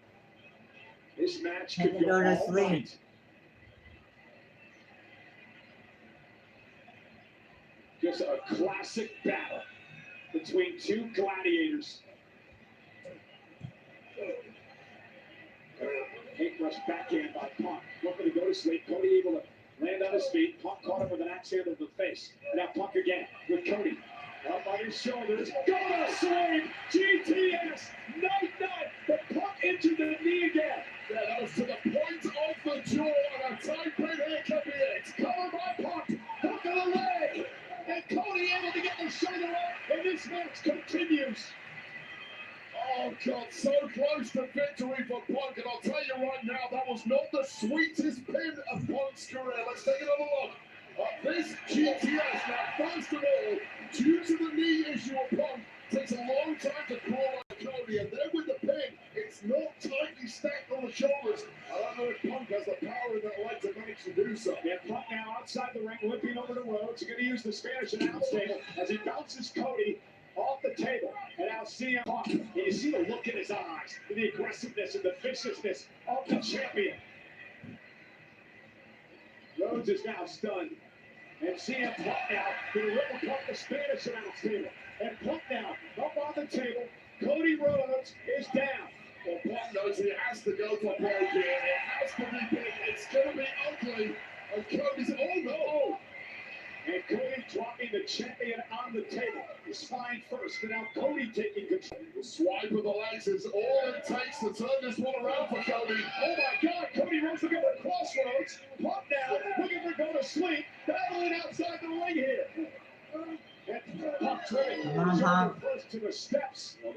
This match And could to go go to all sleep. night. Just a classic battle between two gladiators. Hate rush backhand by Punk. Looking to go to sleep. Cody able to land on his feet. Punk caught him with an axe handle to the face. And now Punk again with Cody. Up on his shoulders. Go to sleep. GTS. Night. But Punk into the knee again. Yeah, that was to the point of the jaw, and a tight pin here got so close to victory for Punk, and I'll tell you right now, that was not the sweetest pin of Punk's career. Let's take another look at this GTS. Now, first of all, due to the knee issue of Punk, takes a long time to crawl on Cody, and then with the pin, it's not tightly stacked on the shoulders. I don't know if Punk has the power in that leg to manage to do so. Yeah, Punk now outside the ring, limping over the ropes. He's going to use the Spanish announce table as he bounces Cody off the table. And now CM Punk, and you see the look in his eyes, and the aggressiveness and the viciousness of the champion. Rhodes is now stunned. And CM Punk now going to rip apart the Spanish announce table. And Punk now up on the table. Cody Rhodes is down. Well, Punk knows he has to go for broke here. It has to be big. It's going to be ugly. And Cody's, oh no! And Cody dropping the champion on the table. His spine first, and now Cody taking control. The swipe of the legs is all it takes to turn this one around for Cody. Oh my God, Cody Rhodes looking for crossroads. Punk now, looking for go to sleep. Battling outside the ring here. And Punk turning shoulder first to the steps. And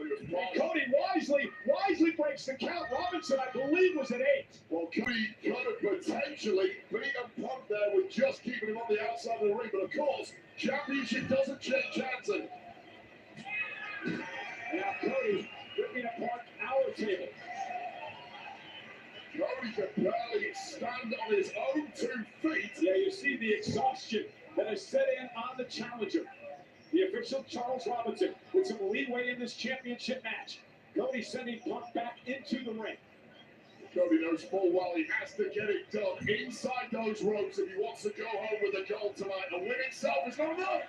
Cody wisely breaks the count. Robinson, I believe, was at 8. Well, Cody could have potentially beaten Punk there with just keeping him on the outside of the ring. But of course, championship doesn't change Jansen. Now Cody ripping apart our table. Cody can barely stand on his own 2 feet. Yeah, you see the exhaustion that has set in on the challenger. The official Charles Robinson with some leeway in this championship match. Cody sending Punk back into the ring. Cody knows full well he has to get it done inside those ropes if he wants to go home with a gold tonight. The win itself is not enough.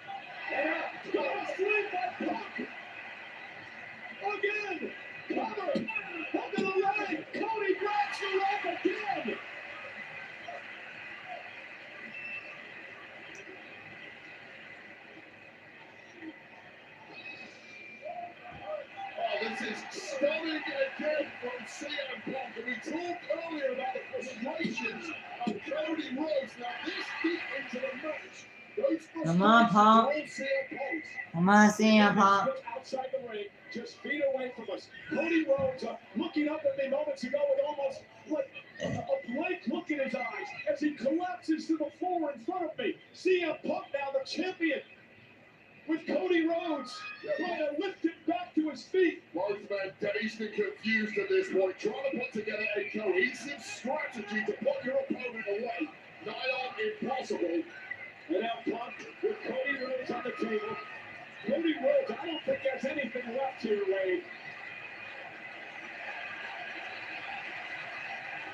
Yeah, go to sleep by Punk. Again, cover, under the leg. Cody grabs the rope again. This is stunning again from CM Punk. And we talked earlier about the frustrations of Cody Rhodes. Now this deep into the match, those frustrations Come on, Punk. all CM Punk's. Come on, CM Punk. Outside the ring, just feet away from us. Cody Rhodes looking up at me moments ago with almost like a blank look in his eyes as he collapses to the floor in front of me. CM Punk now the champion with Cody Rhodes trying to lift him back to his feet. Both men dazed and confused at this point, trying to put together a cohesive strategy to put your opponent away. Nigh on impossible. And now Punk with Cody Rhodes on the table. Cody Rhodes, I don't think there's anything left here, Wade.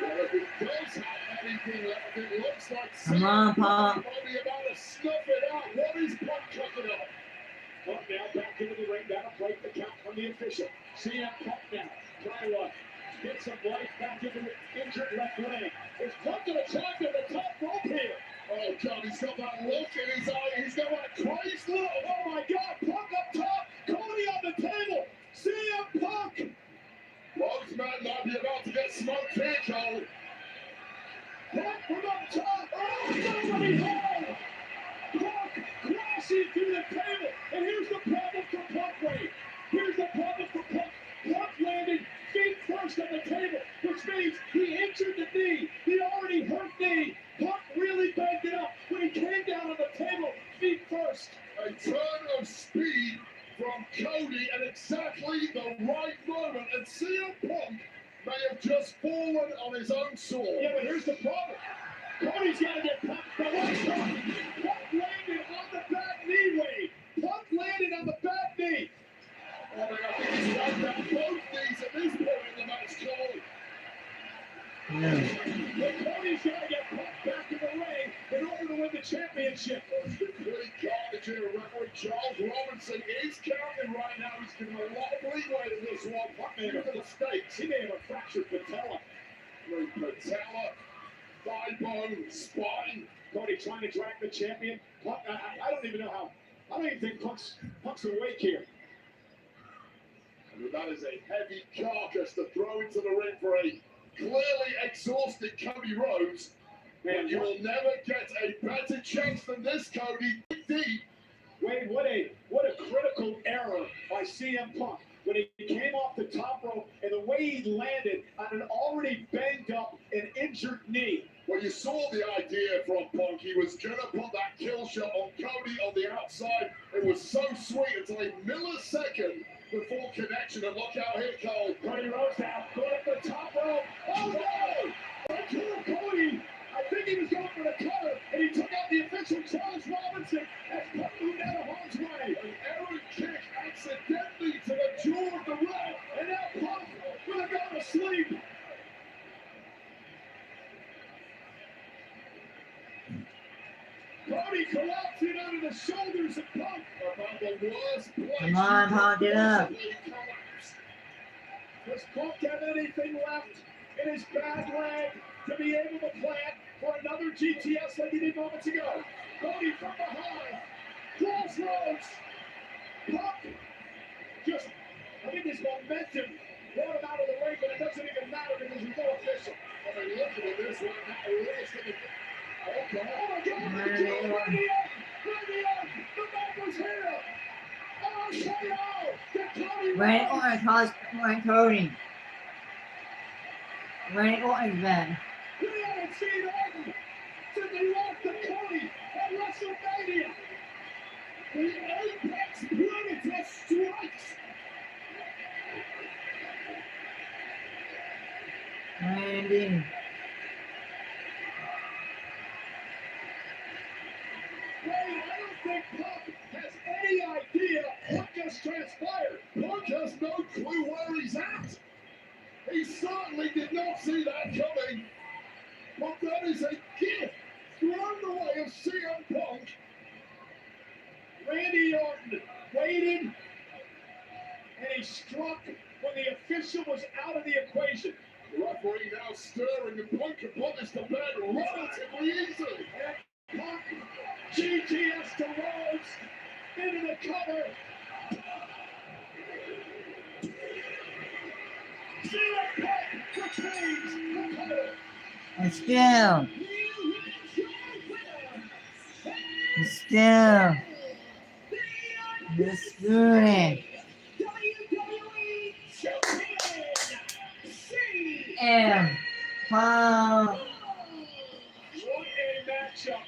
Well, if it does have anything left, it looks like Come on, Punk. only about to snuff it out. What is Punk cooking up? Punk now back into the ring. That'll break the count from the official. CM Punk now trying to get some life back into the injured left leg. Is Punk going to try to the top rope here? Oh, God, he's got that look in his eye. He's got that crazed look. Oh, my God. Punk up top. Cody on the table. CM Punk. Both men might be about to get smoked here, Cole. Punk from up top. Oh, somebody home. Punk crashing through the table. And here's the problem for Punk, Wade. Here's the problem for Punk. Punk landed feet first on the table, which means he injured the knee. The already hurt knee. Punk really backed it up when he came down on the table, feet first. A turn of speed from Cody at exactly the right moment. And CM Punk may have just fallen on his own sword. Yeah, but here's the problem. Cody's got to get Punk the right time. Punk landed on the back knee, Wade. Punk landed on the back knee. Oh, my God, I think he's wiped out both knees at this point in the match, Cole. But Cody's got to get Punk back in the ring in order to win the championship. The great carnage here, referee Charles Robinson is counting right now. He's giving a lot of leeway to this one. Punk made a mistake. He may have a fractured patella. Great patella, thigh bone, spine. Cody trying to drag the champion. Punk, I don't even know how. I don't even think Punk's awake here. And that is a heavy carcass to throw into the ring for a clearly exhausted Cody Rhodes. Man, you will never get a better chance than this, Cody. Deep. Wade, what a critical error by CM Punk. when he came off the top rope and the way he landed on an already banged up and injured knee. Well, you saw the idea from Punk. He was going to put that kill shot on Cody on the outside. It was so sweet until a millisecond before connection. And look out here, Cole. Cody Rhodes now going up the top rope. Oh no! That killed Cody. I think he was going for the cutter, and he took out the official Charles Robinson as Punk moved out of harm's way. An errant kick accidentally to the jaw of the ref. And now Punk gonna go to sleep. Cody collapsing under the shoulders of Punk. About the worst place. Come on, Punk, get up. Does Punk have anything left in his bad leg to be able to plant for another GTS like he did moments ago? Cody from behind. Crossroads. Punk. Just, I think his momentum brought him out of the ring, but it doesn't even matter because there's no official. I mean, look at this one now. Okay. Oh my God! Radio! The back was here! Oh, KO! Randy Orton calls Cody. Randy Orton's bad. We haven't seen Orton since he lost to Cody at WrestleMania. The Apex Predator strikes. Randy. Wait, I don't think Punk has any idea what just transpired. Punk has no clue where he's at. He certainly did not see that coming. But that is a gift thrown the way of CM Punk. Randy Orton waited, and he struck when the official was out of the equation. The referee now stirring, and Punk can put this to bed relatively easily. And Punk, GTS to Rhodes, into the cover. CM Punk retains the cover. And still. Disputing. WWE Champion, And Punk. What a matchup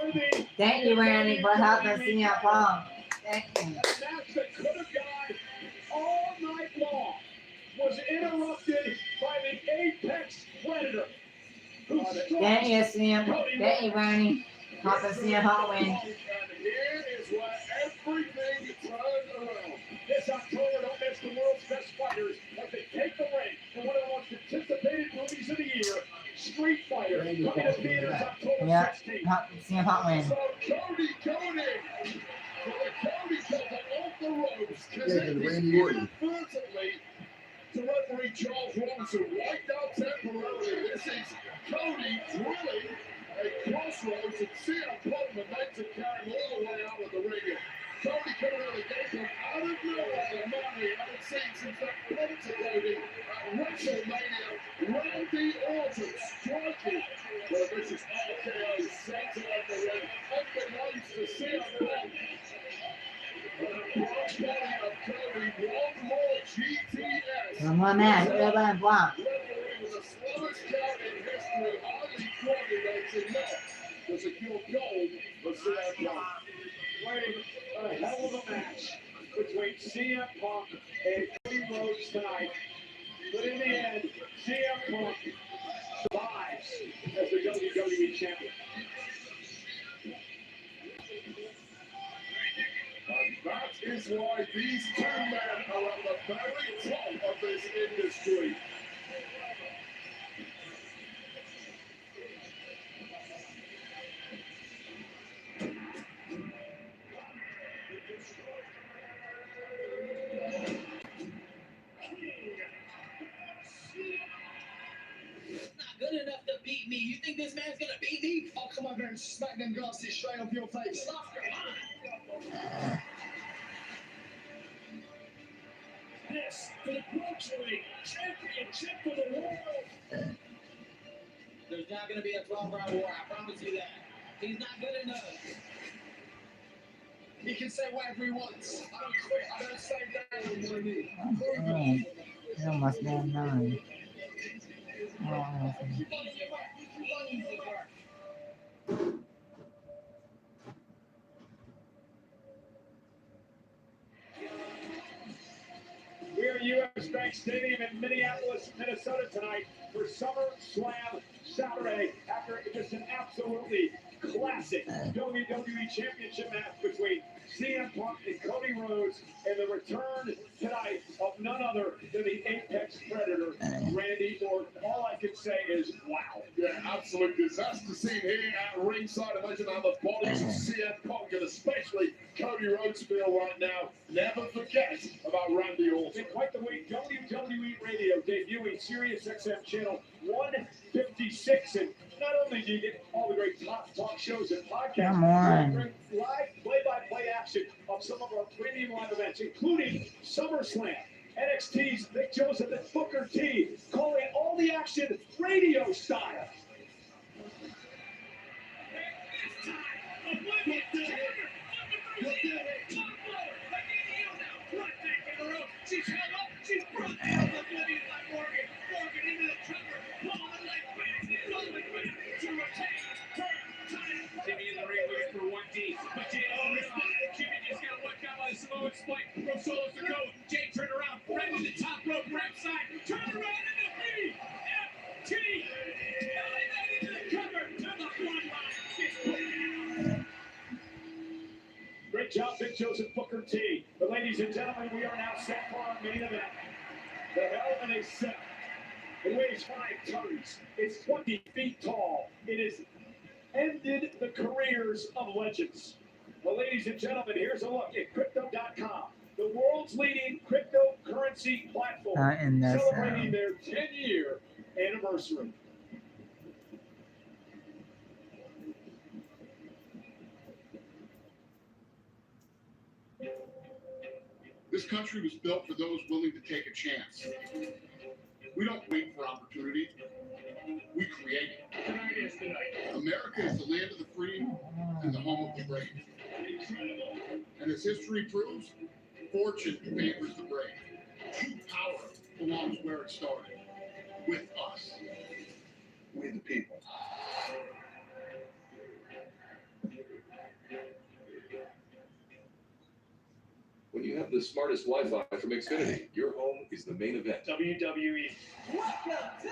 worthy. Thank you, Randy, for helping CM Punk. Thank you. A match that could have gone all night long was interrupted by the Apex Predator. Who Thank you, CM. Thank you, Randy. Helping CM Punk win. And here is where everything turned around. This October, don't miss the world's best fighters as they take the ring in one of the most anticipated movies of the year, Street Fighter, coming to theaters October Yeah, 16th. help CM Punk win. So Cody going in for the Cody cover off the ropes, connecting inadvertently to referee Charles Robinson, wiped out temporarily. This is Cody drilling a crossroads and CM Punk momentum carrying all the way out of the ring. Cody coming out of the gate from out of nowhere, the man we haven't seen since that bump to Cody at WrestleMania. Randy Orton striking. Well, this is RKO center of the ring, unbeknownst to CM Punk. And a crossbody of Cody, one more GTS. Come on, man. Good and block. Referee with the slowest count in history, hardly coordinating that. To secure gold for CM Punk. Playing a hell of a match between CM Punk and Cody Rhodes tonight. But in the end, CM Punk survives as the WWE Champion. And that is why these two men are at the very top of this industry. Good enough to beat me. You think this man's gonna beat me? Oh, come over and smack them glasses straight off your face. This for the Brooklyn Championship for the world. There's not gonna be a 12-round war. I promise you that. He's not good enough. He can say whatever he wants. I don't quit. I don't say that on my knee. Alright. It's almost damn 9. Oh, We're at US Bank Stadium in Minneapolis, Minnesota tonight for SummerSlam Saturday after just an absolutely classic WWE Championship match between CM Punk and Cody Rhodes, and the return tonight of none other than the Apex Predator, Randy Orton. All I can say is wow. Yeah, absolute disaster scene here at ringside. Imagine how the bodies of CM Punk and especially Cody Rhodes feel right now. Never forget about Randy Orton. In quite the week, WWE Radio debuting Sirius XM channel 156, and not only do you get all the great talk shows and podcasts, Come on. we bring live play-by-play action of some of our premium live events, including SummerSlam, NXT's Nick Joseph and Booker T, calling all the action radio style. She's held up. She's brought down Oblivion by Morgan. Morgan into the cover. Pulling like back. Rolling back to retain. Turn. Time. Jimmy in the ring looking for 1D. But Jay Jimmy just got one count by the Samoan spike. From Solos to go. Jay turned around. Right in the top rope. Right side. Turn around into BFT. Right into the cover. To the front line. Great job, Big Joseph Booker T. But ladies and gentlemen, we are now set for our main event. The Hell in a Cell. It weighs 5 tons. It's 20 feet tall. It has ended the careers of legends. Well, ladies and gentlemen, here's a look at Crypto.com, the world's leading cryptocurrency platform, in the celebrating their 10-year anniversary. This country was built for those willing to take a chance. We don't wait for opportunity. We create it. Tonight is the night. America is the land of the free and the home of the brave. And as history proves, fortune favors the brave. True power belongs where it started, with us. We the people. When you have the smartest Wi-Fi from Xfinity, your home is the main event. WWE. Welcome to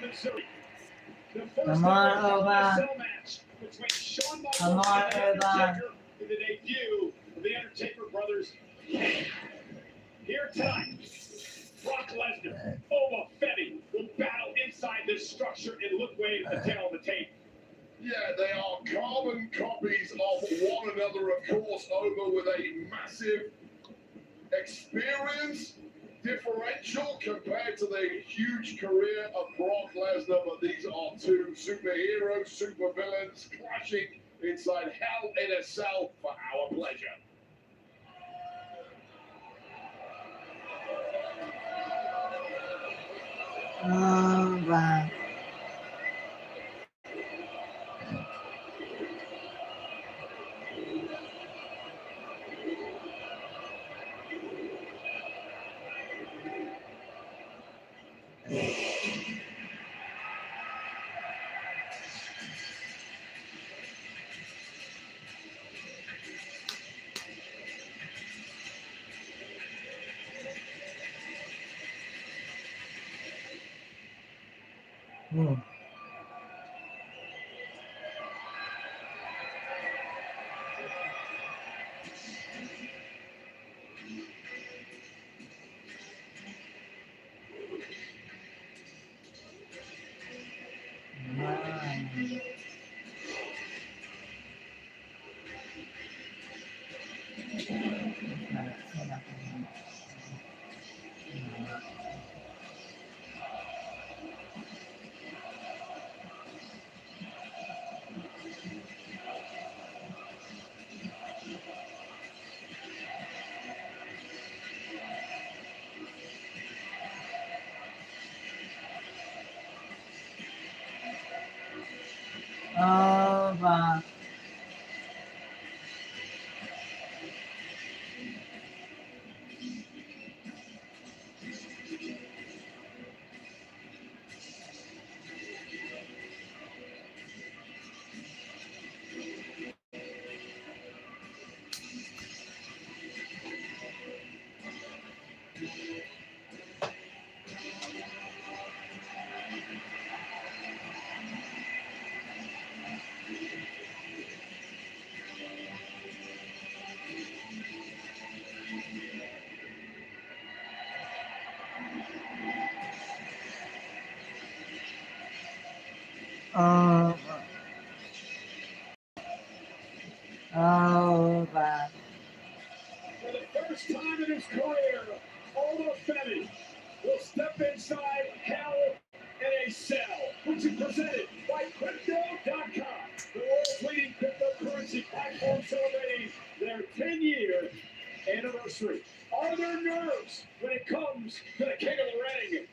Missouri. The first Come on, ever Oba. cell match between Shawn Come Michaels on, and The Oba. Undertaker in the debut of the Undertaker brothers. Here tonight, Brock Lesnar, Oba Femi will battle inside this structure, and look way at the tail of the tape. Yeah, they are carbon copies of one another, of course, over with a massive experience differential compared to the huge career of Brock Lesnar, but these are two superheroes, supervillains clashing inside Hell in a Cell for our pleasure. Wow. Hmm. Wow. Wow. Wow. For the first time in his career, Oba Femi will step inside Hell in a Cell, which is presented by Crypto.com, the world's leading cryptocurrency platform celebrating their 10-year anniversary. Are there nerves when it comes to the King of the Ring?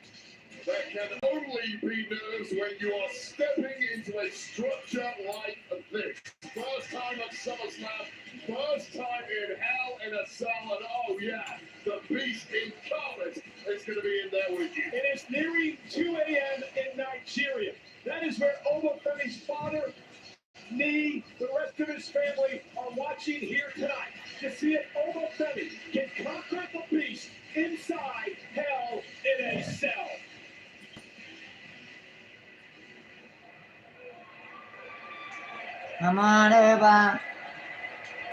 There can only be nerves when you are stepping into a structure like this. First time at SummerSlam, first time in Hell in a Cell, and oh yeah, the beast incarnate is going to be in there with you. It is nearing 2 a.m. in Nigeria. That is where Oba Femi's father, me, the rest of his family are watching here tonight to see if Oba Femi can conquer the beast inside Hell in a Cell. Come on, Oba.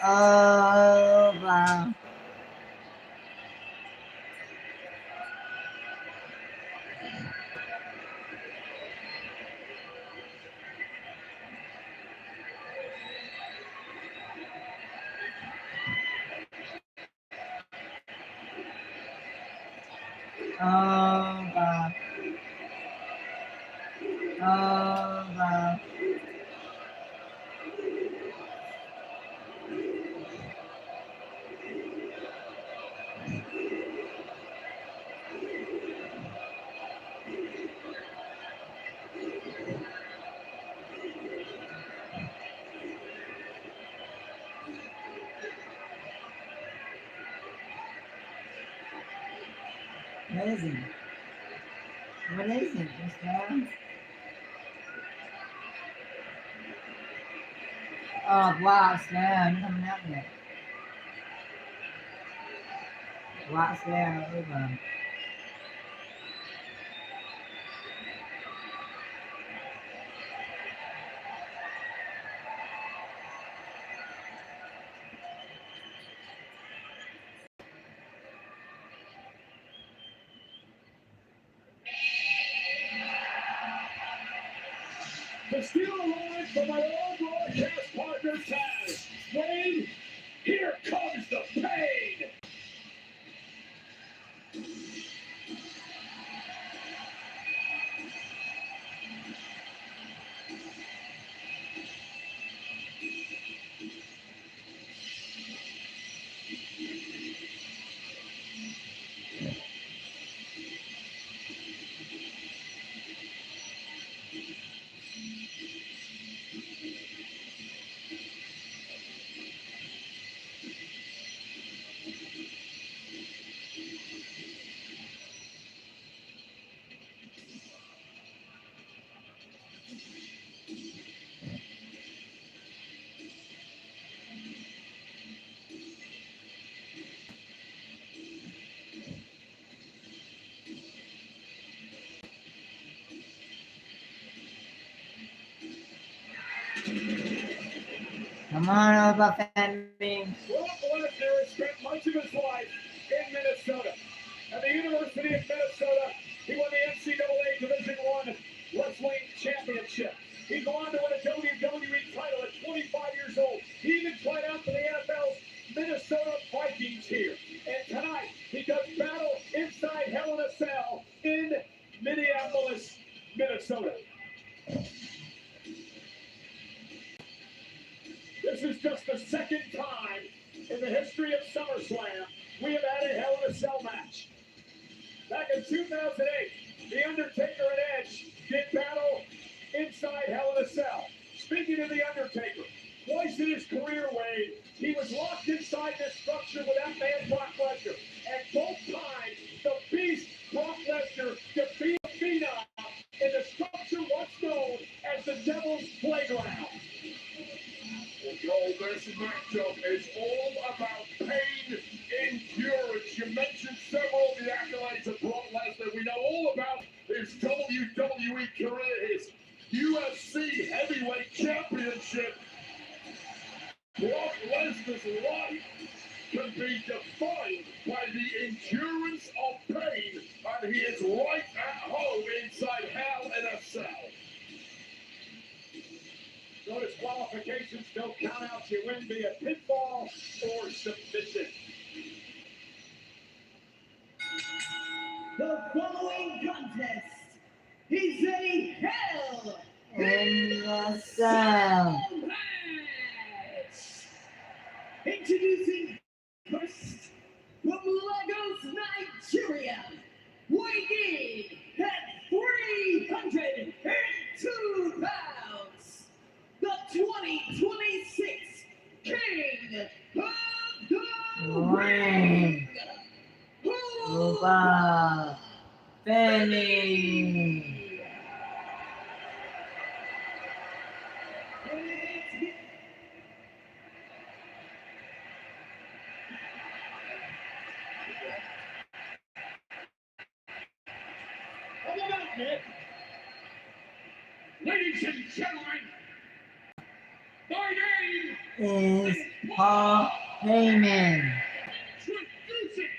Oba. Oba. Oba. Amazing. What is it, this guy? Oh, wow, Slam. Coming out there. Wow, Slam. Oba. steal a line from my old broadcast partner, Taz. Wade, here comes the pain. Come on, Oba family. Brock Lesnar has spent much of his life in Minnesota. At the University of Minnesota, he won the NCAA Division I Wrestling Championship. He'd go on to win a WWE title at 25 years old. He even tried out for the NFL's Minnesota Vikings here. And tonight, he does battle inside Hell in a Cell in Minneapolis, Minnesota. This is just the second time in the history of SummerSlam we have had a Hell in a Cell match. Back in 2008, The Undertaker and Edge did battle inside Hell in a Cell. Speaking of The Undertaker, twice in his career, Wade, he was locked inside this structure with that man, Brock Lesnar. And both times, the Beast, Brock Lesnar, defeated Phenom in the structure once known as the Devil's Playground. Joel, this matchup is all about pain endurance. You mentioned several of the accolades of Brock Lesnar. We know all about his WWE career, his UFC heavyweight championship. Brock Lesnar's life can be defined by the endurance of pain, and he is right at home inside Hell in a Cell. No disqualifications, no countouts. You win via pinfall or submission. The following contest is a Hell In a Cell. match. Introducing first from Lagos, Nigeria, weighing in at 302 pounds, the 2026 King of the Ring. Wwe Oba family. How about that, Nick? Ladies and gentlemen, my name Is Paul Heyman. introducing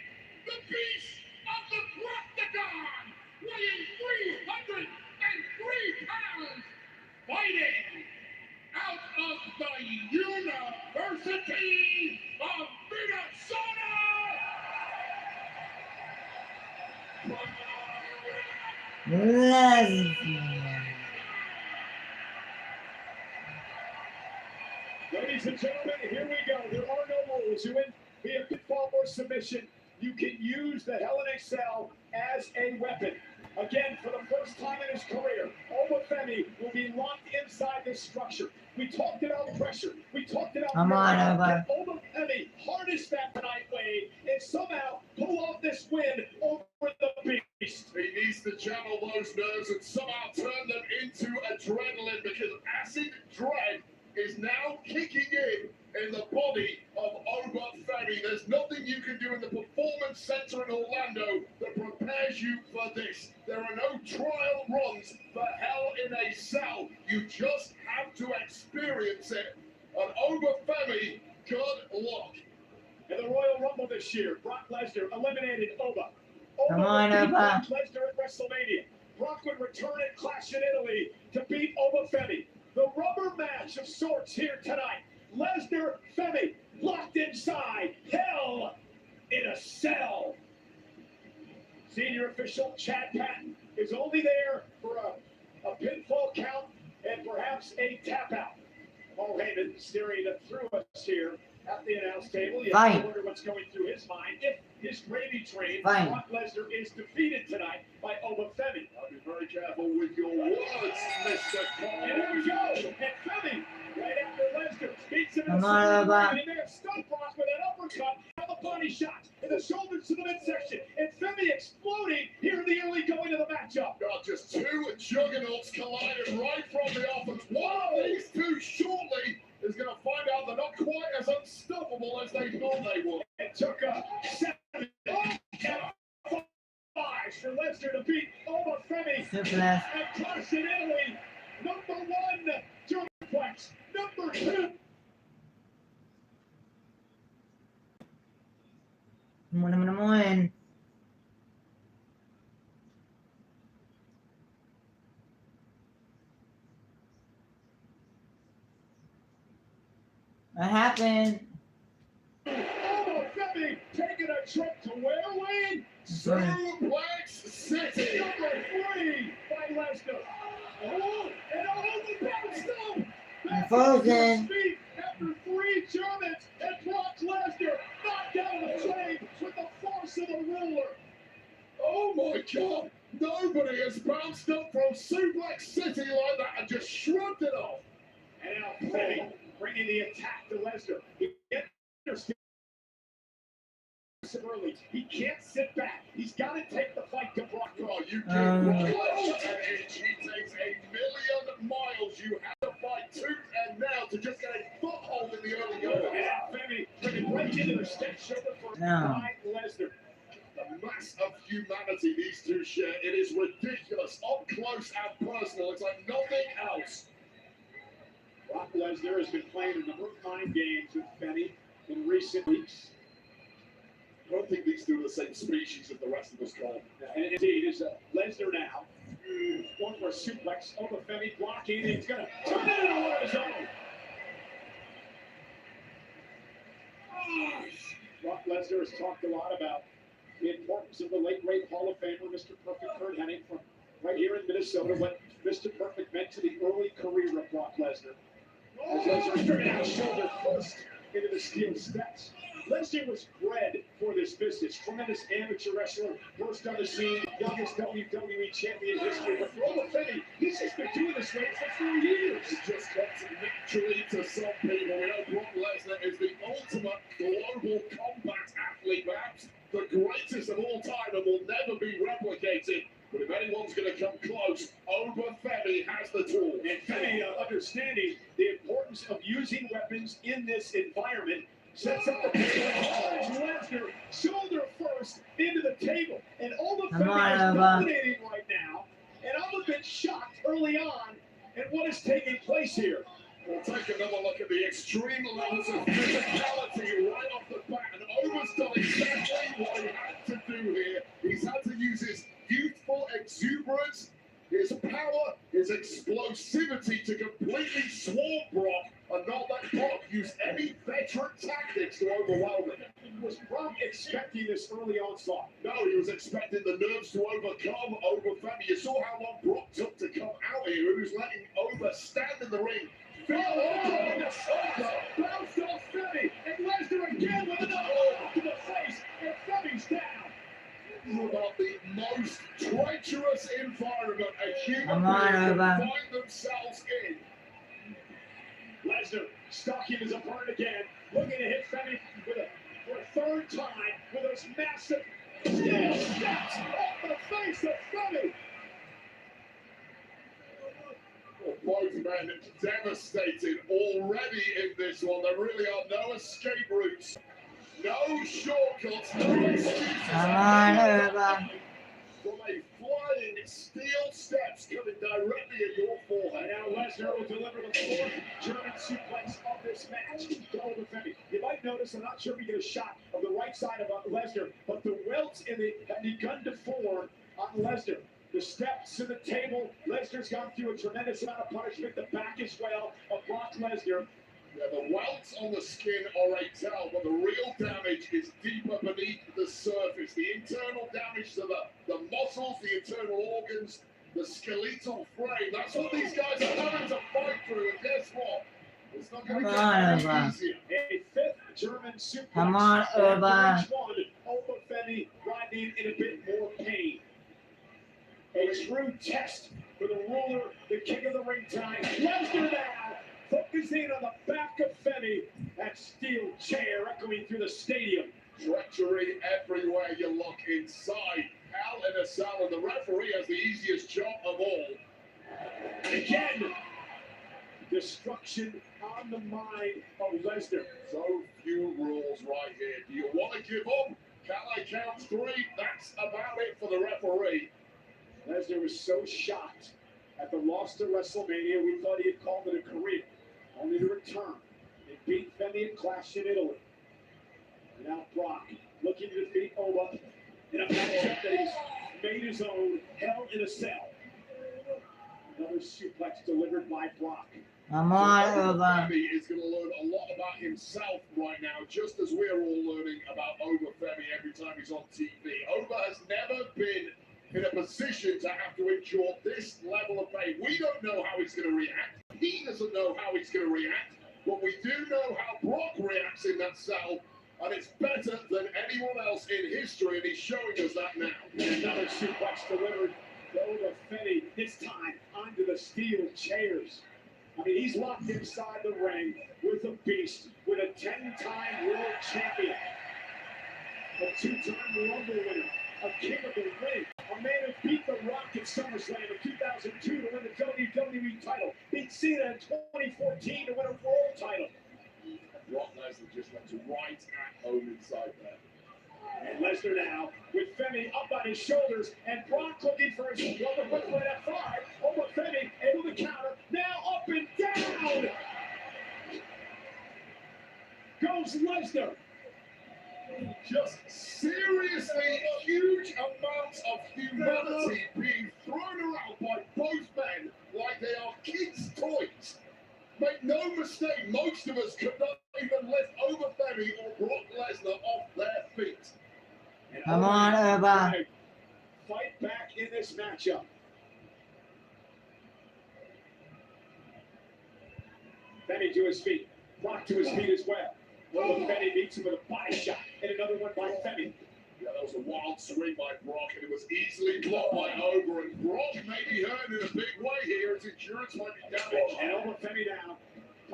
the Beast of the Proctagon, weighing 303 pounds, fighting out of the University of Minnesota. Lesnar. Ladies and gentlemen, here we go. There are no rules. You win via pinfall or submission. You can use the Hell in a Cell as a weapon. Again, for the first time in his career, Oba Femi will be locked inside this structure. We talked about pressure. We talked about Come on, pressure. Oba. Oba Femi harnessed that tonight, Wade, and somehow pull off this win over the Beast. He needs to channel those nerves and somehow turn them into adrenaline, because acid dread is now kicking in the body of Oba Femi. There's nothing you can do in the Performance Center in Orlando that prepares you for this. There are no trial runs for Hell in a Cell. You just have to experience it. And Oba Femi, good luck. In the Royal Rumble this year, Brock Lesnar eliminated Oba. Come on, beat Oba. Brock Lesnar at WrestleMania. Brock would return at Clash in Italy to beat Oba Femi. another match of sorts here tonight. Lesnar, Femi, locked inside. Hell in a cell. Senior official Chad Patton is only there for a pinfall count and perhaps a tap out. Paul Heyman staring through us here at the announce table. You have to wonder what's going through his mind if his gravy train, Brock Lesnar, is defeated tonight by Femi. I'll be very careful with your words, Mr. Cole. And here we go. And Femi, right after Lesnar, beats him in the center, and he may have stunned Brock with an uppercut and a body shot in the shoulders to the midsection. And Femi exploding here in the early going of the matchup. Got just two juggernauts colliding right from the offense. One of these two shortly is going to find out they're not quite as unstoppable as they thought they would. It took 7 and 5 for Lesnar to beat Femi and Carson Italy. Number 1, Durplex. Number 2. Naman. What happened? Femi taking a trip to where, Wayne? Suplex City. Number 3 by Lesnar. Oh, and the Brownstone. Frozen. After 3 Germans, and Brock Lesnar knocked out of the frame with the force of the ruler. Oh my God! Nobody has bounced up from Suplex City like that and just shrugged it off. And now Femi bringing the attack to Lesnar. He understands early. He can't sit back. He's got to take the fight to Brock. Oh, you give Brock Lesnar an inch, he takes 1,000,000 miles. You have to fight tooth and nail to just get a foothold in the early going. And Femi bringing right into the step shoulder for Lesnar. The mass of humanity these two share, it is ridiculous, up close and personal. It's like nothing else. Brock Lesnar has been playing a number of mind games with Femi in recent weeks. I don't think these two are the same species as the rest of us, Cole. And indeed, is Lesnar now. One for a suplex. Femi blocking. He's going to turn it into one of his own. Brock Lesnar has talked a lot about the importance of the late great Hall of Famer, Mr. Perfect Kurt Hennig, from right here in Minnesota, what Mr. Perfect meant to the early career of Brock Lesnar. As Lesnar driven out shoulder first into the steel steps. Lesnar was bred for this business. Tremendous amateur wrestler, burst on the scene, youngest WWE champion in history. But for Femi, he's just been doing this way for 4 years. It just comes naturally to some people. We know Brock Lesnar is the ultimate global combat athlete, perhaps the greatest of all time, and will never be replicated. But if anyone's going to come close, Femi has the tool. And Femi, understanding the importance of using weapons in this environment, sets up the table. Lesnar, shoulder first, into the table. And Femi is dominating right now. And I'm a bit shocked early on at what is taking place here. We'll take another look at the extreme levels of physicality right off the bat. And Over's done exactly what he had to do here. He's had to use his youthful exuberance, his power, his explosivity to completely swarm Brock and not let Brock use any veteran tactics to overwhelm him. Was Brock expecting this early onslaught? No, he was expecting the nerves to overcome Femi. You saw how long Brock took to come out here. He was letting Over stand in the ring. Bounced off Femi, and Lesnar again with another to the face, and Femi's down. About the most treacherous environment a human being can find themselves in. Lesnar stalking his opponent again, looking to hit Femi for a third time with those massive steel steps off the face of Femi. Both men devastated already in this one. There really are no escape routes. No shortcuts, no excuses. Come on, everyone. From a flying steel steps coming directly at your forehead. And now Lesnar will deliver the 4th German suplex of this match to Femi. You might notice, I'm not sure if we get a shot of the right side of Lesnar, but the welts have begun to form on Lesnar. The steps to the table. Lesnar's gone through a tremendous amount of punishment. The back as well of Brock Lesnar. Yeah, the welts on the skin are a tell, but the real damage is deeper beneath the surface. The internal damage to the muscles, the internal organs, the skeletal frame. That's what these guys are having to fight through. And guess what? It's not going to get any easier. A fifth German suplex. Come on, Urban. Obafemi riding in a bit more pain. A true test for the ruler, the king of the ring tonight. Lesnar now focusing on the back of Femi. That steel chair echoing through the stadium. Treachery everywhere you look inside. Hell in a cell, and the referee has the easiest job of all. Again, destruction on the mind of Lesnar. So few rules right here. Do you want to give up? Can I count 3? That's about it for the referee. Lesnar was so shocked at the loss to WrestleMania, we thought he had called it a career, only to return and beat Femi at Clash in Italy. And now Brock looking to defeat Oba in a matchup that he's made his own. Hell in a Cell. Another suplex delivered by Brock. Come on, Urban. Femi is going to learn a lot about himself right now, just as we're all learning about Femi every time he's on TV. Oba has never been in a position to have to endure this level of pain. We don't know how he's going to react. He doesn't know how he's going to react, but we do know how Brock reacts in that cell, and it's better than anyone else in history, and he's showing us that now. And another suplex delivered. Obafemi, this time onto the steel chairs. I mean, he's locked inside the ring with a beast, with a 10-time world champion, a 2-time Rumble winner, a king of the ring, a man who beat The Rock at SummerSlam in 2002 to win the WWE title, beat Cena in 2014 to win a world title. Brock Lesnar just went to right at home inside there. And Lesnar now with Femi up on his shoulders, and Brock looking for his rubber foot for that 5. Obafemi able to counter. Now up and down goes Lesnar. Just seriously huge amounts of humanity being thrown around by both men like they are kids' toys. Make no mistake, most of us could not even lift Obafemi or Brock Lesnar off their feet. And Come on, Urban. Fight back in this matchup. Femi to his feet. Brock to his feet as well. Femi beats him with a body shot. And another one by Femi. Yeah, that was a wild swing by Brock, and it was easily blocked by Oba. And Brock may be hurt in a big way here. His endurance might be damaged. And Obafemi down.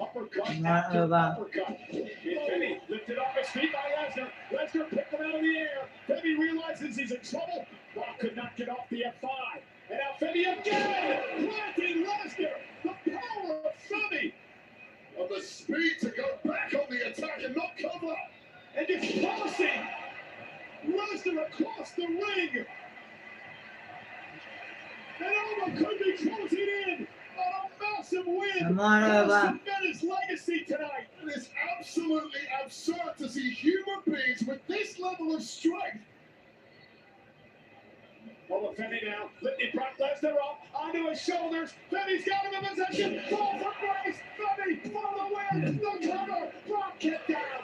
Uppercut Not after Oba. uppercut. And Femi lifted off his feet by Lesnar. Lesnar picked him out of the air. Femi realizes he's in trouble. Brock could not get off the F5. And now Femi again! Planting Lesnar! The power of Femi! And the speed to go back on the attack and not cover. And just tossing Lesnar across the ring. And Oba could be closing in on a massive win. Come on, to Oba. cement his legacy tonight. It is absolutely absurd to see human beings with this level of strength. Femi now lifting Brock Lesnar up onto his shoulders. Femi's got him in possession. Fall for Grace. Femi for the win. The cover. Brock kicked down.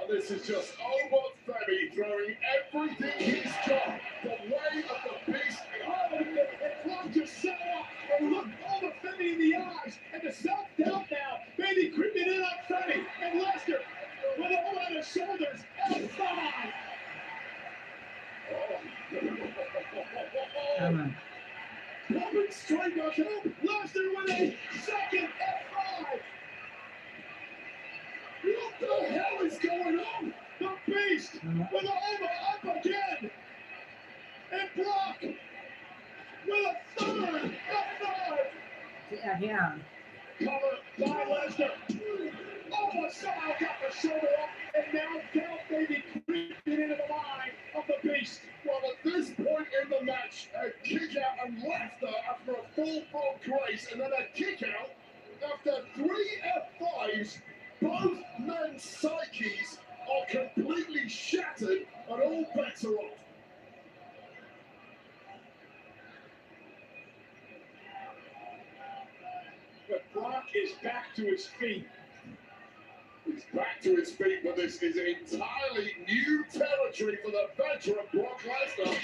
This is just Femi throwing everything he's got. The way of the beast. Oh, and Brock just sat up and looked Femi in the eyes. And the self-doubt now maybe creeping in on Femi. And Lesnar with a hold on his shoulders. F5. Come on. Pumping straight up. Lesnar with a second F5. What the hell is going on? The Beast with Oba up again. And Brock with a third F5. Yeah. Cover by Lesnar. Oba somehow got the shoulder up, and now doubt maybe creeping into the mind of the Beast. Well, at this point in the match, a kick out and laughter after a full front grace, and then a kick out after 3 F5s. Both men's psyches are completely shattered and all bets are off. But Brock is back to his feet. He's back to his feet, but this is entirely new territory for the veteran Brock Lesnar.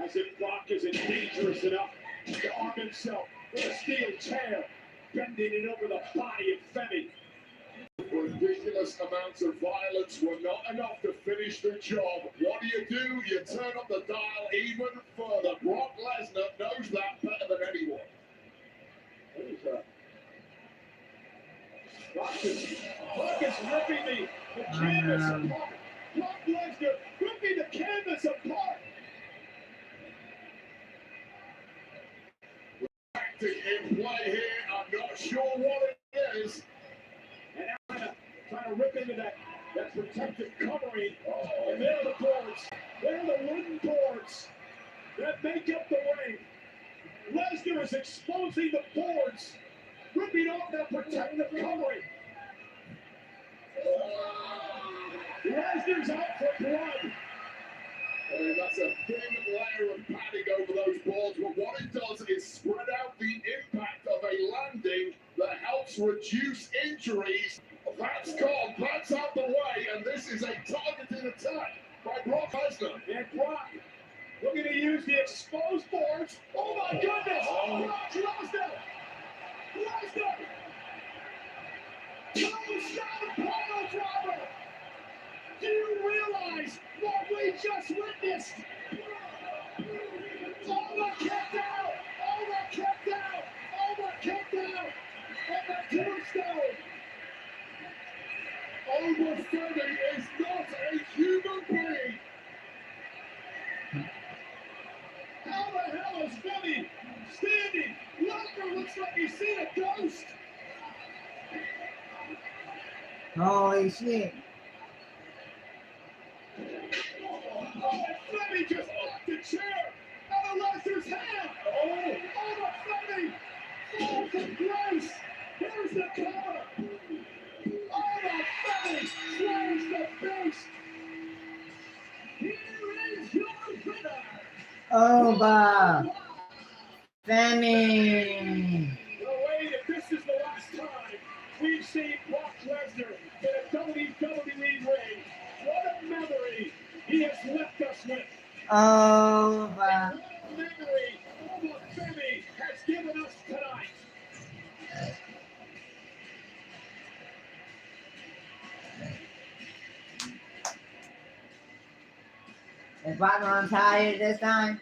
As if Brock isn't dangerous enough to arm himself with a steel chair, bending it over the body of Femi. Ridiculous amounts of violence were not enough to finish the job. What do? You turn up the dial even further. Brock Lesnar knows that better than anyone. Brock is ripping the canvas apart. Brock Lesnar ripping the canvas apart. Acting in play here, I'm not sure what it is. And now trying to rip into that protective covering. And there are the boards. There are the wooden boards that make up the ring. Lesnar is exposing the boards, ripping off that protective covering. Lesnar's out for blood. And that's a thin layer of padding over those boards, but what it does is spread out the impact of a landing that helps reduce injuries. That's gone, that's out the way, and this is a targeted attack by Brock Lesnar. And Brock looking to use the exposed boards. Oh my goodness! Brock Lesnar! Lesnar! Tombstone pile driver! Do you realize what we just witnessed? Over kicked out! Over kicked out! Over kicked out! And the tombstone! Over 30 is not a human being. How the hell is Femi standing? Lesnar looks like he's seen a ghost. Holy shit. Oh, Femi just off the chair out of Lesnar's hand. Oh, the Femi falls from grace. Here's the cover. Oh, the Femi slays the beast. Here is your winner. Over. Femi. No, wait, if this is the last time we've seen Brock Lesnar in a WWE ring, what a memory he has left us with. Over. What a memory Oba Femi has given us tonight. Is Brock on tired this time?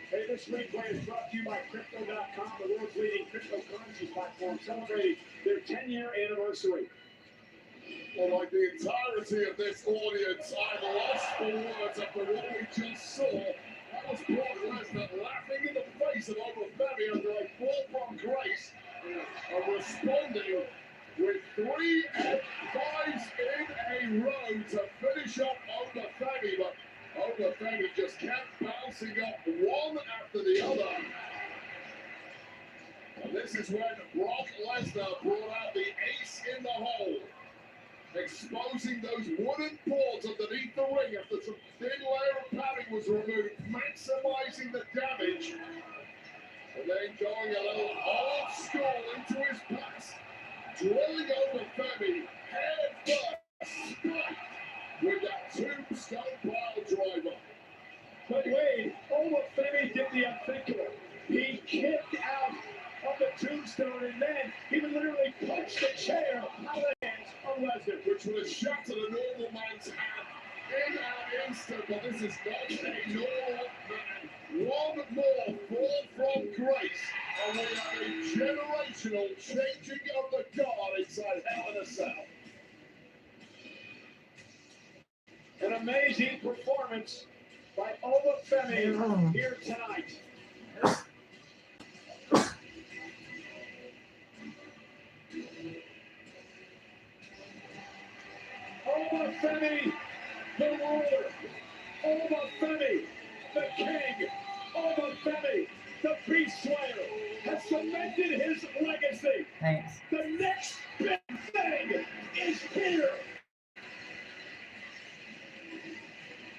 Hey, this replay is brought to you by Crypto.com, the world's leading cryptocurrency platform, celebrating their 10-year anniversary. Well, like the entirety of this audience, I'm lost for words after what we just saw. That was Brock Lesnar laughing in the face of Oba Femi under a fall from grace and responding with 3 F5s in a row to finish up Oba Femi, but Oba Femi just kept bouncing up one after the other. And this is when Brock Lesnar brought out the ace in the hole, exposing those wooden boards underneath the ring after some thin layer of padding was removed, maximizing the damage, and then going a little old school into his pass, drilling over Femi head first, spiked with that tombstone pile driver. But wait, Oba Femi did the unthinkable. He kicked out of the tombstone, and then he would literally punch the chair out of the hands of Lesnar, Which would have shattered a normal man's hand in an instant, but this is not a normal man. One more fall from grace, and we have a generational changing of the guard inside Hell in a Cell. an amazing performance by Oba Femi here tonight. Femi, the ruler. Femi, the king. Femi, the beast slayer, has cemented his legacy. Thanks. The next